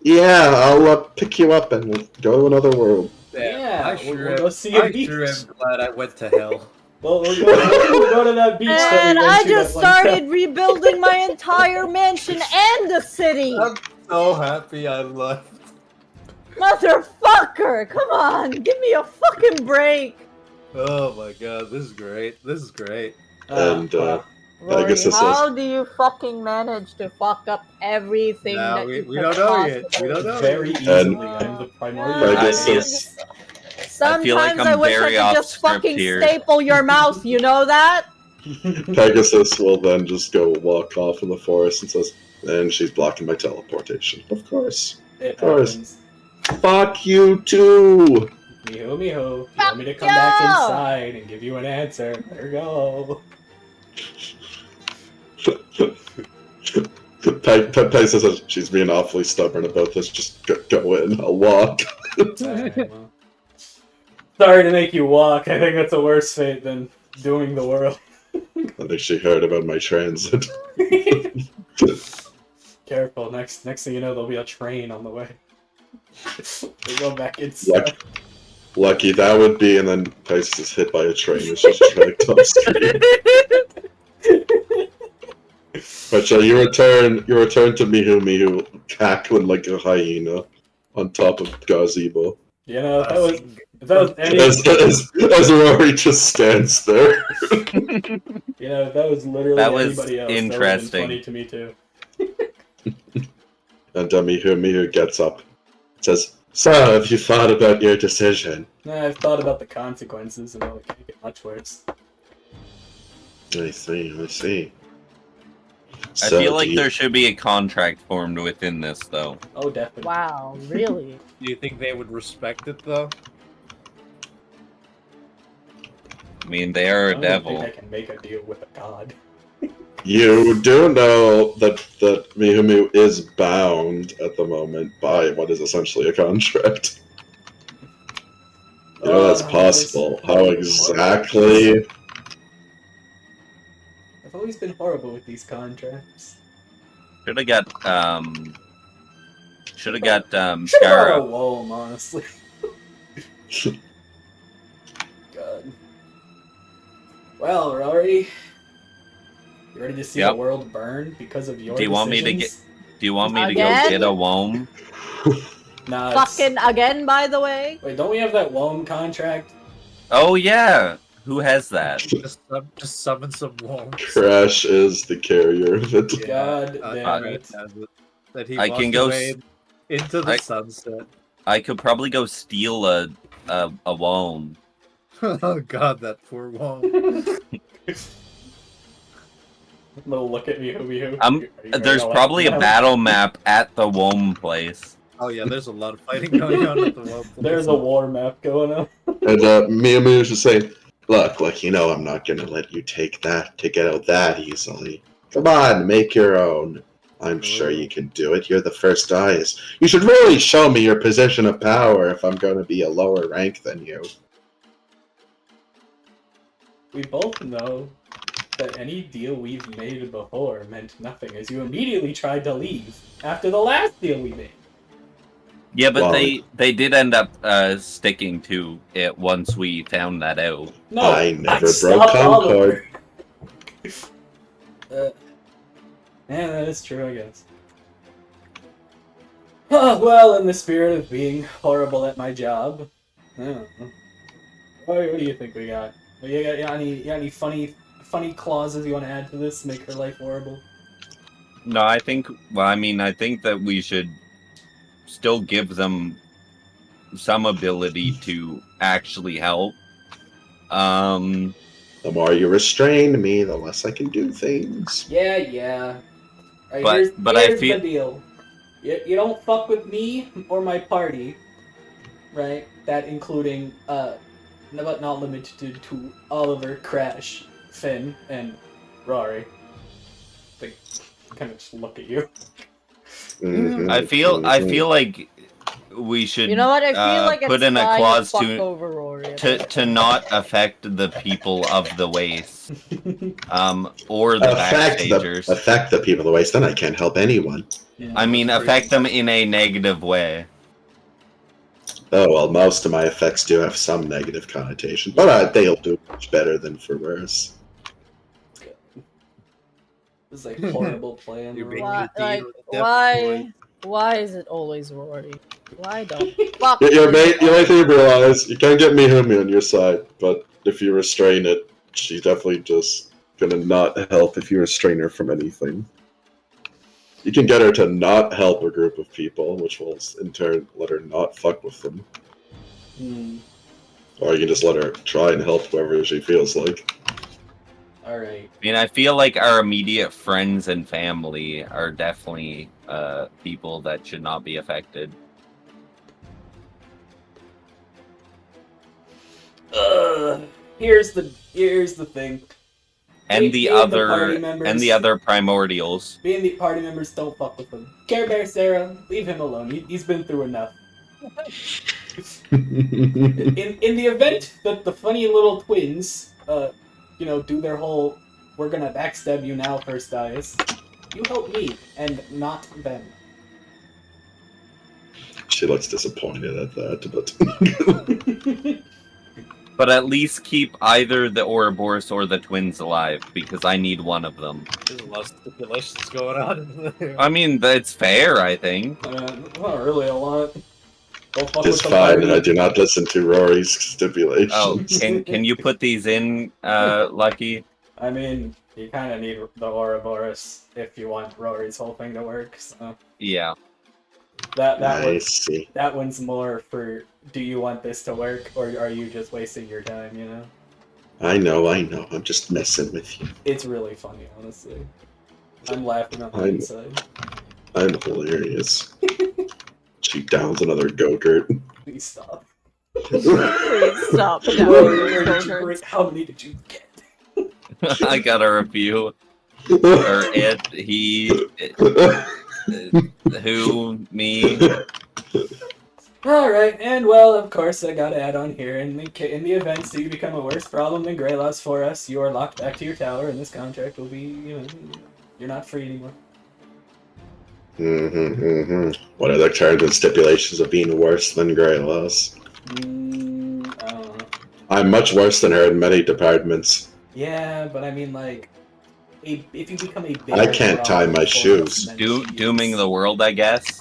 Yeah, I'll pick you up and we'll go to another world. Yeah, I we'll sure, go see a I beach. sure am glad I went to hell. Well, we'll go to that beach that And we went I to just that one time. started rebuilding my entire mansion and the city! I'm so happy I left. Motherfucker! Come on! Give me a fucking break! Oh my god, this is great. This is great. And, Wow. Rory, guess this how do you fucking manage to fuck up everything Nah, that we- you we could don't know yet. possibly We don't know. Very And- easily. I'm the primordial. I guess Sometimes I feel like I I'm wish very I could off just script fucking here. staple your mouth, you know that? Pegasus will then just go walk off in the forest and says, and she's blocking my teleportation. Of course. It course. happens. Fuck you too! Miho, Miho, you want me to come back inside and give you an answer? There you go. Pegasus says she's being awfully stubborn about this. Just go in. I'll walk. Alright, well. Sorry to make you walk. I think that's a worse fate than doing the world. I think she heard about my transit. Careful. Next thing you know, there'll be a train on the way. We go back inside. Lucky that would be, and then Pegasus is hit by a train. It's just dragged off screen. But you return to Mihu cackling like a hyena on top of gazebo. You know, if that was any, As Rory just stands there. you know, if that was literally That was anybody else, interesting. that would have been funny to me too. And Mihu gets up. Says, "So, have you thought about your decision?" Nah, I've thought about the consequences, and it can't get much worse. I see. I feel like there should be a contract formed within this, though. Oh, definitely. Wow, really? Do you think they would respect it though? I mean, they are I a don't devil. think I can make a deal with a god. You do know that Mihu is bound at the moment by what is essentially a contract. You know that's possible. How exactly? I've always been horrible with these contracts. Should have got Should've brought a Scarab. Wome, honestly. God. Well, Rory, you ready to see Yep. the world burn because of your Do you want me to decisions? Do you want me to Again? go get a Wome? Nah, it's- Fucking again, by the way. Wait, don't we have that Wome contract? Oh yeah, who has that? Just summon some wolves. Crash is the carrier of it. God damn Fred it. has it. That he I can walked go away into the I- sunset. I could probably go steal a Wome. Oh god, that poor wolf. Little look at me, Who. There's probably a battle map at the Wome place. Oh yeah, there's a lot of fighting going on at the wolf. There's a war map going on. And Mihu is just saying, look, you know I'm not gonna let you take it out that easily. Come on, make your own. I'm sure you can do it. You're the first eyes. You should really show me your position of power if I'm going to be a lower rank than you. We both know that any deal we've made before meant nothing, as you immediately tried to leave after the last deal we made. Yeah, but Well- they did end up sticking to it once we found that out. No, I never broke stopped Concord. Oliver. Yeah, that is true, I guess. Oh, well, in the spirit of being horrible at my job, I don't know. What do you think we got? You got any funny clauses you want to add to this to make her life horrible? No, I think that we should still give them some ability to actually help. The more you restrain me, the less I can do things. Yeah. Right, But I here's feel- the deal. You don't fuck with me or my party, right? That including, but not limited to Oliver, Crash, Finn, and Rory. They kind of just look at you. Mhm, I feel mhm. like we should You know what? I feel like it's put in a time clause to fuck to over Rory. to not affect the people of the Waste, or the backstagers. affect the people of the waste, then I can't help anyone. I mean, affect them in a negative way. Oh, well, most of my effects do have some negative connotation, but they'll do much better than for worse. This is a horrible plan. You're Rory. being Why, the like, deed with the why is it always Rory? Why don't fuck? You may think realize you can't get Mihumi on your side, but if you restrain it, she's definitely just gonna not help if you restrain her from anything. You can get her to not help a group of people, which will in turn let her not fuck with them. Hmm. Or you can just let her try and help whoever she feels like. Alright. I mean, I feel like our immediate friends and family are definitely people that should not be affected. Here's the thing. And Me- the me and the party other members- and the other primordials. Me and the party members don't fuck with him. Care Bear Sarah, leave him alone. He's been through enough. In the event that the funny little twins, do their whole "we're gonna backstab you now" first dies, you help me and not them. She looks disappointed at that, but But at least keep either the Ouroboros or the twins alive, because I need one of them. There's a lot of stipulations going on in there. I mean, that's fair, I think. Not really a lot. Don't fuck it's with the fine. party. I do not listen to Rory's stipulations. Oh, can you put these in, Lucky? I mean, you kind of need the Ouroboros if you want Rory's whole thing to work. So Yeah. that I see. that one's more for, do you want this to work, or are you just wasting your time? You know, I know. I'm just messing with you. it's really funny, honestly. I'm laughing on the I'm- inside. I'm hilarious. She downs another go-gurt. Please stop. Please stop. Where did you bring- how many did you get? I got a review. Or it, he, who, me. Alright, and well, of course, I gotta add on here, in the event that you become a worse problem than Greyloss for us, you are locked back to your tower, and this contract will be, you're not free anymore. What are the terms and stipulations of being worse than Greyloss? I don't know. I'm much worse than her in many departments. Yeah, but I mean, like, if you become a bigger I can't tie problem my for us, shoes. then Dooming the world, I guess.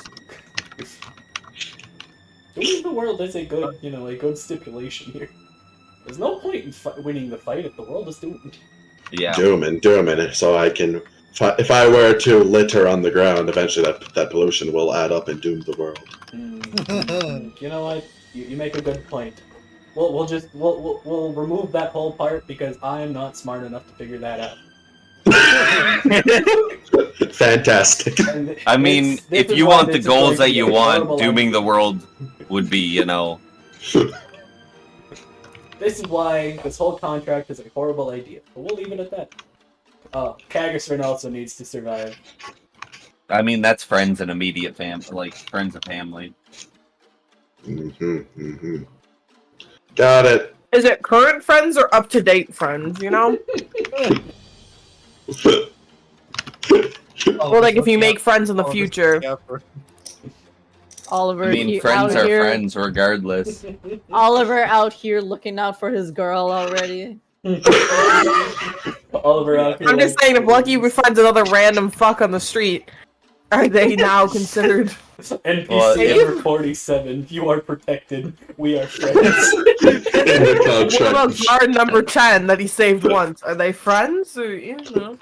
Dooming the world is a good, a good stipulation here. There's no point in winning the fight if the world is doomed. Yeah. Dooming, so I can. If I were to litter on the ground, eventually that pollution will add up and doom the world. You know what? You make a good point. We'll remove that whole part because I'm not smart enough to figure that out. Fantastic. And I mean, this if is you why want the this is goals going to that be you a want, horrible dooming the idea. world would be, This is why this whole contract is a horrible idea. But we'll leave it at that. Kagastrin also needs to survive. I mean, that's friends and immediate family, like friends and family. Got it. Is it current friends or up to date friends? You know, or like if you make friends in the future. Oliver, I mean, friends out are here, friends regardless. Oliver out here looking out for his girl already. Oliver out here. I'm just saying, if Lucky finds another random fuck on the street, are they now considered? NPC Well, number 47. You are protected. We are friends. In the What about contract. guard number 10 that he saved once? Are they friends? Or, you know?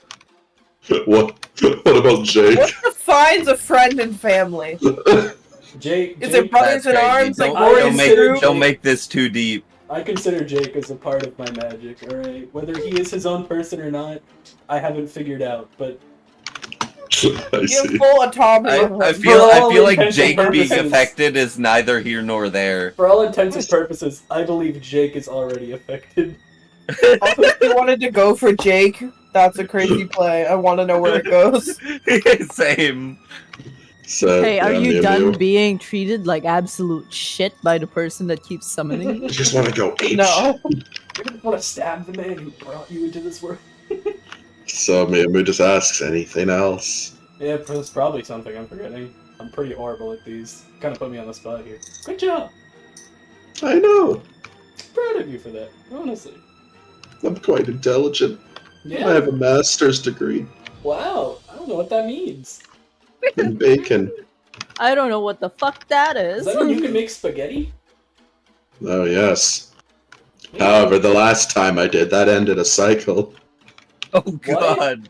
What about Jake? What defines a friend and family? Jake. Is Jake it brothers in That's crazy. arms like Don't- Rory don't Rory's make, group? don't make this too deep. I consider Jake as a part of my magic. All right, whether he is his own person or not, I haven't figured out. But I You have see. full autonomy. I For all feel like intents and Jake being purposes. affected is neither here nor there. for all intents and purposes, I believe Jake is already affected. Also, if you wanted to go for Jake, that's a crazy play. I want to know where it goes. Same. So, Hey, are yeah, you Mew done Mew. being treated like absolute shit by the person that keeps summoning you? I just want to go H. No. You don't want to stab the man who brought you into this world. So Mew Mew just asks, anything else? Yeah, there's probably something I'm forgetting. I'm pretty horrible at these. Kind of put me on the spot here. Good job. I know. Proud of you for that. Honestly. I'm quite intelligent. Yeah. I have a master's degree Wow. I don't know what that means. in bacon. I don't know what the fuck that Does is. that mean you can make spaghetti? Oh, yes. However, the last time I did, that ended a cycle. Oh god.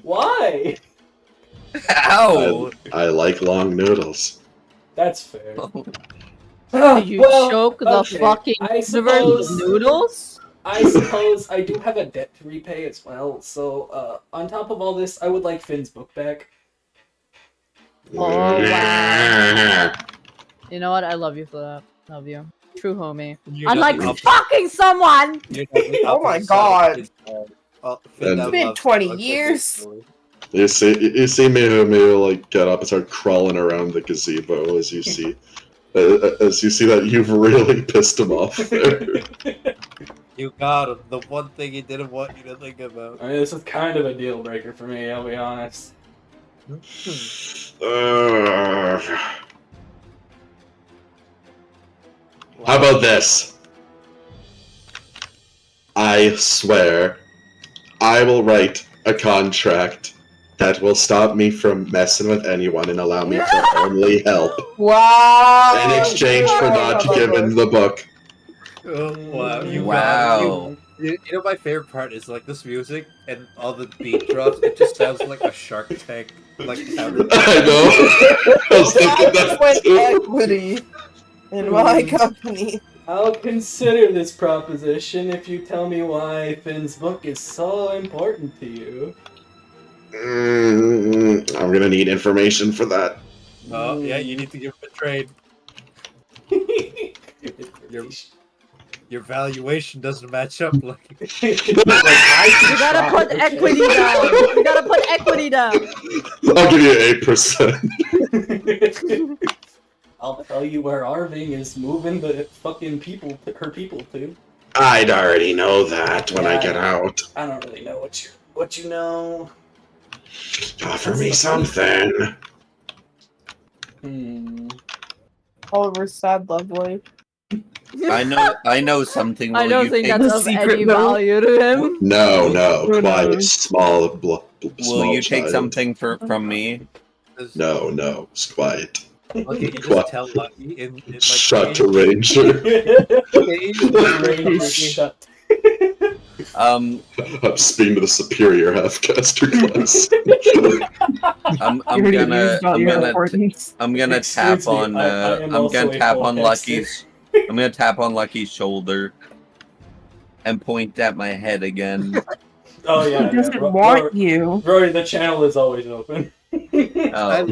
Why? Ow. I like long noodles. That's fair. Did you choke the okay, fucking I universe suppose- with noodles? I suppose I do have a debt to repay as well. So, on top of all this, I would like Finn's book back. Oh, wow. You know what? I love you for that. Love you. True homie. You're Unlike not the fucking someone! Oh my God. And- It's been 20 years. You see Mihu like get up and start crawling around the gazebo as you see that you've really pissed him off there. You got him. The one thing he didn't want you to think about. I mean, this is kind of a deal breaker for me, I'll be honest. How about this? I swear, I will write a contract that will stop me from messing with anyone and allow me to only help Wow. in exchange for not giving the book. Oh, wow. Wow. You know my favorite part is like this music and all the beat drops. It just sounds like a Shark Tank like counter. I know. I was thinking that With too. equity in my company. I'll consider this proposition if you tell me why Finn's book is so important to you. I'm gonna need information for that. Oh yeah, you need to give him a trade. Your valuation doesn't match up. Like You gotta put equity down. You gotta put equity down. I'll give you 8%. I'll tell you where Arving is moving the fucking her people to. I'd already know that when I get out. I don't really know what you know. Offer me something. Oliver's sad love life. I know something. I Will don't you think take, that's of secret, any though. value to him. No, No. quiet, small, Will you take child. something from me? No, it's quiet. okay, you What? just tell Lucky in like Shut to Ranger. Ranger shut. I'm I'm speaking to the superior half-caster class. I'm You already used all your gonna importance. I'm gonna tap Excuse me, on I am I'm also gonna a tap full on hamster. Lucky's I'm gonna tap on Lucky's shoulder and point at my head again. Oh yeah. He doesn't yeah. want you. Rory, the channel is always open. Oh,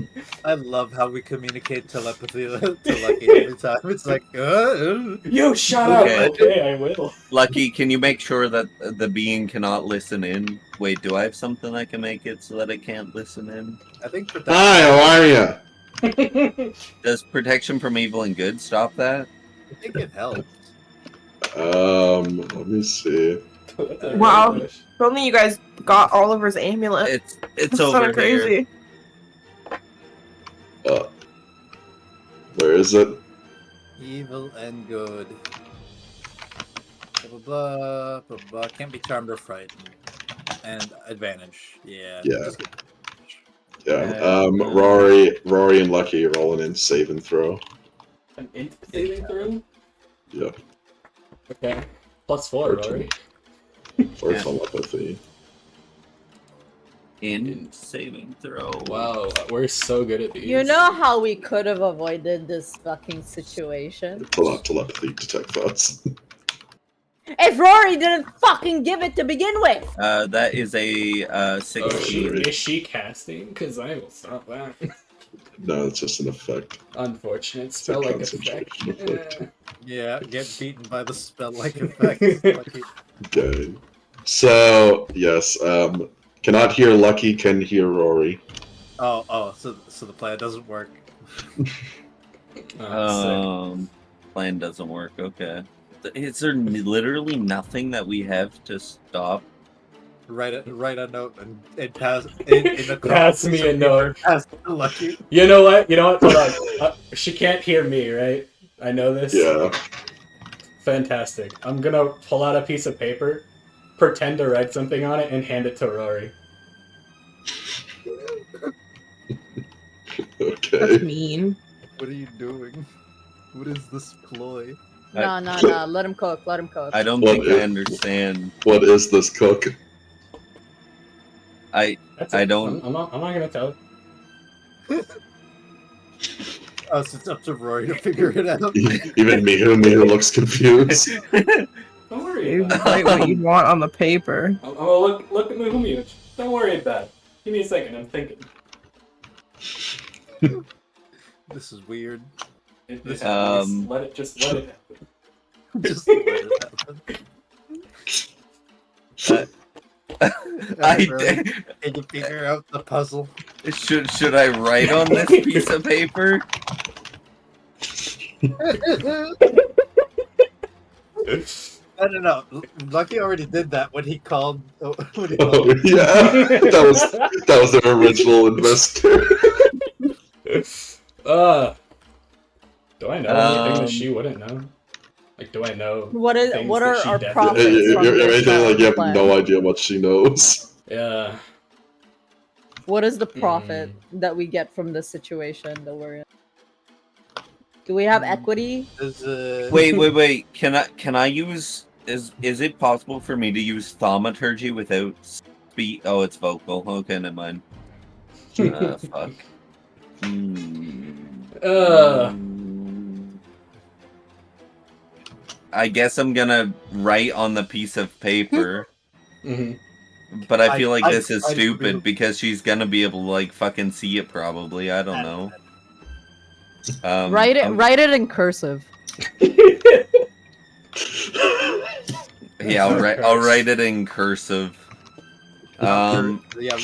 I love how we communicate telepathy to Lucky every time. It's like, You shut Okay. up. Okay, I will. Lucky, can you make sure that the being cannot listen in? Wait, do I have something I can make it so that it can't listen in? I think Hi, how are you? Does protection from evil and good stop that? I think it helps. Let me see. Wow. If only you guys got Oliver's amulet. It's That's over so here. crazy. Where is it? Evil and good. Blah, blah, blah, blah. Can't be charmed or frightened. And advantage. Yeah. Yeah. Just get- Yeah. Rory and Lucky are rolling in save and throw. An int saving throw? Yeah. Okay. +4, Or Rory. Or Yeah. telepathy. In saving throw. Wow, we're so good at these. You know how we could have avoided this fucking situation? Pull out telepathy, detect thoughts. If Rory didn't fucking give it to begin with! That is a Oh, 16. is she casting? Because I will stop that. No, it's just an effect. Unfortunate a spell like concentration effect. effect. Yeah, get beaten by the spell like effect. Lucky. Okay. So yes, cannot hear Lucky, can hear Rory. So the plan doesn't work. Plan doesn't work. Okay. Is there literally nothing that we have to stop? Write a note and pass in the Pass me a note. Pass it to Lucky. You know what? Hold on. She can't hear me, right? I know this. Yeah. Fantastic. I'm gonna pull out a piece of paper, pretend to write something on it, and hand it to Rory. Okay. That's mean. What are you doing? What is this ploy? No. Let him cook. Let him cook. I don't What think is- I understand. What is this cook? That's I it. don't- I'm not gonna tell. Oh, so it's up to Rory to figure it out. Even Mihu looks confused. Don't worry worry You about it. write what you want on the paper. I'm gonna look at Muhumiya. Don't worry about it. Give me a second, I'm thinking. This is weird. Just Um, let it happen. Just let it happen. I Really? Can you figure out the puzzle? should I write on this piece of paper? No. Lucky already did that when he called. When he Oh called yeah, that was their original investor. Do I know anything that Um, she wouldn't know? Like, do I know? What things are that she our definitely- profits If from this anything, like you have plan? no idea what she knows. Yeah. What is the profit Hmm. that we get from this situation that we're in? Do we have equity? Wait. Can I use? Is it possible for me to use thaumaturgy without speech? Oh, it's vocal. Okay, never mind. Fuck. I guess I'm gonna write on the piece of paper, Mhm. but I feel like I- this is I- stupid because she's gonna be able to like fucking see it probably. I don't know. Write it in cursive. Yeah, I'll write it in cursive. Yeah,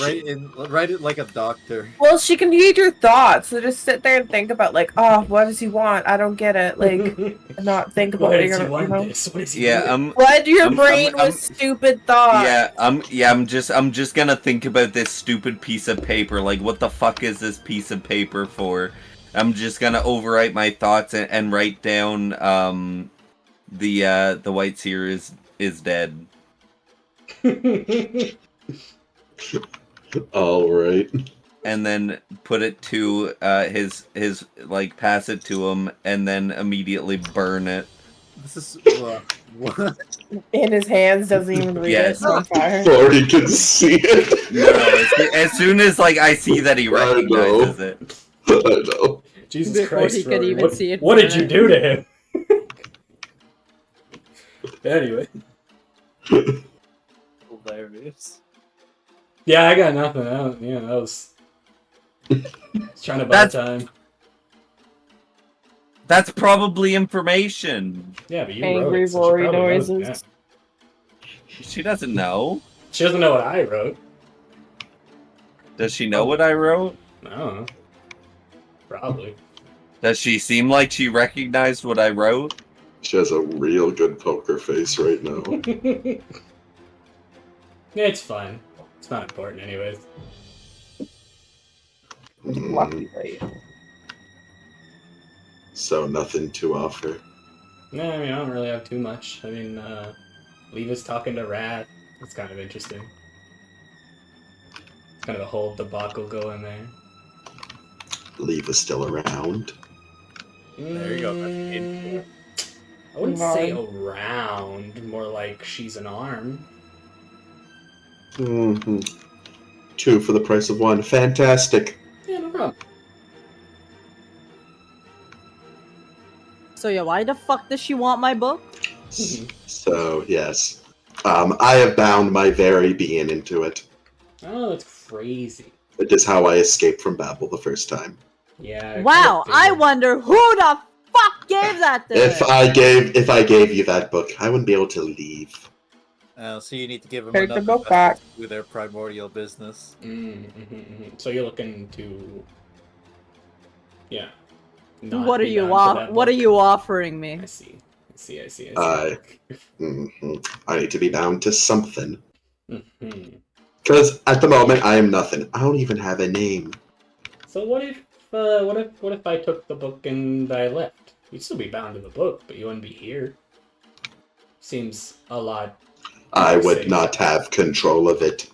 write it like a doctor. Well, she can read your thoughts, so just sit there and think about, like, oh, what does he want? I don't get it. Like, not think about Why what does you're he gonna, want you know? this? What is he Yeah, doing? Flood your I'm- brain I'm- with stupid thoughts. I'm just gonna think about this stupid piece of paper. Like, what the fuck is this piece of paper for? I'm just gonna overwrite my thoughts and write down the White Seer is dead. All right. And then put it to his like pass it to him and then immediately burn it. This is what? In his hands, doesn't even read Yes. it. It's on fire. Before he can see it. No, as soon as like I see that he I know. recognizes it. I know. Jesus Before Christ, he could Rory, even what, see it what did burn you it. do to him? Anyway. Hilarious. Yeah, I got nothing. That was trying to buy time. That's probably information. Yeah, but you Angry wrote it, so Rory she probably knows, noises. She doesn't know. She doesn't know what I wrote. Does she know what I wrote? I don't know. Probably. Does she seem like she recognized what I wrote? She has a real good poker face right now. Yeah, it's fine. It's not important anyways. Lucky for you. So nothing to offer. No, I mean, I don't really have too much. I mean, Leva's talking to Rat. That's kind of interesting. It's kind of a whole debacle going there. Leva's still around. There you go, that's painful. I wouldn't say around, more like she's an arm. Mm-hmm. 2 for the price of 1. Fantastic. Yeah, no problem. So yeah, why the fuck does she want my book? So, yes. I have bound my very being into it. Oh, that's crazy. It is how I escaped from Babel the first time. Yeah. Wow, kinda I figured. wonder who the fuck gave that to If her? I gave you that book, I wouldn't be able to leave. So you need to give them Take the enough book back. investments to do their primordial business. So you're looking to, yeah. What are you offering me? I see. I need to be bound to something. Mhm. Because at the moment, I am nothing. I don't even have a name. So what if I took the book and I left? You'd still be bound to the book, but you wouldn't be here. Seems a lot. I would Safe. not have control of it.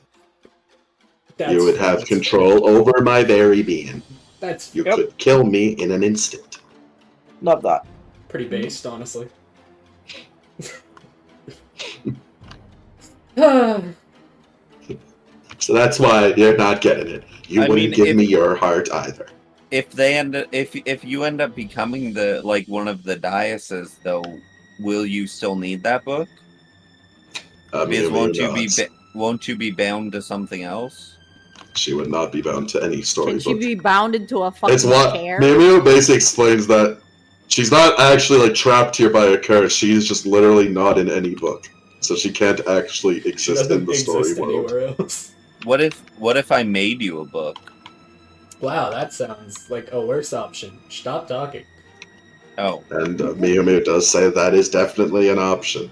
That's You would fair, have that's control over my very being. fair. That's You Yep. could kill me in an instant. Love that. pretty based, honestly. Ah, So that's why you're not getting it. You I wouldn't mean, give if- me your heart either. If you end up becoming the like one of the dioceses though, will you still need that book? Because Miu Miu nods. won't you be bound to something else? She would not be bound to any Can she storybook. be bound into a fucking It's what chair? Miu Miu basically explains that she's not actually like trapped here by a curse. She's just literally not in any book, so she can't actually She exist in doesn't the story exist world. anywhere else. What if I made you a book? Wow, that sounds like a worse option. Stop talking. Oh, And Miu Miu does say that is definitely an option.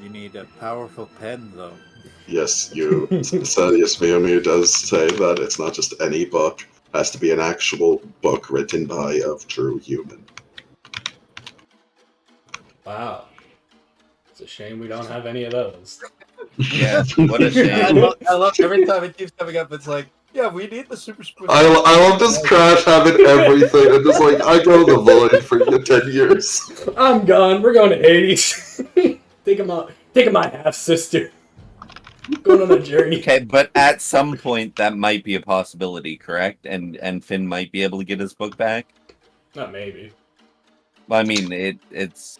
You need a powerful pen, though. Yes, you said yes. Miu Miu does say that it's not just any book; it has to be an actual book written by a true human. Wow. It's a shame we don't have any of those. yeah. What a I shame. love every time it keeps coming up. It's like, yeah, we need the super spoon. I love this Crash having everything and just like I go the void for 10 years. I'm gone. We're going to Hades. Think of my half sister. Going on a journey. Okay, but at some point that might be a possibility, correct? And Finn might be able to get his book back. Not maybe. Well, I mean, it's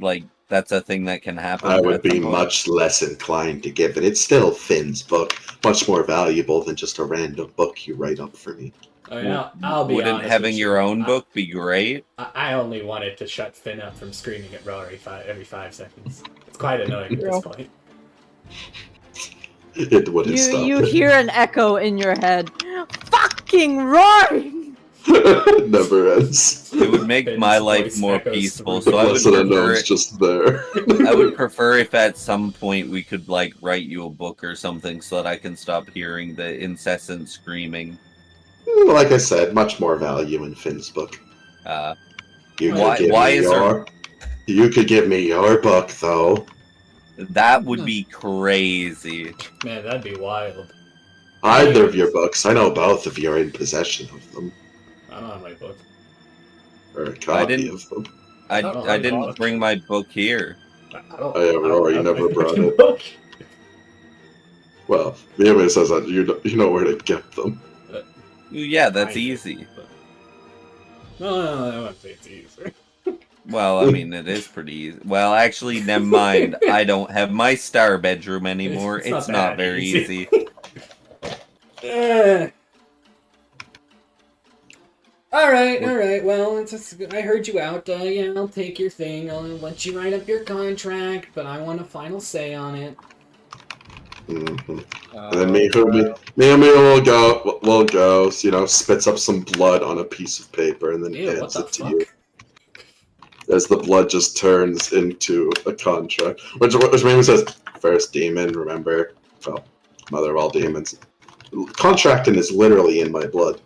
like that's a thing that can happen. I would at some be point. much less inclined to give it. It's still Finn's book, much more valuable than just a random book you write up for me. I mean, I'll be Wouldn't honest having with your you. own book be great? I only wanted to shut Finn up from screaming at Rory every 5 seconds. It's quite annoying at this point. It wouldn't stop. You hear an echo in your head. Fucking Rory! It never ends. It would make Finn's my life voice more echoes peaceful. through So I would Blessed prefer unknown's just there. I would prefer if at some point we could like write you a book or something so that I can stop hearing the incessant screaming. Like I said, much more value in Finn's book. You could Why- give why me is there- your. You could give me your book, though. That would be crazy. Man, that'd be wild. Either of your books. I know both of you are in possession of them, I don't have my book. or a copy didn't- of them. I Oh, I my didn't God. bring my book here. I don't. Oh, yeah, I don't Rory have never my brought fucking it. book. Well, Miumi says that you know where to get them. Yeah, that's I- easy. No, I wouldn't say it's easy. Well, I mean, it is pretty easy. Well, actually, never mind. I don't have my star bedroom anymore. It's It's not not that very easy. easy. All right. Well, I heard you out. Yeah, I'll take your thing. I'll let you write up your contract, but I want a final say on it. hmm And then Miumi will go, spits up some blood on a piece of paper and then Ew, what hands the it to fuck? you. As the blood just turns into a contract. Which Miumi says, first demon, remember? Well, mother of all demons. Contracting is literally in my blood.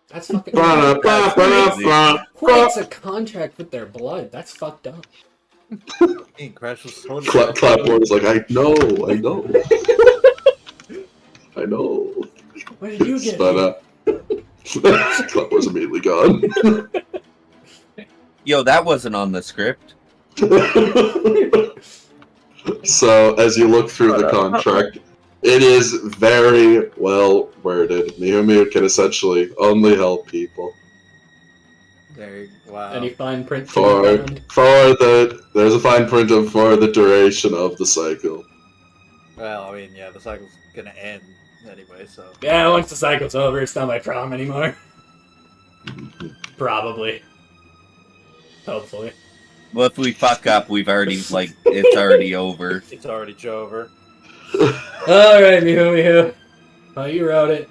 That's fucking. Ba-da-ba-ba-ba-ba. Who makes a contract with their blood? That's fucked up. Hey, Crash was totally. Clapboard is like, I know. I know. What did you get? But, Clapboard's immediately gone. Yo, that wasn't on the script. So, as you look through the contract, it is very well worded. Miu can essentially only help people. Wow. Any fine print For there's a fine print of for the duration of the cycle. Well, I mean, yeah, the cycle's gonna end anyway, so. Yeah, once the cycle's over, it's not my prom anymore. Probably. Hopefully. Well, if we fuck up, we've already it's already over. It's already over. Alright, Mihu. Well, you wrote it.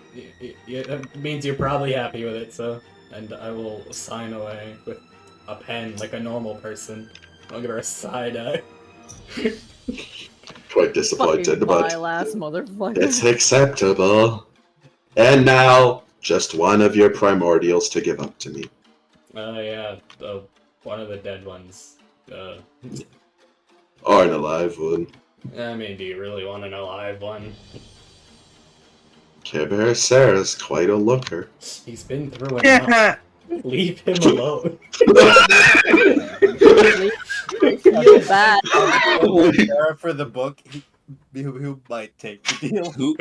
That means you're probably happy with it, so. And I will sign away with a pen like a normal person. I'll give her a side eye. Quite disappointed, Fucking but vile ass motherfucker. it's acceptable. And now, just one of your primordials to give up to me. Yeah, one of the dead ones. Or an alive one. I mean, do you really want an alive one? Care Bear Sarah's quite a looker. He's been through enough. Leave him alone. Feel bad. Sarah for the book, who might take the deal. Who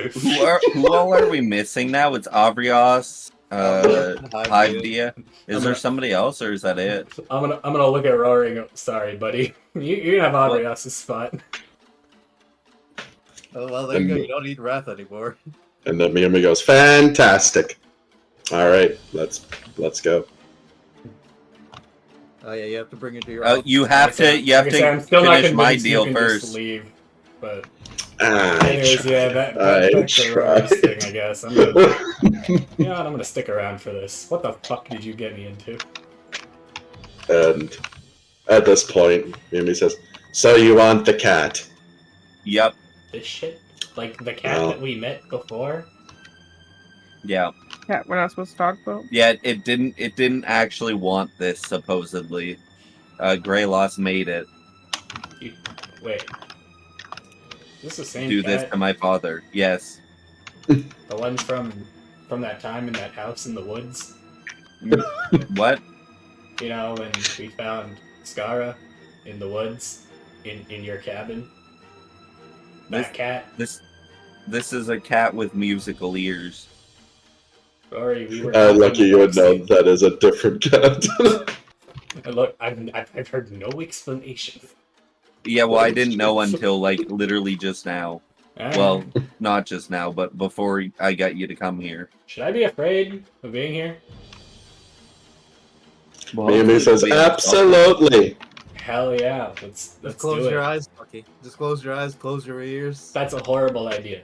all are we missing now? It's Avrios, Hivedia. Is there somebody else, or is that it? I'm gonna look at Rory and go, sorry, buddy. You have Aubrios's spot. Oh, well, there you go. And- You don't need wrath anymore. And then Miyumi goes, fantastic. All right, let's go. Oh yeah, you have to bring it to your office. You have to I'm still not finish my convinced you deal can first. Just leave, but I anyways, yeah, tried. that's the roast thing, I guess. I'm gonna, tried. you know what, I'm gonna stick around for this. What the fuck did you get me into? And at this point, Miyumi says, so you want the cat? Yep. This shit? Like the cat No. that we met before? Yeah. Yeah, we're not supposed to talk about. Yeah. It didn't actually want this. Supposedly, Greyloss made it. Wait. Is this the same Do cat? this to my father. Yes. The one from that time in that house in the woods? What? You know, when we found Skara in the woods in your cabin? That cat? This is a cat with musical ears. Sorry, we were Lucky you would know Roxy. that is a different cat. And look, I've heard no explanation. Yeah, well, I didn't know until like literally just now. Well, not just now, but before I got you to come here. Should I be afraid of being here? Well, Miyumi says, hopefully it'll be absolutely. Hell yeah, let's Just close do your it. eyes, Lucky. Just close your eyes, close your ears. That's a horrible idea.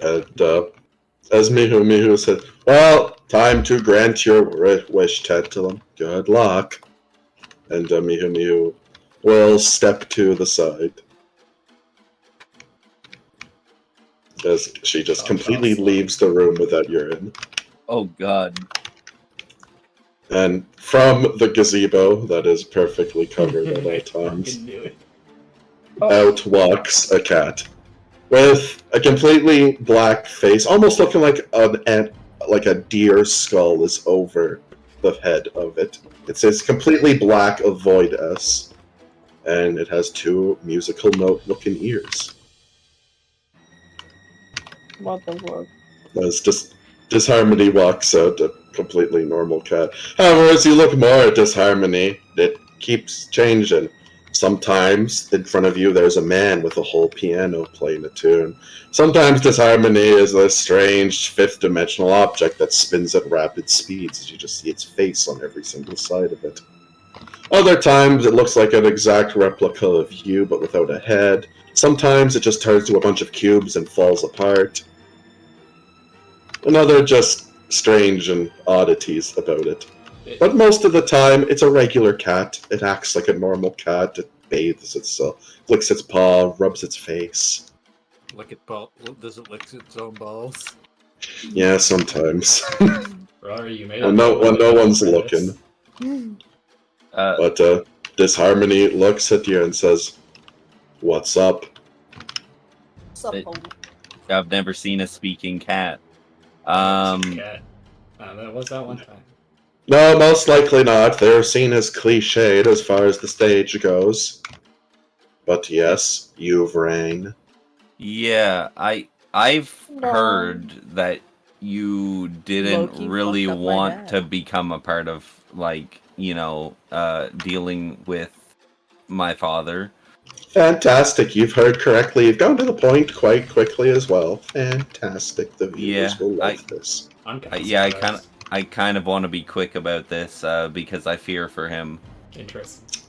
And as Mihu said, well, time to grant your wish, Tantalum. Good luck. And Mihu will step to the side. As she just completely leaves the room without urine. Oh God. And from the gazebo that is perfectly covered at all I times, fucking knew it. out walks a cat with a completely black face, almost looking like a deer skull is over the head of it. It says completely black, avoid S, and it has two musical note-looking ears. What the fuck? As Disharmony walks out, a completely normal cat. However, as you look more at Disharmony, it keeps changing. Sometimes in front of you there's a man with a whole piano playing a tune. Sometimes Disharmony is a strange fifth-dimensional object that spins at rapid speeds as you just see its face on every single side of it. Other times it looks like an exact replica of you but without a head. Sometimes it just turns to a bunch of cubes and falls apart. Another just strange and oddities about it. But most of the time, it's a regular cat. It acts like a normal cat. It bathes itself, licks its paw, rubs its face. Does it lick its own balls? Yeah, sometimes. Rory, you made when it. no one's looking. Uh, But Disharmony looks at you and says, "What's up?" I've never seen a speaking cat. Cat. That was that one time. No, most likely not. They're seen as cliched as far as the stage goes. But yes, you've rang. Yeah, I've No. heard that you didn't Loki really fucked up my want dad. to become a part of, like, dealing with my father. Fantastic, you've heard correctly. You've gone to the point quite quickly as well. Fantastic, the viewers Yeah, will love this. I'm kind of Yeah, I kind of want to be quick about this because I fear for him. Interesting.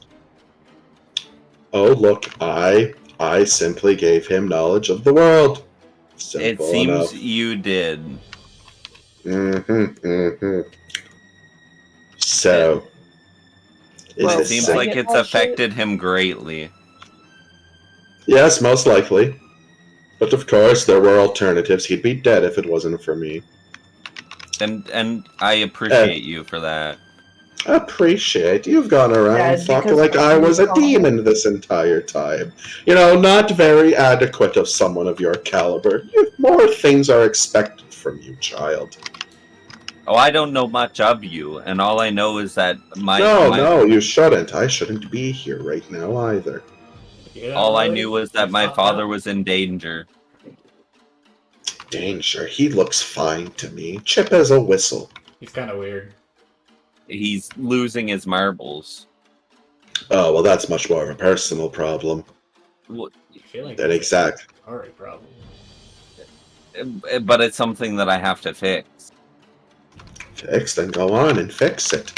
Oh, look, I simply gave him knowledge of the world. Simple It seems enough. you did. So, is Well, It this seems Second like it's bullshit. affected him greatly. Yes, most likely. But of course, there were alternatives. He'd be dead if it wasn't for me. And I appreciate you for that. Appreciate you've gone around Yeah, it's talking because like I was a I'm demon this entire time. You know, not very adequate of someone of your caliber. More things are expected from you, child. Oh, I don't know much of you, and all I know is that No, you shouldn't. I shouldn't be here right now either. Yeah, all I really? knew was that You my fucked father up? was in danger. Danger. He looks fine to me. Chip as a whistle. He's kind of weird. He's losing his marbles. Oh, well, that's much more of a personal problem What? You feel like than he's exact. Alright, problem. But it's something that I have to fix. Fix, then go on and fix it.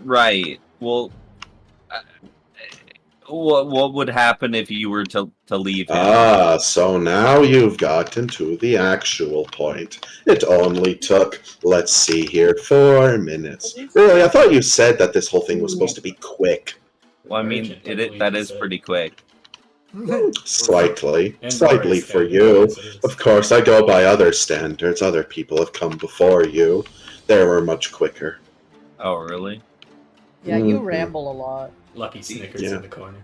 Right. Well, what would happen if you were to leave him? Ah, so now you've gotten to the actual point. It only took, let's see here, 4 minutes. Really, I thought you said that this whole thing was supposed to be quick. Well, I mean, Urgent, I believe that you is said. pretty quick. Slightly. And Slightly Boris for David you. Jones is. Of course, I go by other standards. Other people have come before you. They were much quicker. Oh, really? Yeah, you Mhm. ramble a lot. Lucky Snickers Yeah. in the corner.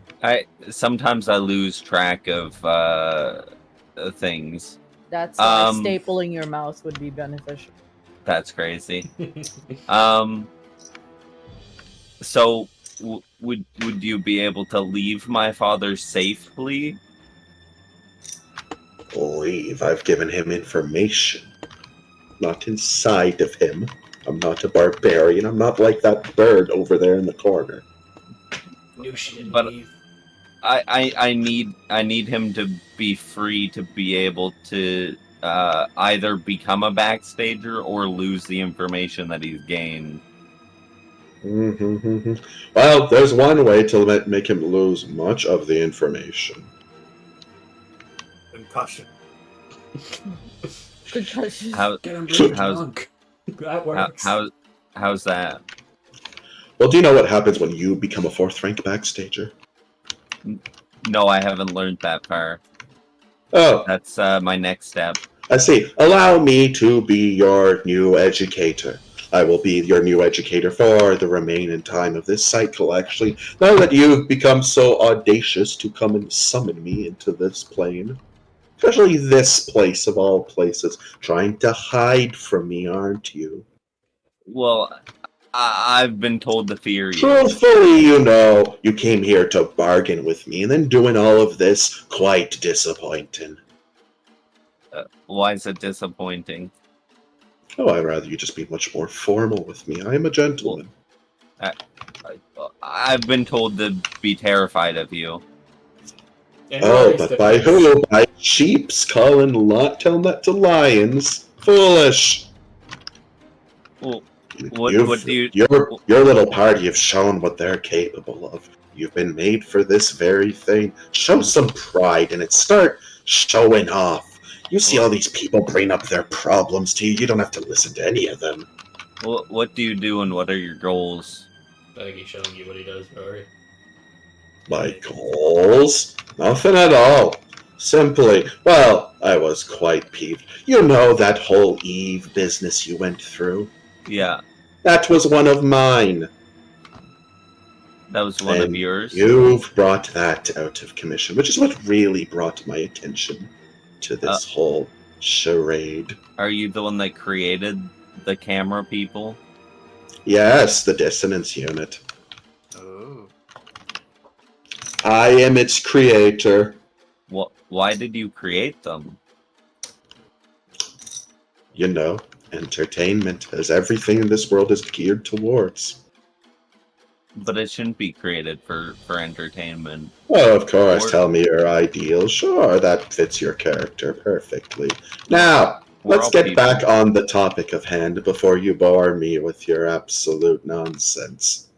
Sometimes I lose track of things. That's why Um, stapling your mouth would be beneficial. That's crazy. So would you be able to leave my father safely? Leave. I've given him information. Not inside of him. I'm not a barbarian. I'm not like that bird over there in the corner. Knew she didn't But- leave. I need him to be free to be able to either become a backstager or lose the information that he's gained. Well, there's one way to make him lose much of the information. Concussion. Concussion. How Get him really how's- drunk. That works. how's that? Well, do you know what happens when you become a 4th rank backstager? No, I haven't learned that far. Oh, That's my next step. I see. Allow me to be your new educator. I will be your new educator for the remaining time of this cycle, actually. Now that you've become so audacious to come and summon me into this plane. Especially this place of all places. Trying to hide from me, aren't you? Well, I've been told to fear you. Truthfully, you know, you came here to bargain with me, and then doing all of this, quite disappointing. Why is it disappointing? Oh, I'd rather you just be much more formal with me. I am a gentleman. I've been told to be terrified of you. In Oh, Rory's but by defense- who? By sheeps, telling that to lions. Foolish. Well, what do you? Your little party have shown what they're capable of. You've been made for this very thing. Show some pride in it. Start showing off. You see all these people bring up their problems to you. You don't have to listen to any of them. What do you do, and what are your goals? I think he's showing you what he does, Rory. My goals? Nothing at all. Simply, well, I was quite peeved. You know that whole Eve business you went through? Yeah, That was one of mine. that was one of And yours. You've brought that out of commission, which is what really brought my attention to this whole charade. Are you the one that created the camera people? Yes, the dissonance unit. Oh. I am its creator. Why did you create them? You know, entertainment, as everything in this world is geared towards. But it shouldn't be created for entertainment. Oh, of course, Or- tell me your ideals. Sure, that fits your character perfectly. Now, We're let's all get people. back on the topic of hand before you bore me with your absolute nonsense.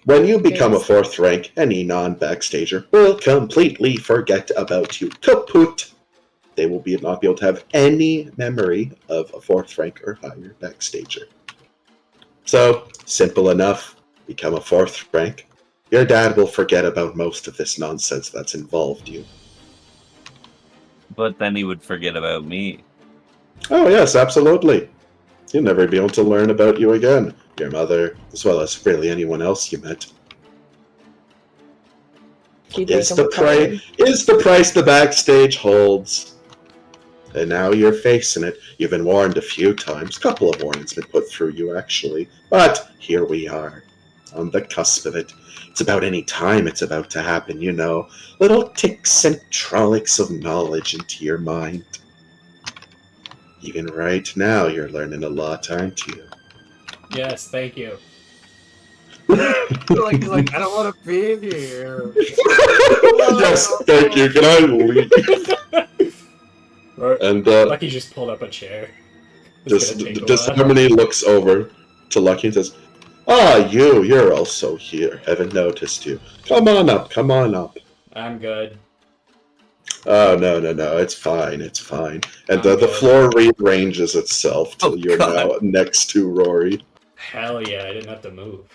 When you become a Yes. 4th rank, any non-backstager will completely forget about you. Kaput! They will not be able to have any memory of a 4th rank or higher backstager. So, simple enough. Become a 4th rank. Your dad will forget about most of this nonsense that's involved you. But then he would forget about me. Oh, yes, absolutely. You'll never be able to learn about you again. Your mother, as well as really anyone else you met. Keep Is making the them crying. price the backstage holds. And now you're facing it. You've been warned a few times. A couple of warnings been put through you, actually. But here we are, on the cusp of it. It's about any time it's about to happen, you know. Little ticks and trollics of knowledge into your mind. Even right now, you're learning a lot, aren't you? Yes, thank you. He's like, I don't want to be here. Yes, thank you. Can I leave? Or, And Lucky just pulled up a chair. It's gonna take a while. Harmony looks over to Lucky and says, "Ah, you're also here. Haven't noticed you. Come on up, come on up." I'm good. Oh, no, it's fine, it's fine. And I'm the good. floor rearranges itself till Oh, you're God. now next to Rory. Hell yeah, I didn't have to move.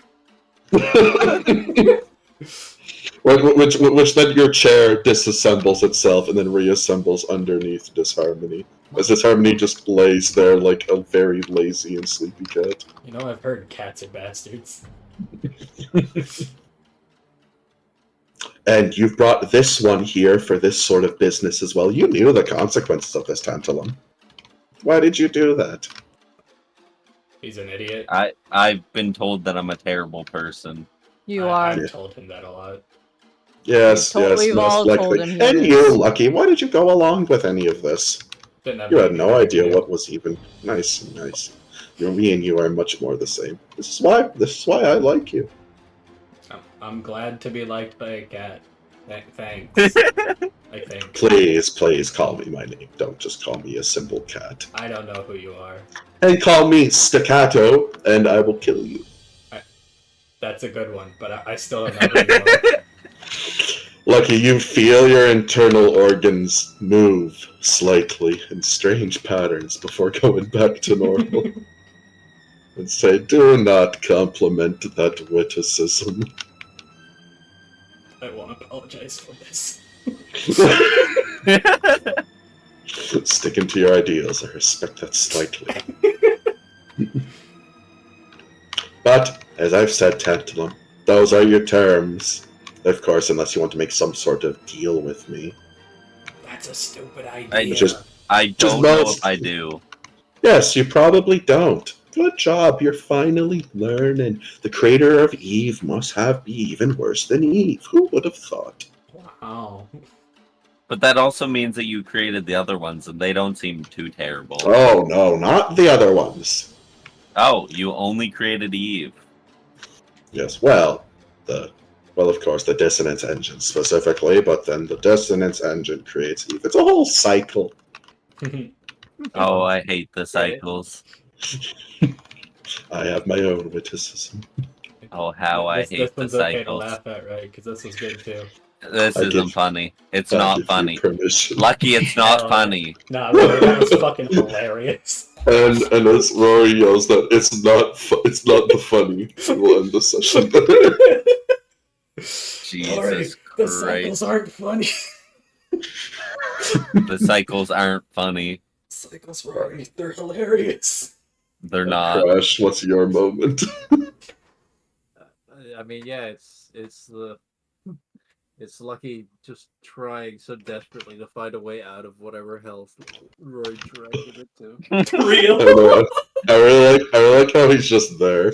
which then your chair disassembles itself and then reassembles underneath Disharmony. As Disharmony just lays there like a very lazy and sleepy cat. You know, I've heard cats are bastards. And you've brought this one here for this sort of business as well. You knew the consequences of this tantalum. Why did you do that? He's an idiot. I've been told that I'm a terrible person. You I've are. told him that a lot. Yes, We've most all likely. told him he And is. you, Lucky, why did you go along with any of this? Didn't have You had anything no to idea do. what was even nice. Me and you are much more the same. This is why I like you. I'm glad to be liked by a cat. Thanks. I think. Please call me my name. Don't just call me a simple cat. I don't know who you are. And call me Staccato, and I will kill you. That's a good one, but I still don't know who you are. Lucky, you feel your internal organs move slightly in strange patterns before going back to normal. And say, do not compliment that witticism. I won't apologize for this. Sticking to your ideals, I respect that slightly. But, as I've said, Tantalum, those are your terms. Of course, unless you want to make some sort of deal with me. That's a stupid I idea. Just- I Just don't know most- if I do. Yes, you probably don't. Good job, you're finally learning. The creator of Eve must be even worse than Eve. Who would have thought? Wow. But that also means that you created the other ones, and they don't seem too terrible. Oh no, not the other ones. Oh, you only created Eve. Yes, well, of course, the dissonance engine specifically, but then the dissonance engine creates Eve. It's a whole cycle. Oh, I hate the cycles. I have my own witticism. Oh, how I this hate the one's okay to cycles. laugh at, right? Because this was good too. This I isn't give- funny. It's I not give you funny. permission. Lucky it's not Oh. funny. Nah, really, that was fucking hilarious. And as Rory yells that it's not the funny, we'll end the session. Jesus the Christ. cycles aren't funny. The cycles aren't funny. Cycles, Rory, they're hilarious. They're not. Crash, what's your moment? I mean, yeah, it's Lucky just trying so desperately to find a way out of whatever hell Roy dragged him into. Real. I really like how he's just there.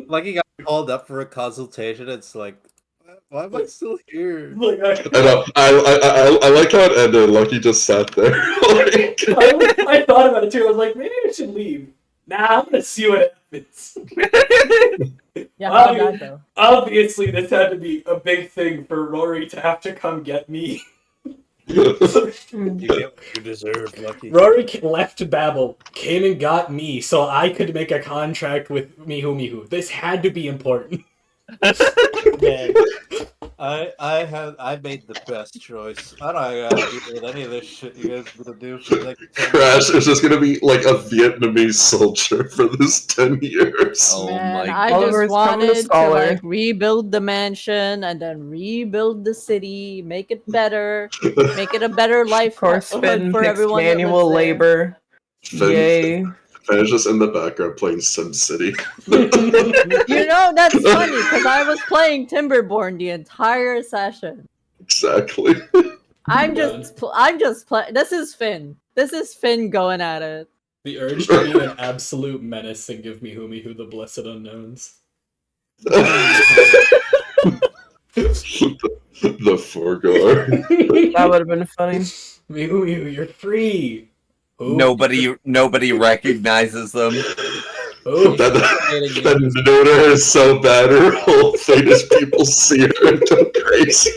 Lucky got called up for a consultation. It's like, why am I still here? Like, I know. I like how it ended. Lucky just sat there. Like, I thought about it too. I was like, maybe I should leave. Nah, I'm gonna see what happens. Yeah, Wow, how'd that go? Obviously, this had to be a big thing for Rory to have to come get me. You get what you deserve, Lucky. Rory left Babel, came and got me, so I could make a contract with Mihu. This had to be important. Man, I made the best choice. I don't gotta deal with any of this shit you guys are gonna do for the next 10 Crash is just gonna be like a Vietnamese soldier for this 10 years. Oh Man, my I God. just Oliver's coming to wanted to Scholar. like rebuild the mansion and then rebuild the city, make it better, make it a better life Of course, for Finn picks everyone that manual lives there. labor. Yay. Finn is just in the background playing SimCity. You know that's funny because I was playing Timberborn the entire session. Exactly. I'm just playing. This is Finn. This is Finn going at it. The urge to be an absolute menace and give Mihu the blessed unknowns. The Forgor. That would have been funny. Mihu, you're free. Who? Nobody recognizes them. Ooh. That Fascinating that news. Noda is so bad, her whole fate is people see her and go crazy.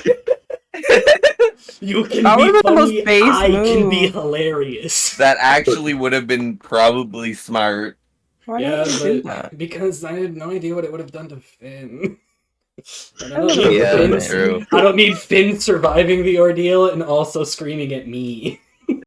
You can That be would've been the most funny, base I can be move. hilarious. That actually would have been probably smart. Why Yeah, did you do but that? because I had no idea what it would have done to Finn. And I I don't would've need Yeah, Finn. done true. I don't need Finn surviving the ordeal and also screaming at me.